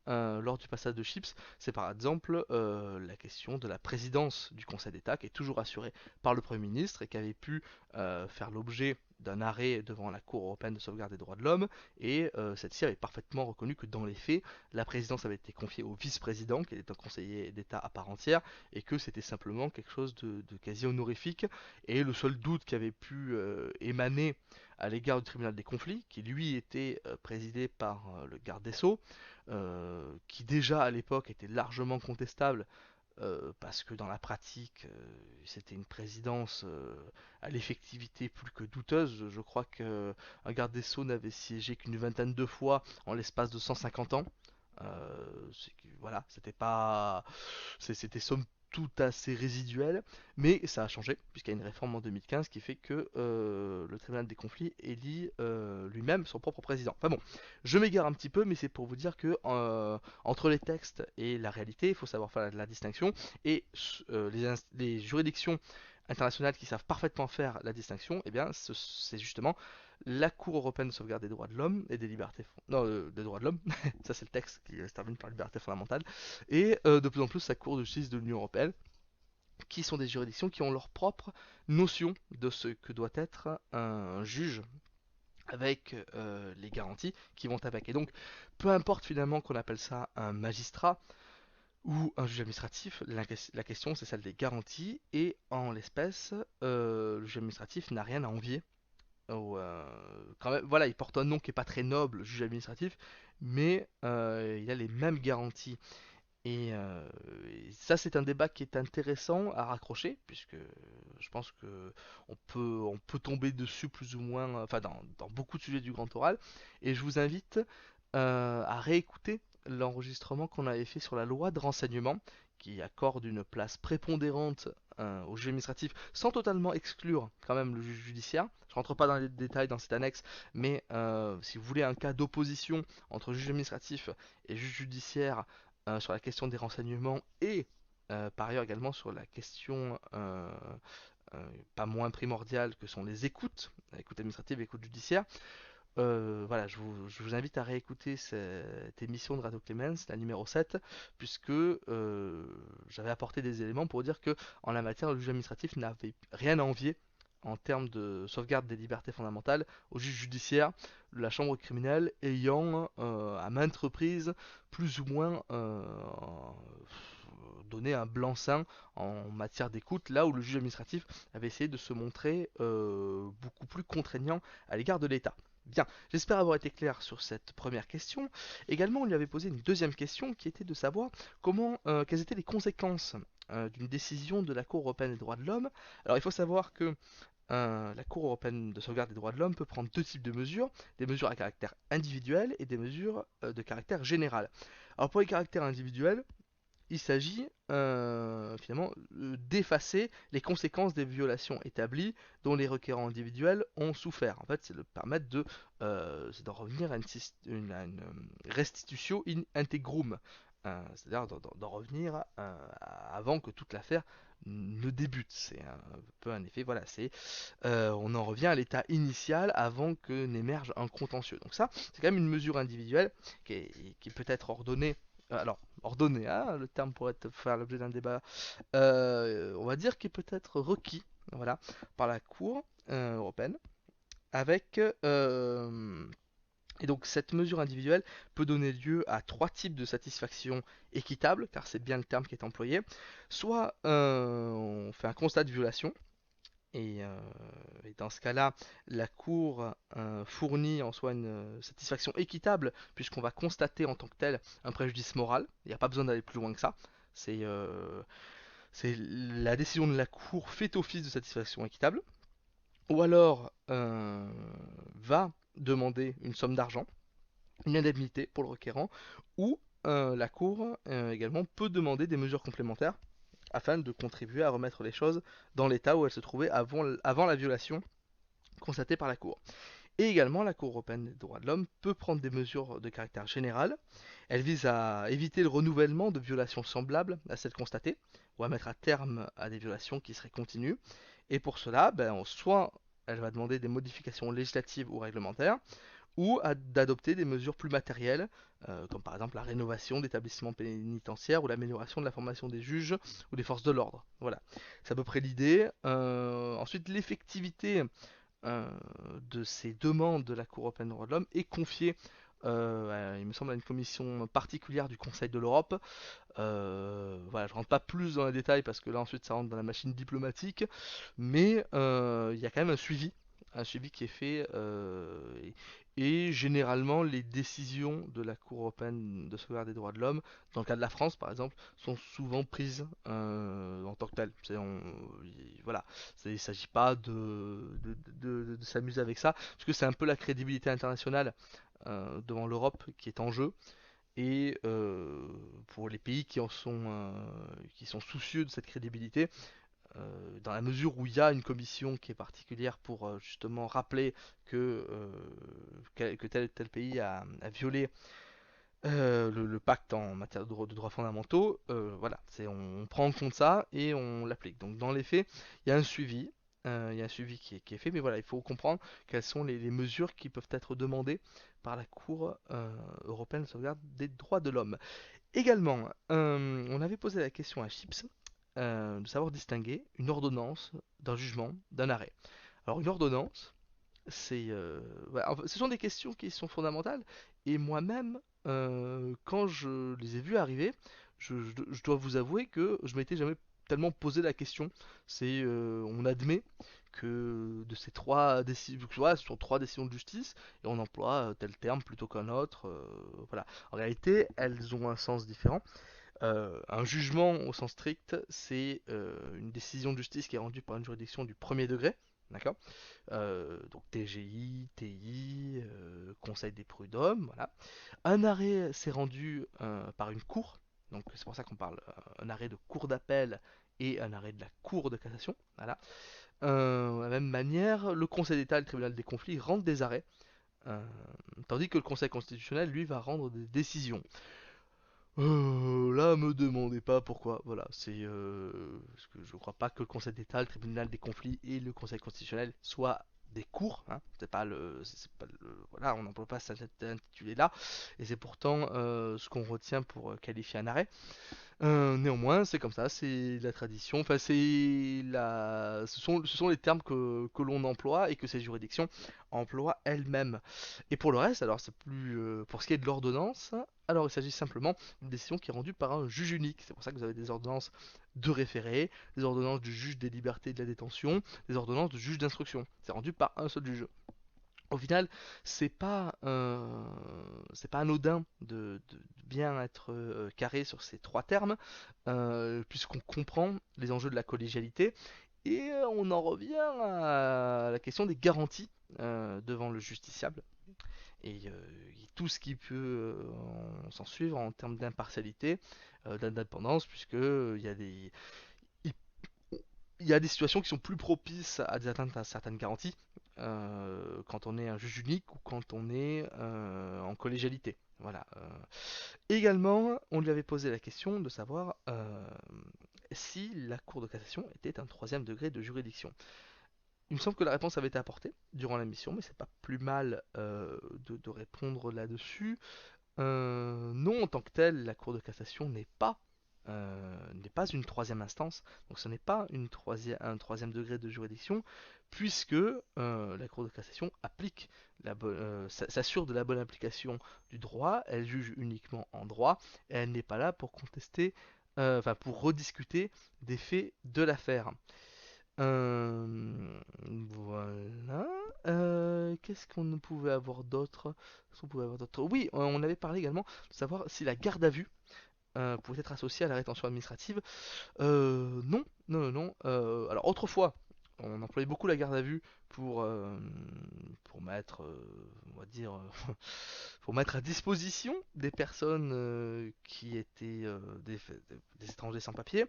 lors du passage de Chips. C'est par exemple la question de la présidence du Conseil d'État, qui est toujours assurée par le Premier ministre et qui avait pu faire l'objet d'un arrêt devant la Cour européenne de sauvegarde des droits de l'homme, et celle-ci avait parfaitement reconnu que dans les faits, la présidence avait été confiée au vice-président, qui était un conseiller d'État à part entière, et que c'était simplement quelque chose de quasi honorifique, et le seul doute qui avait pu émaner à l'égard du tribunal des conflits, qui lui était présidé par le garde des Sceaux, qui déjà à l'époque était largement contestable, parce que dans la pratique, c'était une présidence à l'effectivité plus que douteuse. Je crois qu'un garde des Sceaux n'avait siégé qu'une vingtaine de fois en l'espace de 150 ans. Voilà, c'était somme toute assez résiduel, mais ça a changé puisqu'il y a une réforme en 2015 qui fait que le tribunal des conflits élit lui-même son propre président. Enfin bon, je m'égare un petit peu, mais c'est pour vous dire que entre les textes et la réalité, il faut savoir faire la distinction, et les juridictions internationales qui savent parfaitement faire la distinction, eh bien c'est justement la Cour européenne de sauvegarde des droits de l'homme et des libertés des droits de l'homme, ça c'est le texte qui se termine par liberté fondamentale, et de plus en plus la Cour de justice de l'Union européenne, qui sont des juridictions qui ont leur propre notion de ce que doit être un juge, avec les garanties qui vont avec. Et donc, peu importe finalement qu'on appelle ça un magistrat ou un juge administratif, la question c'est celle des garanties, et en l'espèce, le juge administratif n'a rien à envier quand même, voilà, il porte un nom qui est pas très noble, juge administratif, mais il a les mêmes garanties. Et ça, c'est un débat qui est intéressant à raccrocher, puisque je pense que on peut tomber dessus plus ou moins, enfin dans beaucoup de sujets du grand oral. Et je vous invite à réécouter l'enregistrement qu'on avait fait sur la loi de renseignement, qui accorde une place prépondérante au juge administratif, sans totalement exclure quand même le juge judiciaire. Je rentre pas dans les détails dans cette annexe, mais si vous voulez un cas d'opposition entre juge administratif et juge judiciaire sur la question des renseignements et par ailleurs également sur la question pas moins primordiale que sont les écoutes, écoute administrative et écoute judiciaire. Voilà, je vous invite à réécouter cette émission de Radio Clemens, la numéro 7, puisque j'avais apporté des éléments pour dire que en la matière, le juge administratif n'avait rien à envier en termes de sauvegarde des libertés fondamentales au juge judiciaire, la chambre criminelle ayant à maintes reprises plus ou moins donné un blanc-seing en matière d'écoute, là où le juge administratif avait essayé de se montrer beaucoup plus contraignant à l'égard de l'État. Bien, j'espère avoir été clair sur cette première question. Également, on lui avait posé une deuxième question qui était de savoir quelles étaient les conséquences d'une décision de la Cour européenne des droits de l'homme. Alors, il faut savoir que la Cour européenne de sauvegarde des droits de l'homme peut prendre deux types de mesures, des mesures à caractère individuel et des mesures de caractère général. Alors, pour les caractères individuels, il s'agit finalement d'effacer les conséquences des violations établies dont les requérants individuels ont souffert. En fait, c'est de permettre d'en revenir à une restitutio in integrum, c'est-à-dire d'en revenir avant que toute l'affaire ne débute. C'est un peu un effet, voilà, on en revient à l'état initial avant que n'émerge un contentieux. Donc ça, c'est quand même une mesure individuelle qui peut être ordonnée. Alors, ordonné, hein, le terme pourrait faire l'objet d'un débat, on va dire qu'il peut être requis, voilà, par la Cour européenne, et donc cette mesure individuelle peut donner lieu à trois types de satisfaction équitable, car c'est bien le terme qui est employé. Soit on fait un constat de violation, et dans ce cas-là, la Cour fournit en soi une satisfaction équitable, puisqu'on va constater en tant que tel un préjudice moral. Il n'y a pas besoin d'aller plus loin que ça. C'est la décision de la Cour fait office de satisfaction équitable. Ou alors va demander une somme d'argent, une indemnité pour le requérant, ou la Cour également peut demander des mesures complémentaires afin de contribuer à remettre les choses dans l'état où elles se trouvaient avant la violation constatée par la Cour. Et également, la Cour européenne des droits de l'homme peut prendre des mesures de caractère général. Elle vise à éviter le renouvellement de violations semblables à celles constatées, ou à mettre à terme à des violations qui seraient continues. Et pour cela, soit elle va demander des modifications législatives ou réglementaires, ou d'adopter des mesures plus matérielles, comme par exemple la rénovation d'établissements pénitentiaires ou l'amélioration de la formation des juges ou des forces de l'ordre. Voilà, c'est à peu près l'idée. Ensuite, l'effectivité de ces demandes de la Cour européenne des droits de l'homme est confiée, il me semble, à une commission particulière du Conseil de l'Europe. Voilà, je rentre pas plus dans les détails parce que là ensuite ça rentre dans la machine diplomatique, mais il y a quand même un suivi qui est fait, et généralement les décisions de la Cour européenne de sauvegarde des droits de l'homme, dans le cas de la France par exemple, sont souvent prises en tant que telles. Voilà, il ne s'agit pas de s'amuser avec ça, parce que c'est un peu la crédibilité internationale devant l'Europe qui est en jeu. Et pour les pays qui sont soucieux de cette crédibilité, dans la mesure où il y a une commission qui est particulière pour justement rappeler que tel ou tel pays a violé le pacte en matière de droits fondamentaux, voilà, on prend en compte ça et on l'applique. Donc dans les faits, il y a un suivi. Il y a un suivi qui est fait, mais voilà, il faut comprendre quelles sont les mesures qui peuvent être demandées par la Cour européenne de sauvegarde des droits de l'homme. Également, on avait posé la question à Chips de savoir distinguer une ordonnance d'un jugement, d'un arrêt. Alors une ordonnance, voilà, ce sont des questions qui sont fondamentales, et moi-même, quand je les ai vues arriver, je dois vous avouer que je m'étais jamais tellement posé la question. On admet que de ces trois décisions, ce sont trois décisions de justice, et on emploie tel terme plutôt qu'un autre. Voilà. En réalité, elles ont un sens différent. Un jugement au sens strict, c'est une décision de justice qui est rendue par une juridiction du premier degré, d'accord, donc TGI, TI, Conseil des prud'hommes, voilà. Un arrêt, c'est rendu par une cour, donc c'est pour ça qu'on parle un arrêt de cour d'appel et un arrêt de la cour de cassation, voilà. De la même manière, le Conseil d'État et le tribunal des conflits rendent des arrêts, tandis que le Conseil constitutionnel, lui, va rendre des décisions. Là, me demandez pas pourquoi. Voilà, parce que je crois pas que le Conseil d'État, le tribunal des conflits et le Conseil constitutionnel soient des cours. Hein. Voilà, on n'emploie pas cet intitulé-là, et c'est pourtant ce qu'on retient pour qualifier un arrêt. Néanmoins, c'est comme ça, c'est la tradition. Enfin, ce sont les termes que l'on emploie et que ces juridictions emploient elles-mêmes. Et pour le reste, alors c'est plus pour ce qui est de l'ordonnance. Alors, il s'agit simplement d'une décision qui est rendue par un juge unique. C'est pour ça que vous avez des ordonnances de référé, des ordonnances du juge des libertés et de la détention, des ordonnances du juge d'instruction. C'est rendu par un seul juge. Au final, c'est pas anodin de bien être carré sur ces trois termes, puisqu'on comprend les enjeux de la collégialité et on en revient à la question des garanties devant le justiciable et tout ce qui peut s'en suivre en termes d'impartialité, d'indépendance, puisque il il y a des situations qui sont plus propices à des atteintes à certaines garanties quand on est un juge unique ou quand on est en collégialité. Voilà. Également, on lui avait posé la question de savoir si la Cour de cassation était un troisième degré de juridiction. Il me semble que la réponse avait été apportée durant la mission, mais c'est pas plus mal de répondre là-dessus. Non, en tant que telle, la Cour de cassation n'est pas une troisième instance, donc ce n'est pas un troisième degré de juridiction, puisque la Cour de cassation s'assure de la bonne application du droit, elle juge uniquement en droit, et elle n'est pas là pour contester, pour rediscuter des faits de l'affaire. Voilà. Qu'est-ce qu'on pouvait avoir d'autre? Oui, on avait parlé également de savoir si la garde à vue pouvait être associée à la rétention administrative. Non, non, non, non. Alors autrefois, on employait beaucoup la garde à vue pour mettre, on va dire, pour mettre à disposition des personnes qui étaient des étrangers sans papier.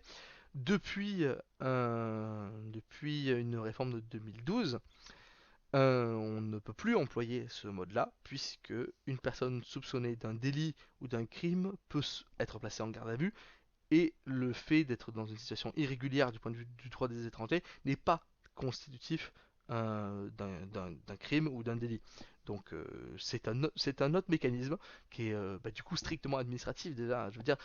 Depuis une réforme de 2012, on ne peut plus employer ce mode-là, puisque une personne soupçonnée d'un délit ou d'un crime peut être placée en garde à vue, et le fait d'être dans une situation irrégulière du point de vue du droit des étrangers n'est pas constitutif d'un crime ou d'un délit. Donc c'est un autre mécanisme qui est du coup strictement administratif déjà. Je veux dire,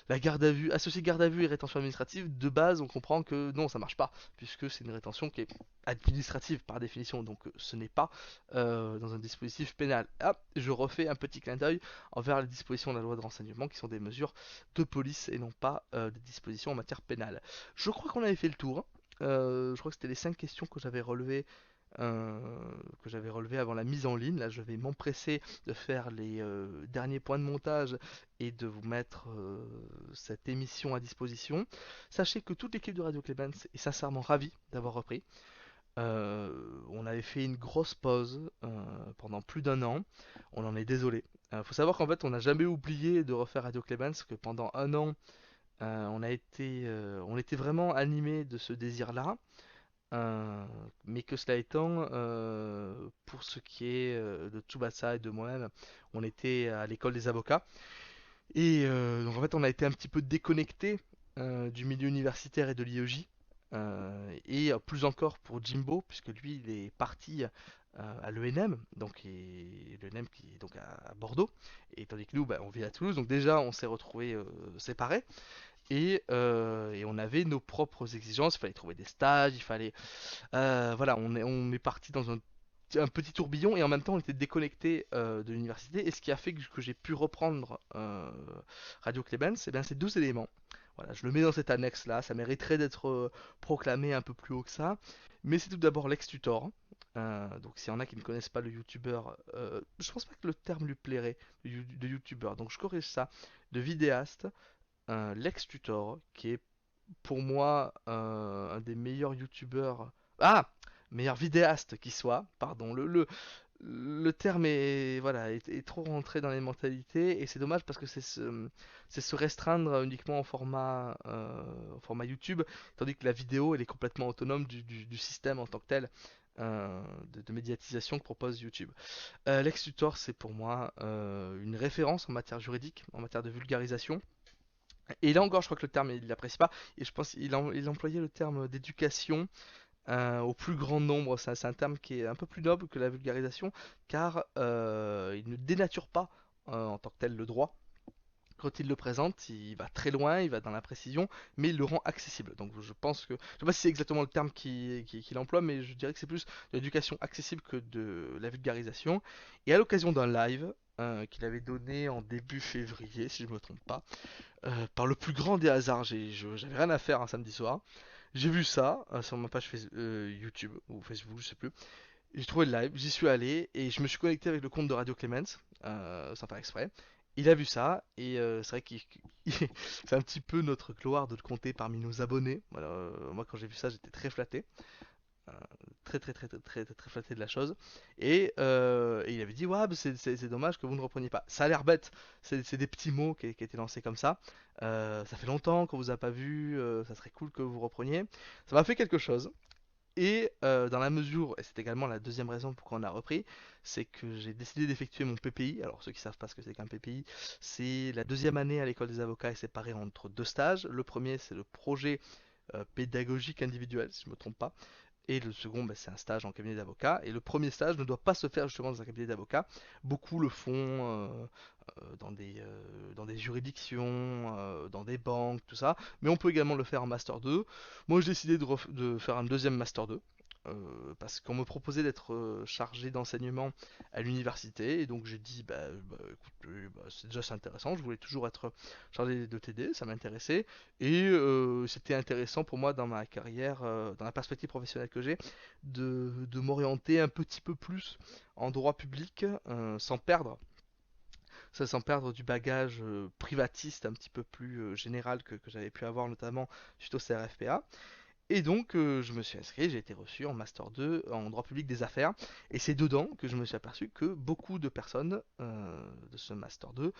la garde à vue, associer garde à vue et rétention administrative, de base on comprend que non ça marche pas, puisque c'est une rétention qui est administrative par définition, donc ce n'est pas dans un dispositif pénal. Ah, je refais un petit clin d'œil envers les dispositions de la loi de renseignement qui sont des mesures de police et non pas des dispositions en matière pénale. Je crois qu'on avait fait le tour. Hein. Je crois que c'était les 5 questions euh, que j'avais relevées avant la mise en ligne. Là, je vais m'empresser de faire les derniers points de montage et de vous mettre cette émission à disposition. Sachez que toute l'équipe de Radio Clemens est sincèrement ravie d'avoir repris. On avait fait une grosse pause pendant plus d'un an. On en est désolé. Faut savoir qu'en fait, on n'a jamais oublié de refaire Radio Clemens, que pendant un an, on était vraiment animé de ce désir-là. Mais que cela étant, pour ce qui est de Tsubasa et de moi-même, on était à l'école des avocats. Et donc en fait, on a été un petit peu déconnecté du milieu universitaire et de l'IEJ. Et plus encore pour Jimbo, puisque lui, il est parti à l'ENM, donc l'ENM qui est donc à Bordeaux, et tandis que nous, on vit à Toulouse, donc déjà, on s'est retrouvés séparés. Et on avait nos propres exigences, il fallait trouver des stages, il fallait... voilà, on est parti dans un petit tourbillon et en même temps on était déconnecté de l'université. Et ce qui a fait que j'ai pu reprendre Radio Clemens, eh bien, c'est deux éléments. Voilà, je le mets dans cette annexe là, ça mériterait d'être proclamé un peu plus haut que ça. Mais c'est tout d'abord l'ex-tutor. Donc s'il y en a qui ne connaissent pas le youtubeur, je pense pas que le terme lui plairait, de youtubeur, donc je corrige ça, de vidéaste. L'ex-tutor, qui est pour moi un des meilleurs youtubeurs. Ah, meilleur vidéaste qui soit, pardon. Le terme est trop rentré dans les mentalités et c'est dommage parce que c'est se restreindre uniquement au format YouTube, tandis que la vidéo elle est complètement autonome du système en tant que tel. de médiatisation que propose YouTube. Lex Luthor, c'est pour moi une référence en matière juridique, en matière de vulgarisation. Et là encore, je crois que le terme, il l'apprécie pas. Et je pense qu'il employait le terme d'éducation au plus grand nombre. C'est un terme qui est un peu plus noble que la vulgarisation, car il ne dénature pas en tant que tel le droit. Quand il le présente, il va très loin, il va dans la précision, mais il le rend accessible. Donc je pense que, je sais pas si c'est exactement le terme qu'il emploie, mais je dirais que c'est plus de l'éducation accessible que de la vulgarisation. Et à l'occasion d'un live qu'il avait donné en début février, si je me trompe pas, par le plus grand des hasards, j'avais rien à faire un samedi soir. J'ai vu ça sur ma page YouTube ou Facebook, je sais plus. J'ai trouvé le live, j'y suis allé et je me suis connecté avec le compte de Radio Clemens, sans faire exprès. Il a vu ça et c'est vrai qu'il c'est un petit peu notre gloire de le compter parmi nos abonnés. Voilà, moi quand j'ai vu ça j'étais très flatté, euh, très flatté de la chose. Et il avait dit ouais c'est dommage que vous ne repreniez pas. Ça a l'air bête, c'est des petits mots qui étaient lancés comme ça. Ça fait longtemps qu'on vous a pas vu, ça serait cool que vous repreniez. Ça m'a fait quelque chose. Et dans la mesure, et c'est également la deuxième raison pourquoi on a repris, c'est que j'ai décidé d'effectuer mon PPI. Alors ceux qui savent pas ce que c'est qu'un PPI, c'est la deuxième année à l'école des avocats est séparée entre deux stages. Le premier c'est le projet pédagogique individuel, si je me trompe pas. Et le second, bah, c'est un stage en cabinet d'avocat. Et le premier stage ne doit pas se faire justement dans un cabinet d'avocat. Beaucoup le font dans des juridictions, dans des banques, tout ça. Mais on peut également le faire en Master 2. Moi, j'ai décidé de faire un deuxième Master 2. Parce qu'on me proposait d'être chargé d'enseignement à l'université et donc j'ai dit écoute, c'est déjà c'est intéressant, je voulais toujours être chargé de TD, ça m'intéressait et c'était intéressant pour moi dans ma carrière, dans la perspective professionnelle que j'ai, de m'orienter un petit peu plus en droit public sans perdre du bagage privatiste un petit peu plus général que j'avais pu avoir notamment suite au CRFPA. Et donc, je me suis inscrit, j'ai été reçu en Master 2 en droit public des affaires. Et c'est dedans que je me suis aperçu que beaucoup de personnes de ce Master 2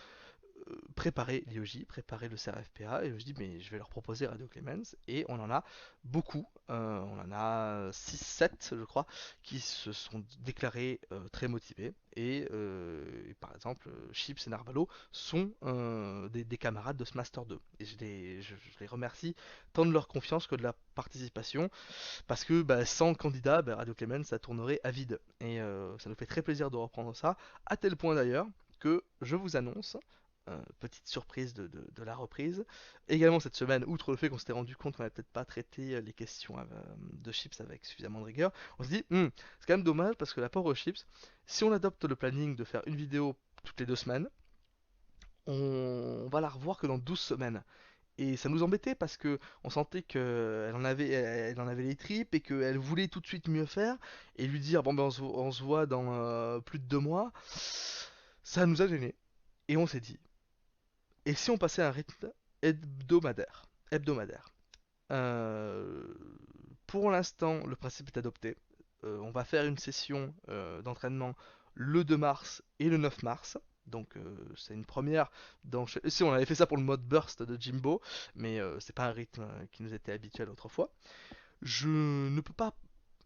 préparer l'IOJ, préparer le CRFPA, et je me dis mais je vais leur proposer Radio Clemens, et on en a beaucoup, on en a 6-7 je crois, qui se sont déclarés très motivés, et par exemple Chips et Narvalo sont des camarades de ce Master 2, et je les remercie tant de leur confiance que de la participation, parce que sans candidat, Radio Clemens ça tournerait à vide, et ça nous fait très plaisir de reprendre ça, à tel point d'ailleurs que je vous annonce petite surprise de la reprise. Également cette semaine, outre le fait qu'on s'était rendu compte qu'on n'avait peut-être pas traité les questions de Chips avec suffisamment de rigueur, on se dit, c'est quand même dommage parce que la pauvre Chips, si on adopte le planning de faire une vidéo toutes les 2 semaines, on va la revoir que dans 12 semaines. Et ça nous embêtait parce que on sentait qu'elle elle en avait les tripes et qu'elle voulait tout de suite mieux faire. Et lui dire, bon ben on se voit dans plus de 2 mois, ça nous a gêné. Et on s'est dit, et si on passait à un rythme hebdomadaire? Euh, pour l'instant, le principe est adopté. On va faire une session d'entraînement le 2 mars et le 9 mars. Donc c'est une première. Si on avait fait ça pour le mode burst de Jimbo, mais c'est pas un rythme qui nous était habituel autrefois. Je ne peux pas.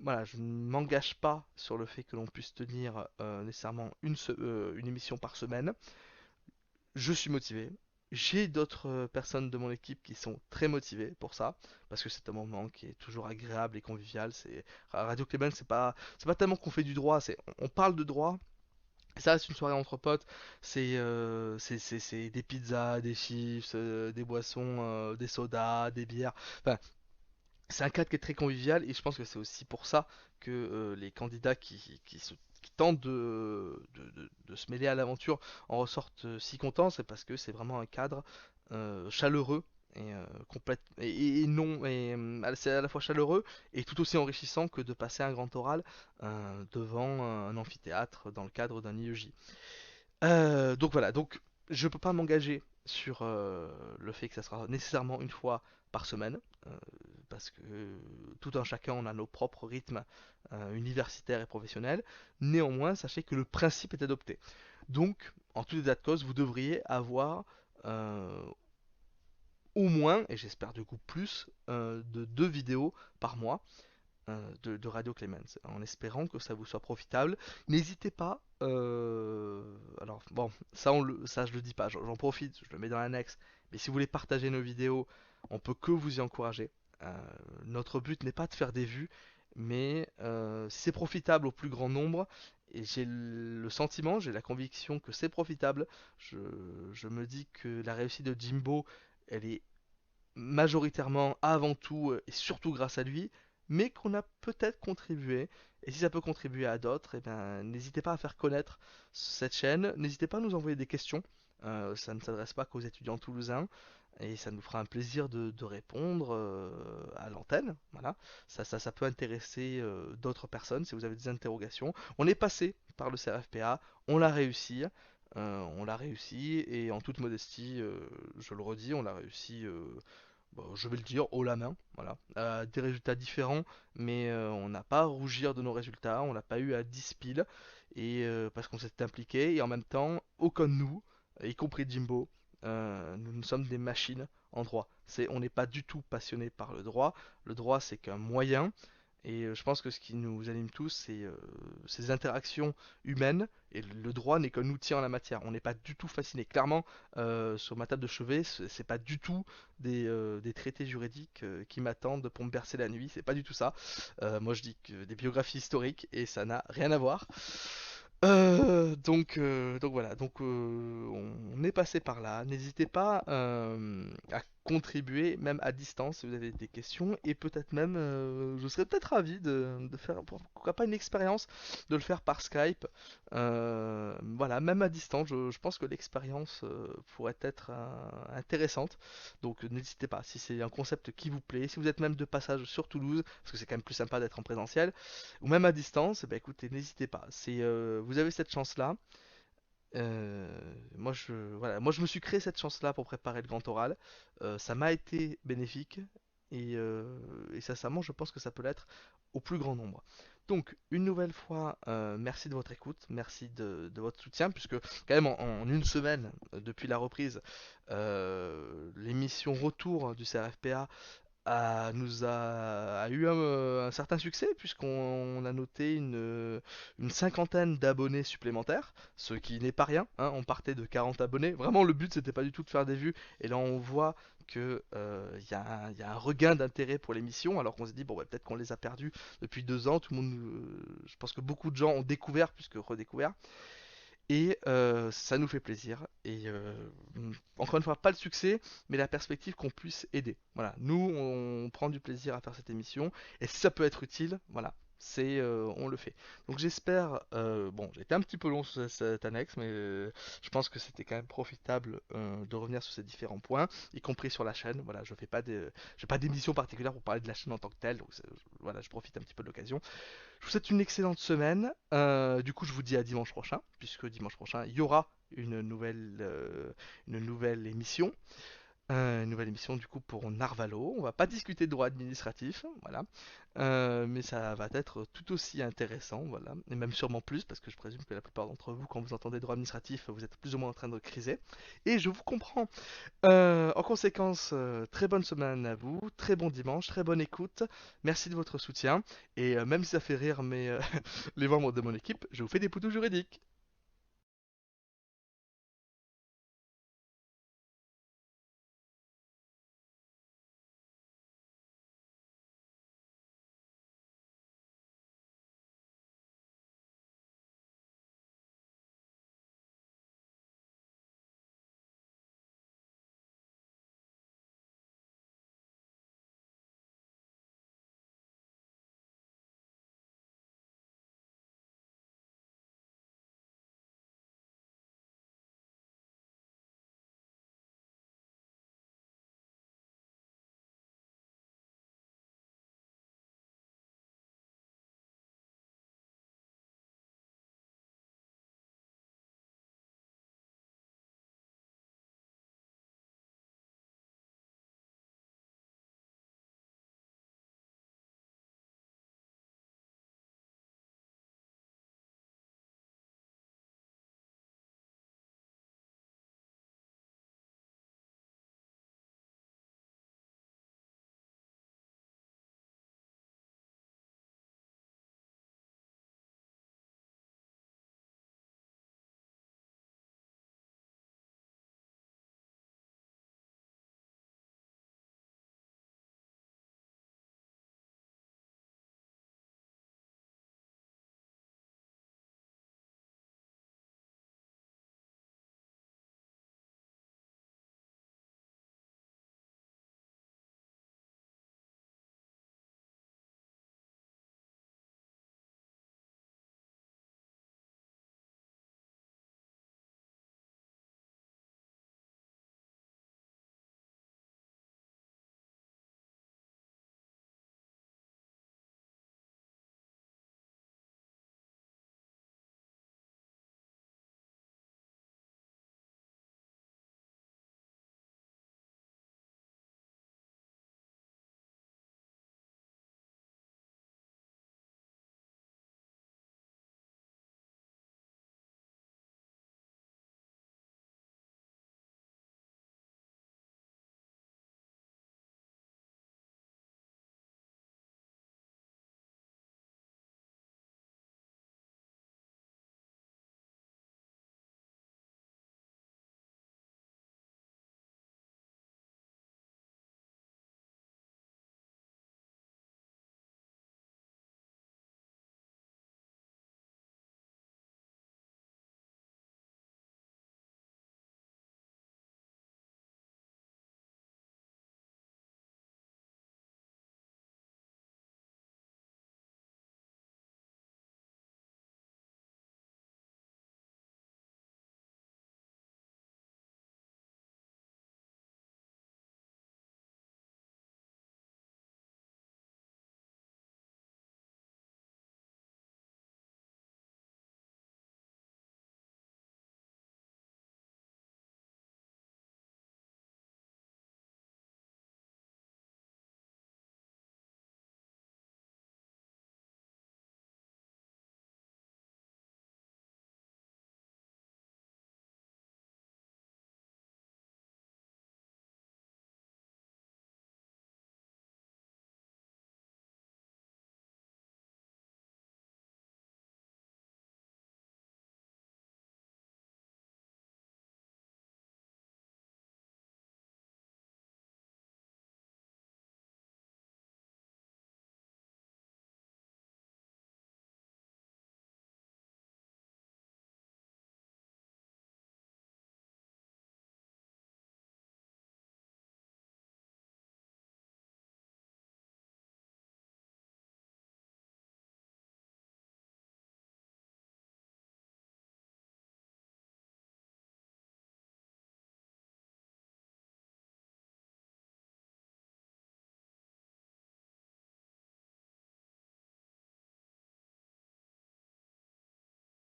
Voilà, je ne m'engage pas sur le fait que l'on puisse tenir nécessairement une émission par semaine. Je suis motivé. J'ai d'autres personnes de mon équipe qui sont très motivées pour ça, parce que c'est un moment qui est toujours agréable et convivial. C'est Radio Clemens, c'est pas tellement qu'on fait du droit, on parle de droit. Ça reste une soirée entre potes. C'est des pizzas, des chips, des boissons, des sodas, des bières. Enfin, c'est un cadre qui est très convivial et je pense que c'est aussi pour ça que les candidats qui tentent de se mêler à l'aventure en ressortent si contents, c'est parce que c'est vraiment un cadre chaleureux et et non c'est à la fois chaleureux et tout aussi enrichissant que de passer un grand oral devant un amphithéâtre dans le cadre d'un IEJ. Donc voilà, donc je peux pas m'engager sur le fait que ça sera nécessairement une fois par semaine, parce que tout un chacun on a nos propres rythmes universitaires et professionnels. Néanmoins, sachez que le principe est adopté. Donc, en tout état de cause, vous devriez avoir au moins, et j'espère du coup plus, de 2 vidéos par mois. de Radio Clemens, en espérant que ça vous soit profitable. N'hésitez pas, alors bon, ça je le dis pas, j'en profite, je le mets dans l'annexe, mais si vous voulez partager nos vidéos, on peut que vous y encourager. Notre but n'est pas de faire des vues, mais si c'est profitable au plus grand nombre, et j'ai le sentiment, j'ai la conviction que c'est profitable, je, je me dis que la réussite de Jimbo, elle est majoritairement, avant tout, et surtout grâce à lui, mais qu'on a peut-être contribué. Et si ça peut contribuer à d'autres, eh ben, n'hésitez pas à faire connaître cette chaîne. N'hésitez pas à nous envoyer des questions. Ça ne s'adresse pas qu'aux étudiants toulousains. Et ça nous fera un plaisir de répondre à l'antenne. Voilà. Ça peut intéresser d'autres personnes si vous avez des interrogations. On est passé par le CRFPA, on l'a réussi. On l'a réussi et en toute modestie, je le redis, on l'a réussi, bon, je vais le dire, haut la main, voilà. Des résultats différents, mais on n'a pas à rougir de nos résultats, on n'a pas eu à 10 piles, et parce qu'on s'est impliqué, et en même temps, aucun de nous, y compris Jimbo, nous sommes des machines en droit. On n'est pas du tout passionné par le droit c'est qu'un moyen, et je pense que ce qui nous anime tous, c'est ces interactions humaines. Et le droit n'est qu'un outil en la matière. On n'est pas du tout fasciné. Clairement, sur ma table de chevet, c'est pas du tout des traités juridiques qui m'attendent pour me bercer la nuit. C'est pas du tout ça. Moi, je dis que des biographies historiques et ça n'a rien à voir. Donc voilà, on est passé par là. N'hésitez pas à contribuer, même à distance, si vous avez des questions. Et peut-être même, je serais peut-être ravi de faire, pourquoi pas une expérience, de le faire par Skype. Voilà, même à distance, je pense que l'expérience pourrait être intéressante. Donc n'hésitez pas, si c'est un concept qui vous plaît, si vous êtes même de passage sur Toulouse, parce que c'est quand même plus sympa d'être en présentiel, ou même à distance, eh ben, écoutez, n'hésitez pas. Vous avez cette chance-là. Moi, je me suis créé cette chance-là pour préparer le grand oral. Ça m'a été bénéfique et sincèrement, je pense que ça peut l'être au plus grand nombre. Donc, une nouvelle fois, merci de votre écoute, merci de votre soutien, puisque quand même en une semaine depuis la reprise, l'émission Retour du CRFPA a eu un certain succès puisqu'on a noté une cinquantaine d'abonnés supplémentaires, ce qui n'est pas rien, hein. On partait de 40 abonnés. Vraiment, le but c'était pas du tout de faire des vues. Et là, on voit que y a un regain d'intérêt pour l'émission, alors qu'on s'est dit bon, bah, peut-être qu'on les a perdus depuis 2 ans. Tout le monde, je pense que beaucoup de gens ont découvert plus que redécouvert. Et ça nous fait plaisir. Et encore une fois, pas le succès, mais la perspective qu'on puisse aider. Voilà, nous, on prend du plaisir à faire cette émission. Et si ça peut être utile, voilà, on le fait. Donc j'espère, bon, j'ai été un petit peu long sur cette annexe, mais je pense que c'était quand même profitable de revenir sur ces différents points, y compris sur la chaîne. Voilà, je fais pas d'émission particulière pour parler de la chaîne en tant que telle. Donc voilà, je profite un petit peu de l'occasion. Je vous souhaite une excellente semaine. Du coup, je vous dis à dimanche prochain, puisque dimanche prochain, il y aura une nouvelle émission. Une nouvelle émission du coup pour Narvalo. On va pas discuter de droit administratif, voilà. Mais ça va être tout aussi intéressant, voilà. Et même sûrement plus, parce que je présume que la plupart d'entre vous, quand vous entendez droit administratif, vous êtes plus ou moins en train de criser. Et je vous comprends. En conséquence, très bonne semaine à vous, très bon dimanche, très bonne écoute. Merci de votre soutien. Et même si ça fait rire les membres de mon équipe, je vous fais des poutous juridiques.